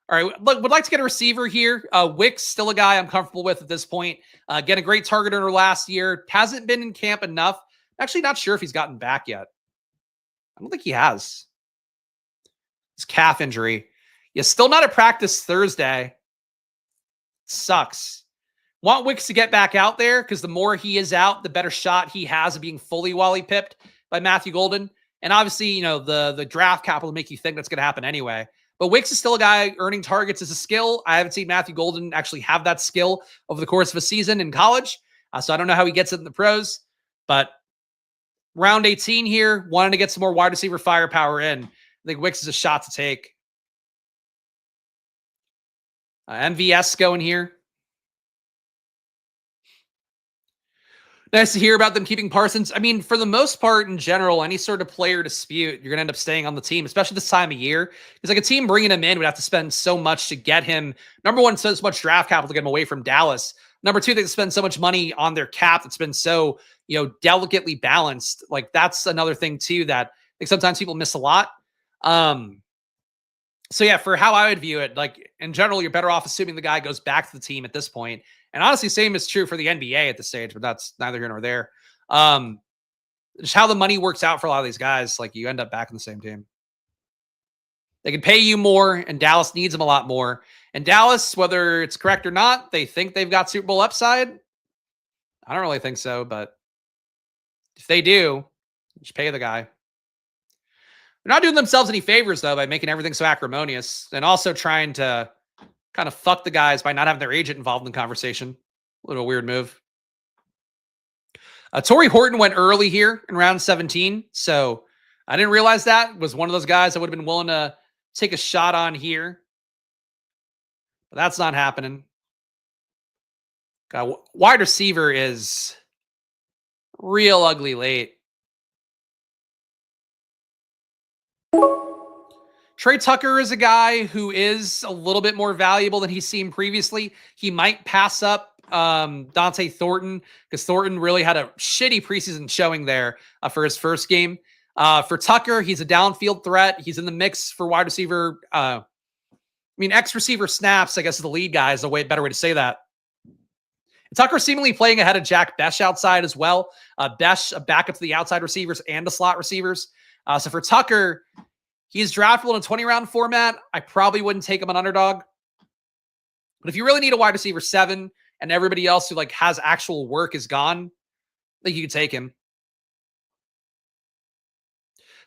All right, look, would like to get a receiver here. Wicks, still a guy I'm comfortable with at this point. Get a great target earner last year. Hasn't been in camp enough. Actually, not sure if he's gotten back yet. I don't think he has. His calf injury. Yeah, still not at practice Thursday. Sucks. Want Wicks to get back out there because the more he is out, the better shot he has of being fully Wally pipped by Matthew Golden. And obviously, you know, the draft capital make you think that's going to happen anyway. But Wicks is still a guy earning targets as a skill. I haven't seen Matthew Golden actually have that skill over the course of a season in college. So I don't know how he gets it in the pros. But round 18 here, wanting to get some more wide receiver firepower in. I think Wicks is a shot to take. MVS going here. Nice to hear about them keeping Parsons. I mean, for the most part, in general, any sort of player dispute, you're going to end up staying on the team, especially this time of year. Because like a team bringing him in would have to spend so much to get him. Number one, so much draft capital to get him away from Dallas. Number two, they spend so much money on their cap that's been so, delicately balanced. Like that's another thing too that I think sometimes people miss a lot. So yeah, for how I would view it, like in general, you're better off assuming the guy goes back to the team at this point. And honestly, same is true for the NBA at this stage, but that's neither here nor there. Just how the money works out for a lot of these guys, like you end up back in the same team. They can pay you more, and Dallas needs them a lot more. And Dallas, whether it's correct or not, they think they've got Super Bowl upside. I don't really think so, but if they do, just pay the guy. They're not doing themselves any favors, though, by making everything so acrimonious and also trying to kind of fuck the guys by not having their agent involved in the conversation. A little weird move. Torrey Horton went early here in round 17, so I didn't realize that. Was one of those guys I would have been willing to take a shot on here. But that's not happening. God, wide receiver is real ugly late. Trey Tucker is a guy who is a little bit more valuable than he's seen previously. He might pass up Dante Thornton because Thornton really had a shitty preseason showing there for his first game. For Tucker, he's a downfield threat. He's in the mix for wide receiver. X receiver snaps, I guess, is the lead guy is a better way to say that. Tucker seemingly playing ahead of Jack Besh outside as well. Besh, a backup to the outside receivers and the slot receivers. So for Tucker, he's draftable in a 20-round format. I probably wouldn't take him on Underdog. But if you really need a wide receiver 7 and everybody else who has actual work is gone, I think you could take him.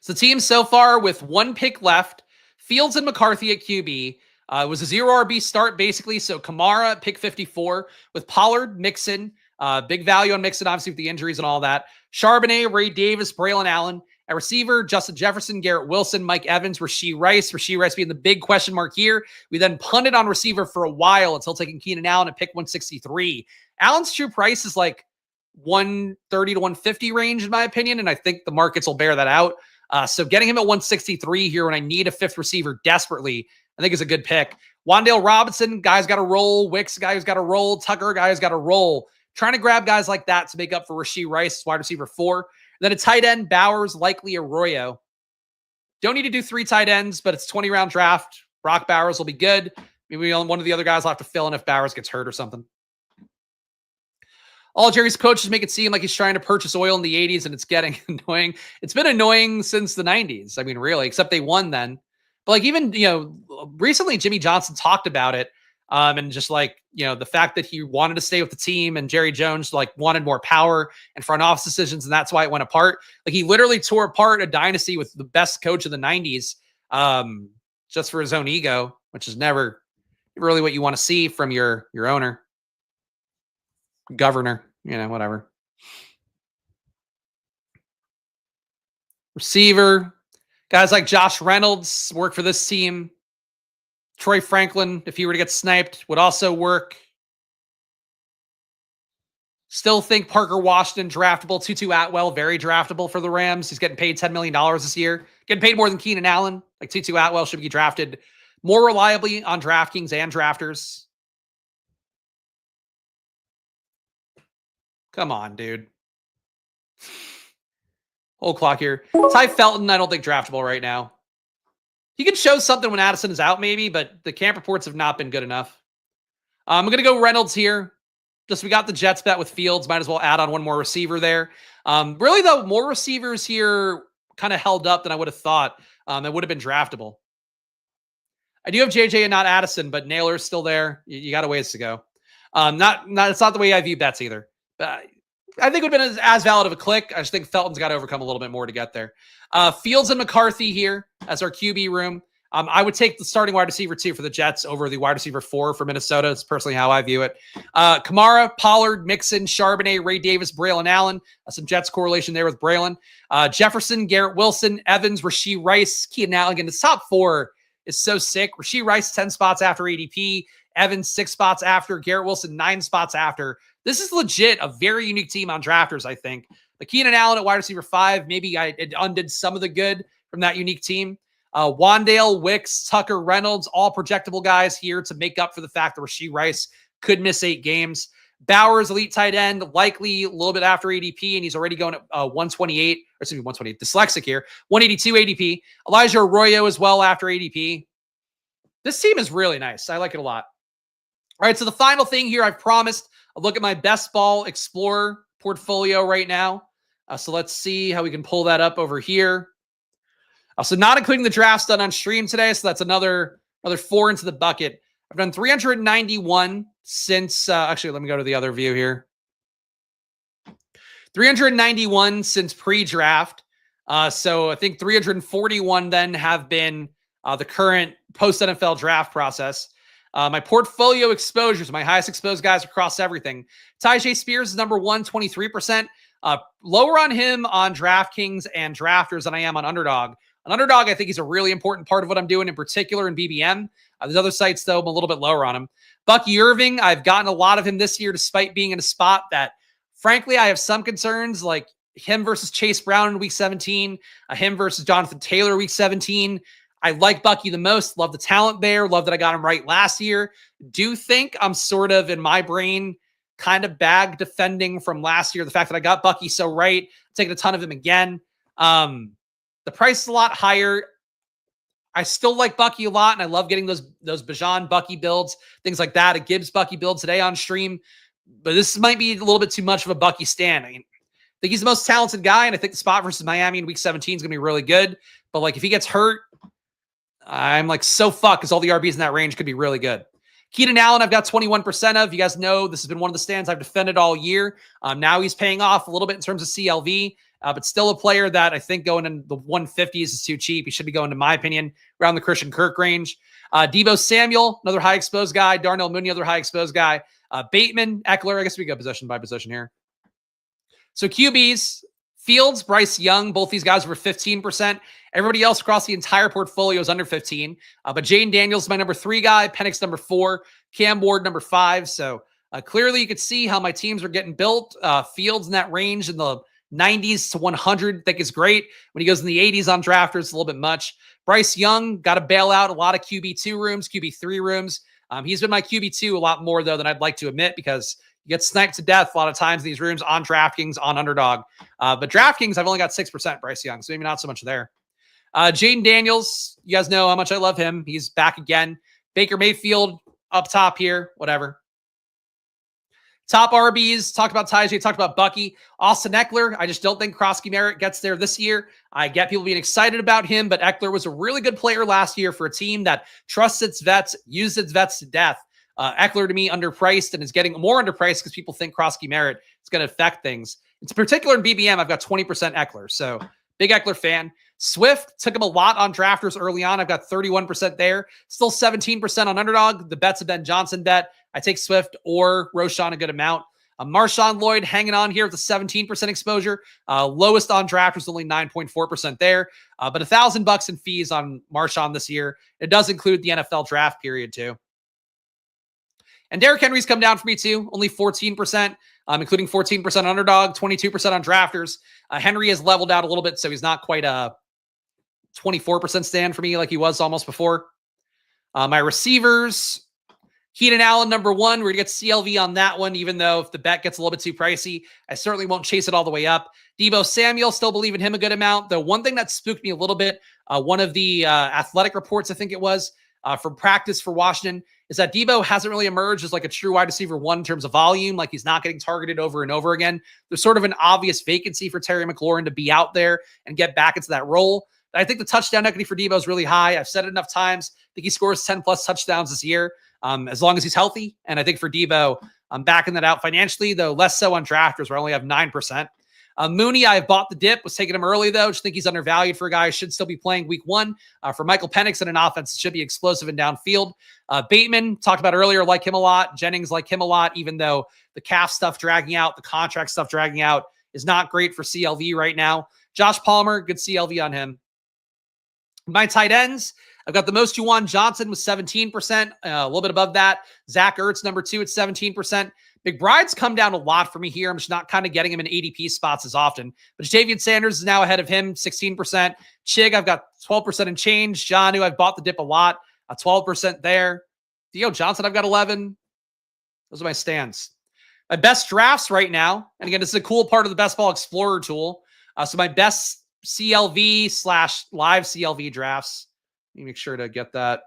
So the team so far with 1 pick left, Fields and McCarthy at QB. It was a 0 RB start, basically. So Kamara at pick 54 with Pollard, Mixon. Big value on Mixon, obviously, with the injuries and all that. Charbonnet, Ray Davis, Braylon Allen. At receiver, Justin Jefferson, Garrett Wilson, Mike Evans, Rashee Rice. Rashee Rice being the big question mark here. We then punted on receiver for a while until taking Keenan Allen at pick 163. Allen's true price is like 130 to 150 range, in my opinion, and I think the markets will bear that out. So getting him at 163 here when I need a 5th receiver desperately, I think is a good pick. Wan'Dale Robinson, guy's got to roll. Wicks, guy who's got to roll. Tucker, guy who's got to roll. Trying to grab guys like that to make up for Rashee Rice, wide receiver 4. Then a tight end, Bowers, likely Arroyo. Don't need to do 3 tight ends, but it's 20-round draft. Brock Bowers will be good. Maybe one of the other guys will have to fill in if Bowers gets hurt or something. All Jerry's coaches make it seem like he's trying to purchase oil in the 80s, and it's getting annoying. It's been annoying since the 90s. I mean, really, except they won then. But even, recently Jimmy Johnson talked about it. And just the fact that he wanted to stay with the team and Jerry Jones wanted more power and front office decisions. And that's why it went apart. He literally tore apart a dynasty with the best coach of the 90s just for his own ego, which is never really what you want to see from your owner, governor, whatever. Receiver, guys like Josh Reynolds work for this team. Troy Franklin, if he were to get sniped, would also work. Still think Parker Washington draftable. Tutu Atwell, very draftable for the Rams. He's getting paid $10 million this year. Getting paid more than Keenan Allen. Tutu Atwell should be drafted more reliably on DraftKings and drafters. Come on, dude. Whole clock here. Ty Felton, I don't think draftable right now. He could show something when Addison is out, maybe, but the camp reports have not been good enough. I'm going to go Reynolds here. Just we got the Jets bet with Fields. Might as well add on one more receiver there. Really, though, more receivers here kind of held up than I would have thought. That would have been draftable. I do have JJ and not Addison, but Naylor's still there. You got a ways to go. It's not the way I view bets either. But I think it would have been as valid of a click. I just think Felton's got to overcome a little bit more to get there. Fields and McCarthy here as our QB room. I would take the starting wide receiver 2 for the Jets over the wide receiver 4 for Minnesota. It's personally how I view it. Kamara, Pollard, Mixon, Charbonnet, Ray Davis, Braylon Allen. Some Jets correlation there with Braylon. Jefferson, Garrett Wilson, Evans, Rashee Rice, Keenan Allen. Again, the top 4 is so sick. Rashee Rice, 10 spots after ADP. Evans 6 spots after, Garrett Wilson 9 spots after. This is legit a very unique team on drafters, I think. But Keenan Allen at wide receiver 5, maybe I undid some of the good from that unique team. Wandale, Wicks, Tucker, Reynolds, all projectable guys here to make up for the fact that Rashee Rice could miss 8 games. Bowers, elite tight end, likely a little bit after ADP, and he's already going at 128, or excuse me, 128, dyslexic here, 182 ADP. Elijah Arroyo as well after ADP. This team is really nice. I like it a lot. All right, so the final thing here, I've promised a look at my Best Ball Explorer portfolio right now. So let's see how we can pull that up over here. So not including the drafts done on stream today, so that's another 4 into the bucket. I've done 391 since, actually, let me go to the other view here. 391 since pre-draft. So I think 341 then have been the current post-NFL draft process. My portfolio exposures, my highest exposed guys across everything. Tyjae Spears is number 1, 23%. Lower on him on DraftKings and drafters than I am on Underdog. On Underdog, I think he's a really important part of what I'm doing, in particular in BBM. There's other sites, though, I'm a little bit lower on him. Bucky Irving, I've gotten a lot of him this year, despite being in a spot that, frankly, I have some concerns, like him versus Chase Brown in week 17, him versus Jonathan Taylor week 17. I like Bucky the most. Love the talent there. Love that I got him right last year. Do think I'm sort of, in my brain, kind of bag defending from last year. The fact that I got Bucky so right, taking a ton of him again. The price is a lot higher. I still like Bucky a lot, and I love getting those Bijan Bucky builds, things like that. A Gibbs Bucky build today on stream. But this might be a little bit too much of a Bucky stand. I mean, I think he's the most talented guy, and I think the spot versus Miami in week 17 is going to be really good. But like, if he gets hurt, I'm like so fucked, because all the RBs in that range could be really good. Keenan Allen, I've got 21% of. You guys know this has been one of the stands I've defended all year. Now he's paying off a little bit in terms of CLV, but still a player that I think going in the 150s is too cheap. He should be going, in my opinion, around the Christian Kirk range. Deebo Samuel, another high exposed guy. Darnell Mooney, another high exposed guy. Bateman, Eckler. I guess we go position by position here. So QBs, Fields, Bryce Young, both these guys were 15%. Everybody else across the entire portfolio is under 15. But Jaden Daniels is my number 3 guy. Penix number 4. Cam Ward number 5. So clearly you could see how my teams are getting built. Fields in that range in the 90s to 100, I think is great. When he goes in the 80s on drafters, it's a little bit much. Bryce Young, got to bail out a lot of QB2 rooms, QB3 rooms. He's been my QB2 a lot more, though, than I'd like to admit, because you get sniped to death a lot of times in these rooms on DraftKings, on Underdog. But DraftKings, I've only got 6% Bryce Young, so maybe not so much there. Jaden Daniels, you guys know how much I love him. He's back again. Baker Mayfield up top here, whatever. Top RBs, talked about Tyjae, talked about Bucky. Austin Eckler, I just don't think Krosky Merritt gets there this year. I get people being excited about him, but Eckler was a really good player last year for a team that trusts its vets, used its vets to death. Eckler, to me, underpriced, and is getting more underpriced because people think Krosky Merritt is going to affect things. In particular in BBM, I've got 20% Eckler, so big Eckler fan. Swift, took him a lot on drafters early on. I've got 31% there. Still 17% on Underdog. The bet's a Ben Johnson bet. I take Swift or Roschon a good amount. Marshawn Lloyd hanging on here with a 17% exposure. Lowest on drafters, only 9.4% there. But $1,000 in fees on Marshawn this year. It does include the NFL draft period too. And Derrick Henry's come down for me too. Only 14%, including 14% on Underdog, 22% on drafters. Henry has leveled out a little bit, so he's not quite a 24% stand for me like he was almost before. My receivers, Keenan Allen, number 1. We're going to get CLV on that one, even though if the bet gets a little bit too pricey, I certainly won't chase it all the way up. Deebo Samuel, still believe in him a good amount. The one thing that spooked me a little bit, one of the athletic reports, I think it was, from practice for Washington, is that Deebo hasn't really emerged as like a true wide receiver 1 in terms of volume. Like, he's not getting targeted over and over again. There's sort of an obvious vacancy for Terry McLaurin to be out there and get back into that role. I think the touchdown equity for Deebo is really high. I've said it enough times. I think he scores 10 plus touchdowns this year, as long as he's healthy. And I think for Deebo, I'm backing that out financially, though less so on drafters, where I only have 9%. Mooney, I've bought the dip, was taking him early, though. Just think he's undervalued for a guy who should still be playing week 1. For Michael Penix in an offense, should be explosive and downfield. Bateman, talked about earlier, like him a lot. Jennings, like him a lot, even though the calf stuff dragging out, the contract stuff dragging out is not great for CLV right now. Josh Palmer, good CLV on him. My tight ends, I've got the most Juwan Johnson with 17%, a little bit above that. Zach Ertz, number 2 at 17%. McBride's come down a lot for me here. I'm just not kind of getting him in ADP spots as often. But Jatavian Sanders is now ahead of him, 16%. Chig, I've got 12% in change. Jonnu, I've bought the dip a lot, 12% there. Theo Johnson, I've got 11. Those are my stands. My best drafts right now, and again, this is a cool part of the Best Ball Explorer tool. So my best CLV / live CLV drafts. Let me make sure to get that.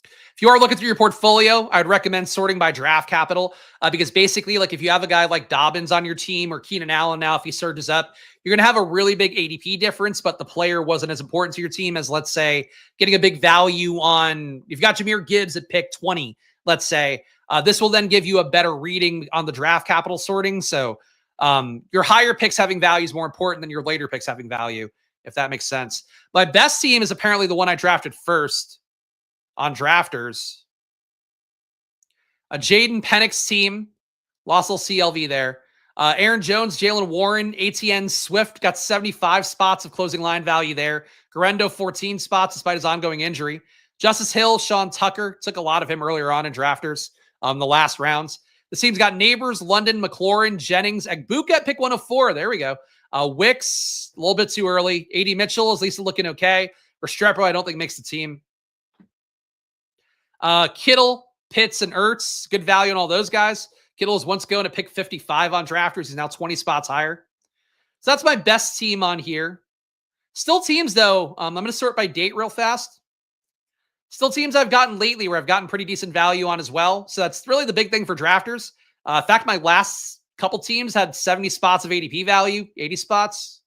If you are looking through your portfolio, I'd recommend sorting by draft capital because basically, like if you have a guy like Dobbins on your team or Keenan Allen now, if he surges up, you're going to have a really big ADP difference, but the player wasn't as important to your team as, let's say, getting a big value on, if you've got Jahmyr Gibbs at pick 20, let's say, this will then give you a better reading on the draft capital sorting. So your higher picks having value is more important than your later picks having value, if that makes sense. My best team is apparently the one I drafted first on Drafters. A Jaden Pennick's team, lost a little CLV there. Aaron Jones, Jalen Warren, ATN Swift got 75 spots of closing line value there. Garendo, 14 spots despite his ongoing injury. Justice Hill, Sean Tucker, took a lot of him earlier on in Drafters, the last rounds. The team's got Neighbors, London, McLaurin, Jennings, Agbuka at pick 104. There we go. Wicks, a little bit too early. A.D. Mitchell is at least looking okay. Restrepo, I don't think makes the team. Kittle, Pitts, and Ertz, good value on all those guys. Kittle was once going to pick 55 on Drafters. He's now 20 spots higher. So that's my best team on here. Still teams, though. I'm going to sort by date real fast. Still teams I've gotten lately where I've gotten pretty decent value on as well. So that's really the big thing for Drafters. In fact, my last couple teams had 70 spots of ADP value, 80 spots.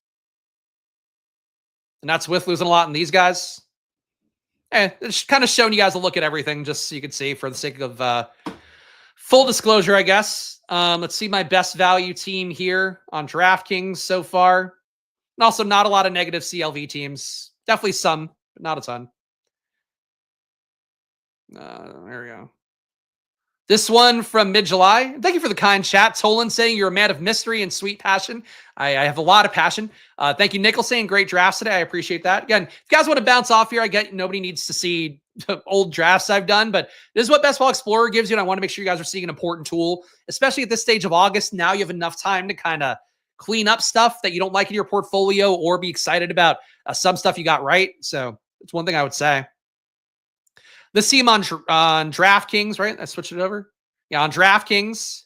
And that's with losing a lot in these guys. It's kind of showing you guys a look at everything just so you can see for the sake of full disclosure, I guess. Let's see my best value team here on DraftKings so far. And also not a lot of negative CLV teams. Definitely some, but not a ton. There we go. This one from mid-July. Thank you for the kind chat. Tolan saying you're a man of mystery and sweet passion. I have a lot of passion. Thank you, Nickel, saying great drafts today. I appreciate that. Again, if you guys want to bounce off here, I get nobody needs to see old drafts I've done, but this is what Best Ball Explorer gives you, and I want to make sure you guys are seeing an important tool, especially at this stage of August. Now you have enough time to kind of clean up stuff that you don't like in your portfolio or be excited about some stuff you got right. So it's one thing I would say. This team on DraftKings, right? I switched it over. Yeah, on DraftKings.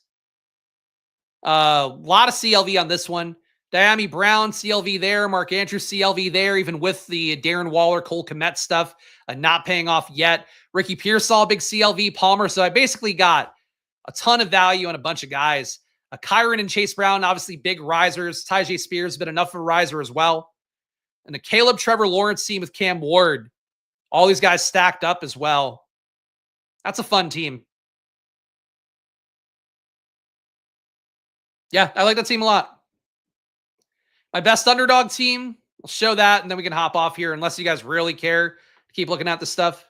A lot of CLV on this one. Diami Brown, CLV there. Mark Andrews, CLV there, even with the Darren Waller, Cole Kmet stuff not paying off yet. Ricky Pearsall, big CLV. Palmer. So I basically got a ton of value on a bunch of guys. Kyren and Chase Brown, obviously big risers. Tyjae Spears has been enough of a riser as well. And the Caleb Trevor Lawrence team with Cam Ward. All these guys stacked up as well. That's a fun team. Yeah, I like that team a lot. My best underdog team, I'll show that, and then we can hop off here unless you guys really care to keep looking at this stuff.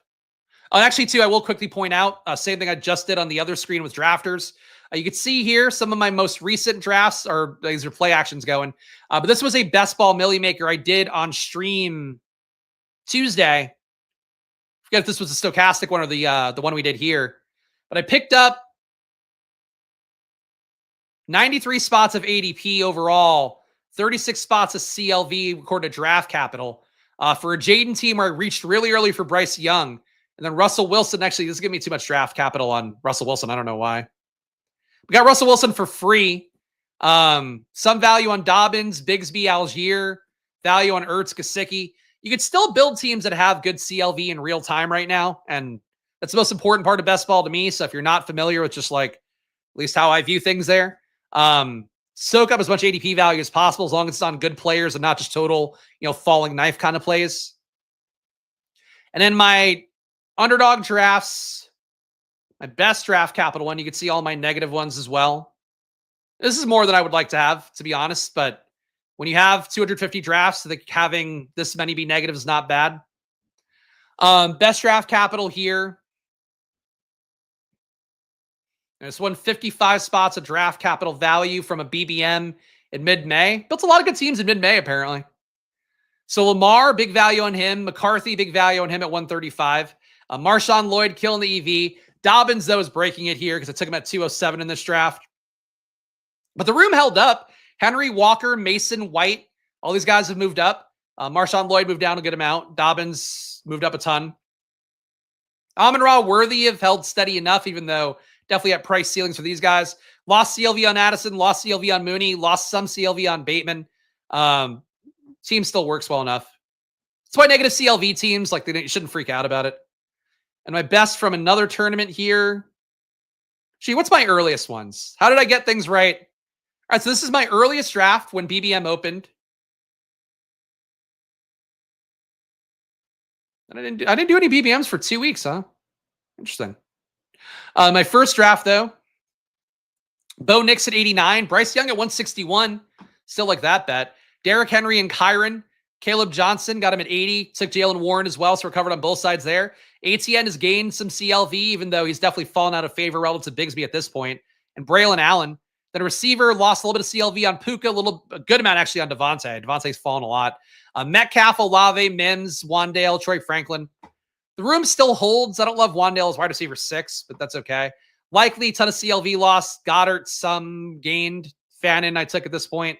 Actually, too, I will quickly point out, same thing I just did on the other screen with Drafters. You can see here some of my most recent drafts, or these are play actions going. But this was a Best Ball Millie Maker I did on stream Tuesday. Forget if this was a stochastic one or the one we did here. But I picked up 93 spots of ADP overall, 36 spots of CLV according to Draft Capital. For a Jaden team where I reached really early for Bryce Young. And then Russell Wilson, actually, this is giving me too much draft capital on Russell Wilson. I don't know why. We got Russell Wilson for free. Some value on Dobbins, Bigsby, Algier, value on Ertz, Gesicki. You could still build teams that have good CLV in real time right now. And that's the most important part of best ball to me. So if you're not familiar with just like, at least how I view things there, soak up as much ADP value as possible, as long as it's on good players and not just total, falling knife kind of plays. And then my underdog drafts, my best draft capital one, you can see all my negative ones as well. This is more than I would like to have, to be honest, but when you have 250 drafts, I think having this many be negative is not bad. Best draft capital here. This one, 55 spots of draft capital value from a BBM in mid-May. Built a lot of good teams in mid-May, apparently. So Lamar, big value on him. McCarthy, big value on him at 135. Marshawn Lloyd killing the EV. Dobbins, though, is breaking it here because I took him at 207 in this draft. But the room held up. Henry, Walker, Mason, White, all these guys have moved up. Marshawn Lloyd moved down a good amount. Dobbins moved up a ton. Amon-Ra, Worthy have held steady enough, even though definitely at price ceilings for these guys. Lost CLV on Addison, lost CLV on Mooney, lost some CLV on Bateman. Team still works well enough. That's why negative CLV teams, like, they shouldn't freak out about it. And my best from another tournament here. Gee, what's my earliest ones? How did I get things right? All right, so this is my earliest draft when BBM opened. And I didn't do any BBMs for 2 weeks, huh? Interesting. My first draft, though, Bo Nix at 89, Bryce Young at 161. Still like that bet. Derrick Henry and Kyren. Caleb Johnson got him at 80. Took Jalen Warren as well, so we're covered on both sides there. ATN has gained some CLV, even though he's definitely fallen out of favor relative to Bigsby at this point. And Braylon Allen. Then a receiver lost a little bit of CLV on Puka, a good amount actually on Devontae. Devontae's fallen a lot. Metcalf, Olave, Mims, Wandale, Troy Franklin. The room still holds. I don't love Wandale as wide receiver 6, but that's okay. Likely ton of CLV loss. Goddard, some gained. Fannin, I took at this point.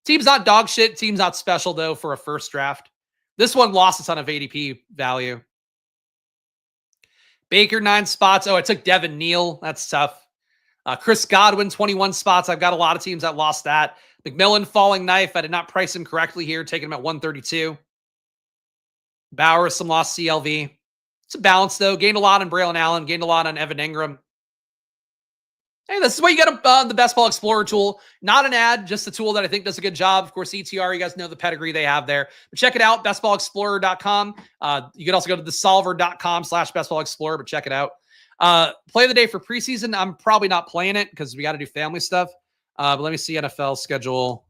Team's not dog shit. Team's not special, though, for a first draft. This one lost a ton of ADP value. Baker, 9 spots. Oh, I took Devin Neal. That's tough. Chris Godwin, 21 spots. I've got a lot of teams that lost that. McMillan, falling knife. I did not price him correctly here, taking him at 132. Bowers, some lost CLV. It's a balance, though. Gained a lot on Braylon Allen. Gained a lot on Evan Ingram. Hey, this is what you get the Best Ball Explorer tool. Not an ad, just a tool that I think does a good job. Of course, ETR, you guys know the pedigree they have there. But check it out, bestballexplorer.com. You can also go to thesolver.com/bestballexplorer, but check it out. Play of the day for preseason. I'm probably not playing it because we got to do family stuff. But let me see NFL schedule.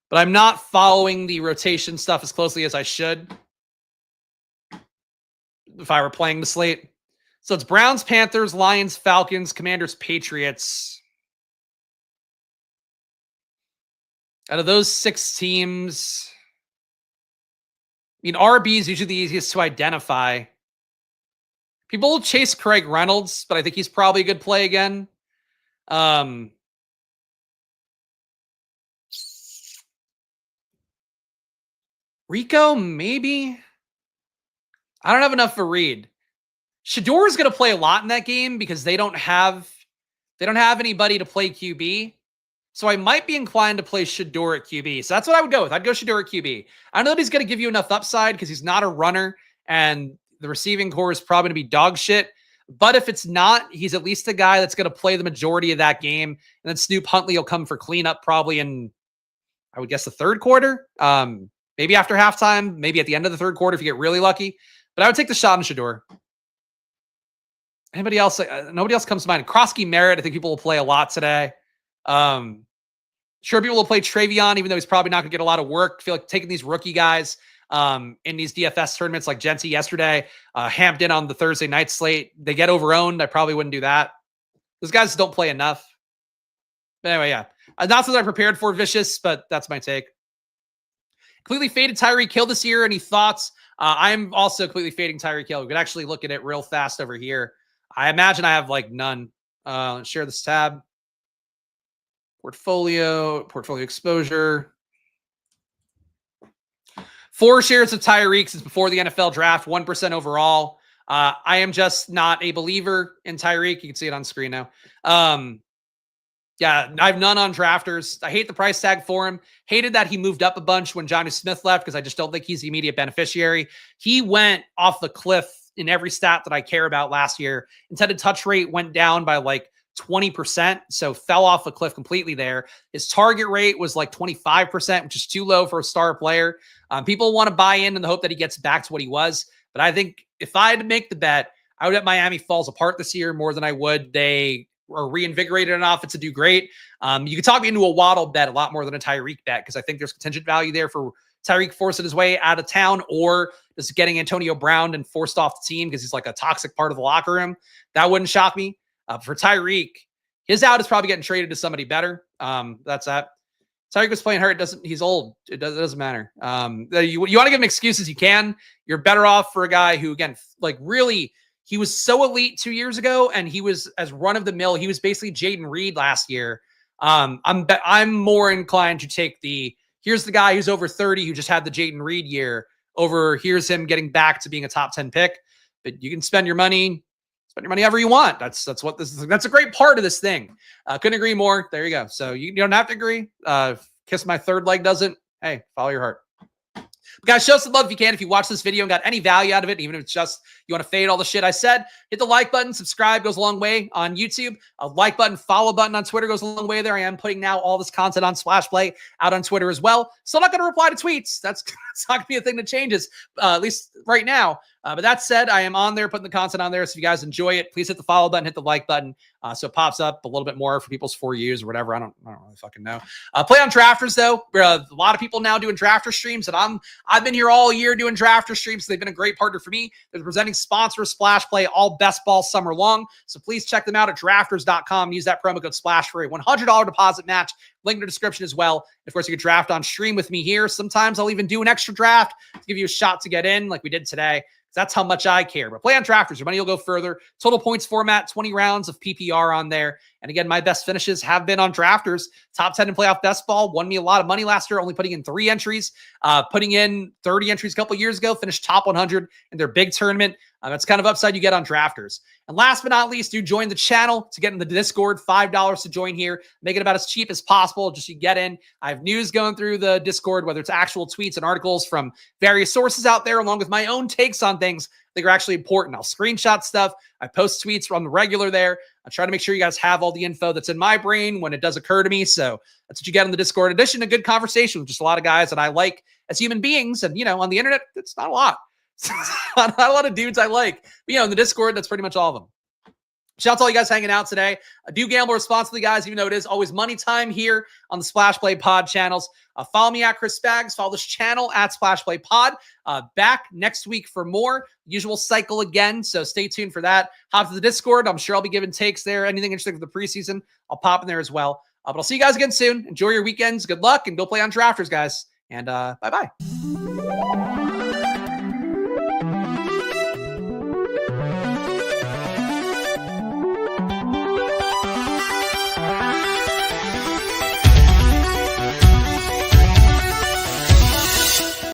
But I'm not following the rotation stuff as closely as I should if I were playing the slate. So it's Browns, Panthers, Lions, Falcons, Commanders, Patriots. Out of those 6 teams, I mean, RB is usually the easiest to identify. People will chase Craig Reynolds, but I think he's probably a good play again. Rico, maybe. I don't have enough for Reed. Shador is going to play a lot in that game because they don't have anybody to play QB. So I might be inclined to play Shador at QB. So that's what I would go with. I'd go Shador at QB. I know that he's going to give you enough upside because he's not a runner and the receiving core is probably going to be dog shit. But if it's not, he's at least a guy that's going to play the majority of that game. And then Snoop Huntley will come for cleanup probably in, I would guess, the third quarter. Maybe after halftime, maybe at the end of the third quarter if you get really lucky. But I would take the shot on Shador. Anybody else? Nobody else comes to mind. Krosky Merritt, I think people will play a lot today. Sure, people will play Travion, even though he's probably not going to get a lot of work. I feel like taking these rookie guys in these DFS tournaments like Genty yesterday, Hampton on the Thursday night slate, they get overowned. I probably wouldn't do that. Those guys don't play enough. But anyway, yeah. Not something I prepared for, Vicious, but that's my take. Completely faded Tyreek Hill this year. Any thoughts? I'm also completely fading Tyreek Hill. We could actually look at it real fast over here. I imagine I have like none. Let's share this tab. Portfolio exposure. 4 shares of Tyreek since before the NFL draft, 1% overall. I am just not a believer in Tyreek. You can see it on screen now. Yeah, I have none on drafters. I hate the price tag for him. Hated that he moved up a bunch when Johnny Smith left because I just don't think he's the immediate beneficiary. He went off the cliff in every stat that I care about last year. Intended touch rate went down by like 20%, so fell off a cliff completely there. His target rate was like 25%, which is too low for a star player. People want to buy in the hope that he gets back to what he was. But I think if I had to make the bet, I would bet Miami falls apart this year more than I would they are reinvigorated enough to do great. You could talk me into a Waddle bet a lot more than a Tyreek bet because I think there's contingent value there for Tyreek forcing his way out of town or just getting Antonio Brown and forced off the team because he's like a toxic part of the locker room. That wouldn't shock me. For Tyreek, his out is probably getting traded to somebody better. That's that. Tyreek was playing hurt. He's old. It doesn't matter. You want to give him excuses, you can. You're better off for a guy who, again, like really, he was so elite 2 years ago, and he was as run of the mill. He was basically Jaden Reed last year. I'm more inclined to take here's the guy who's over 30 who just had the Jaden Reed year over here's him getting back to being a top 10 pick. But you can spend your money however you want. That's what this is. That's a great part of this thing. Couldn't agree more. There you go. So you don't have to agree. Kiss my third leg doesn't. Hey, follow your heart. But guys, show some love if you can. If you watch this video and got any value out of it, even if it's just you want to fade all the shit I said, hit the like button. Subscribe goes a long way on YouTube. A like button, follow button on Twitter goes a long way there. I am putting now all this content on Splash Play out on Twitter as well. Still not going to reply to tweets. That's not going to be a thing that changes, at least right now. But that said, I am on there putting the content on there. So if you guys enjoy it, please hit the follow button, hit the like button. So it pops up a little bit more for people's For Yous or whatever. I don't really fucking know. Play on Drafters though. A lot of people now doing Drafter streams, and I've been here all year doing Drafter streams. So they've been a great partner for me. They're the presenting sponsor of Splash Play all best ball summer long. So please check them out at drafters.com. Use that promo code SPLASH for a $100 deposit match. Link in the description as well. Of course, you can draft on stream with me here. Sometimes I'll even do an extra draft to give you a shot to get in like we did today. That's how much I care. But play on Drafters. Your money will go further. Total points format, 20 rounds of PPR on there. And again, my best finishes have been on Drafters. Top 10 in playoff best ball. Won me a lot of money last year, only putting in 3 entries. Putting in 30 entries a couple years ago. Finished top 100 in their big tournament. That's kind of upside you get on Drafters. And last but not least, do join the channel to get in the Discord. $5 to join here. Make it about as cheap as possible. Just you get in. I have news going through the Discord, whether it's actual tweets and articles from various sources out there, along with my own takes on things I think are actually important. I'll screenshot stuff. I post tweets on the regular there. I try to make sure you guys have all the info that's in my brain when it does occur to me. So that's what you get in the Discord. In addition to good conversation with just a lot of guys that I like as human beings. And, on the internet, it's not a lot. Not a lot of dudes I like. But, in the Discord, that's pretty much all of them. Shout out to all you guys hanging out today. Do gamble responsibly, guys, even though it is always money time here on the Splash Play Pod channels. Follow me at Chris Spags. Follow this channel at Splash Play Pod. Back next week for more. Usual cycle again, so stay tuned for that. Hop to the Discord. I'm sure I'll be giving takes there. Anything interesting for the preseason, I'll pop in there as well. But I'll see you guys again soon. Enjoy your weekends. Good luck, and go play on Drafters, guys. And bye-bye.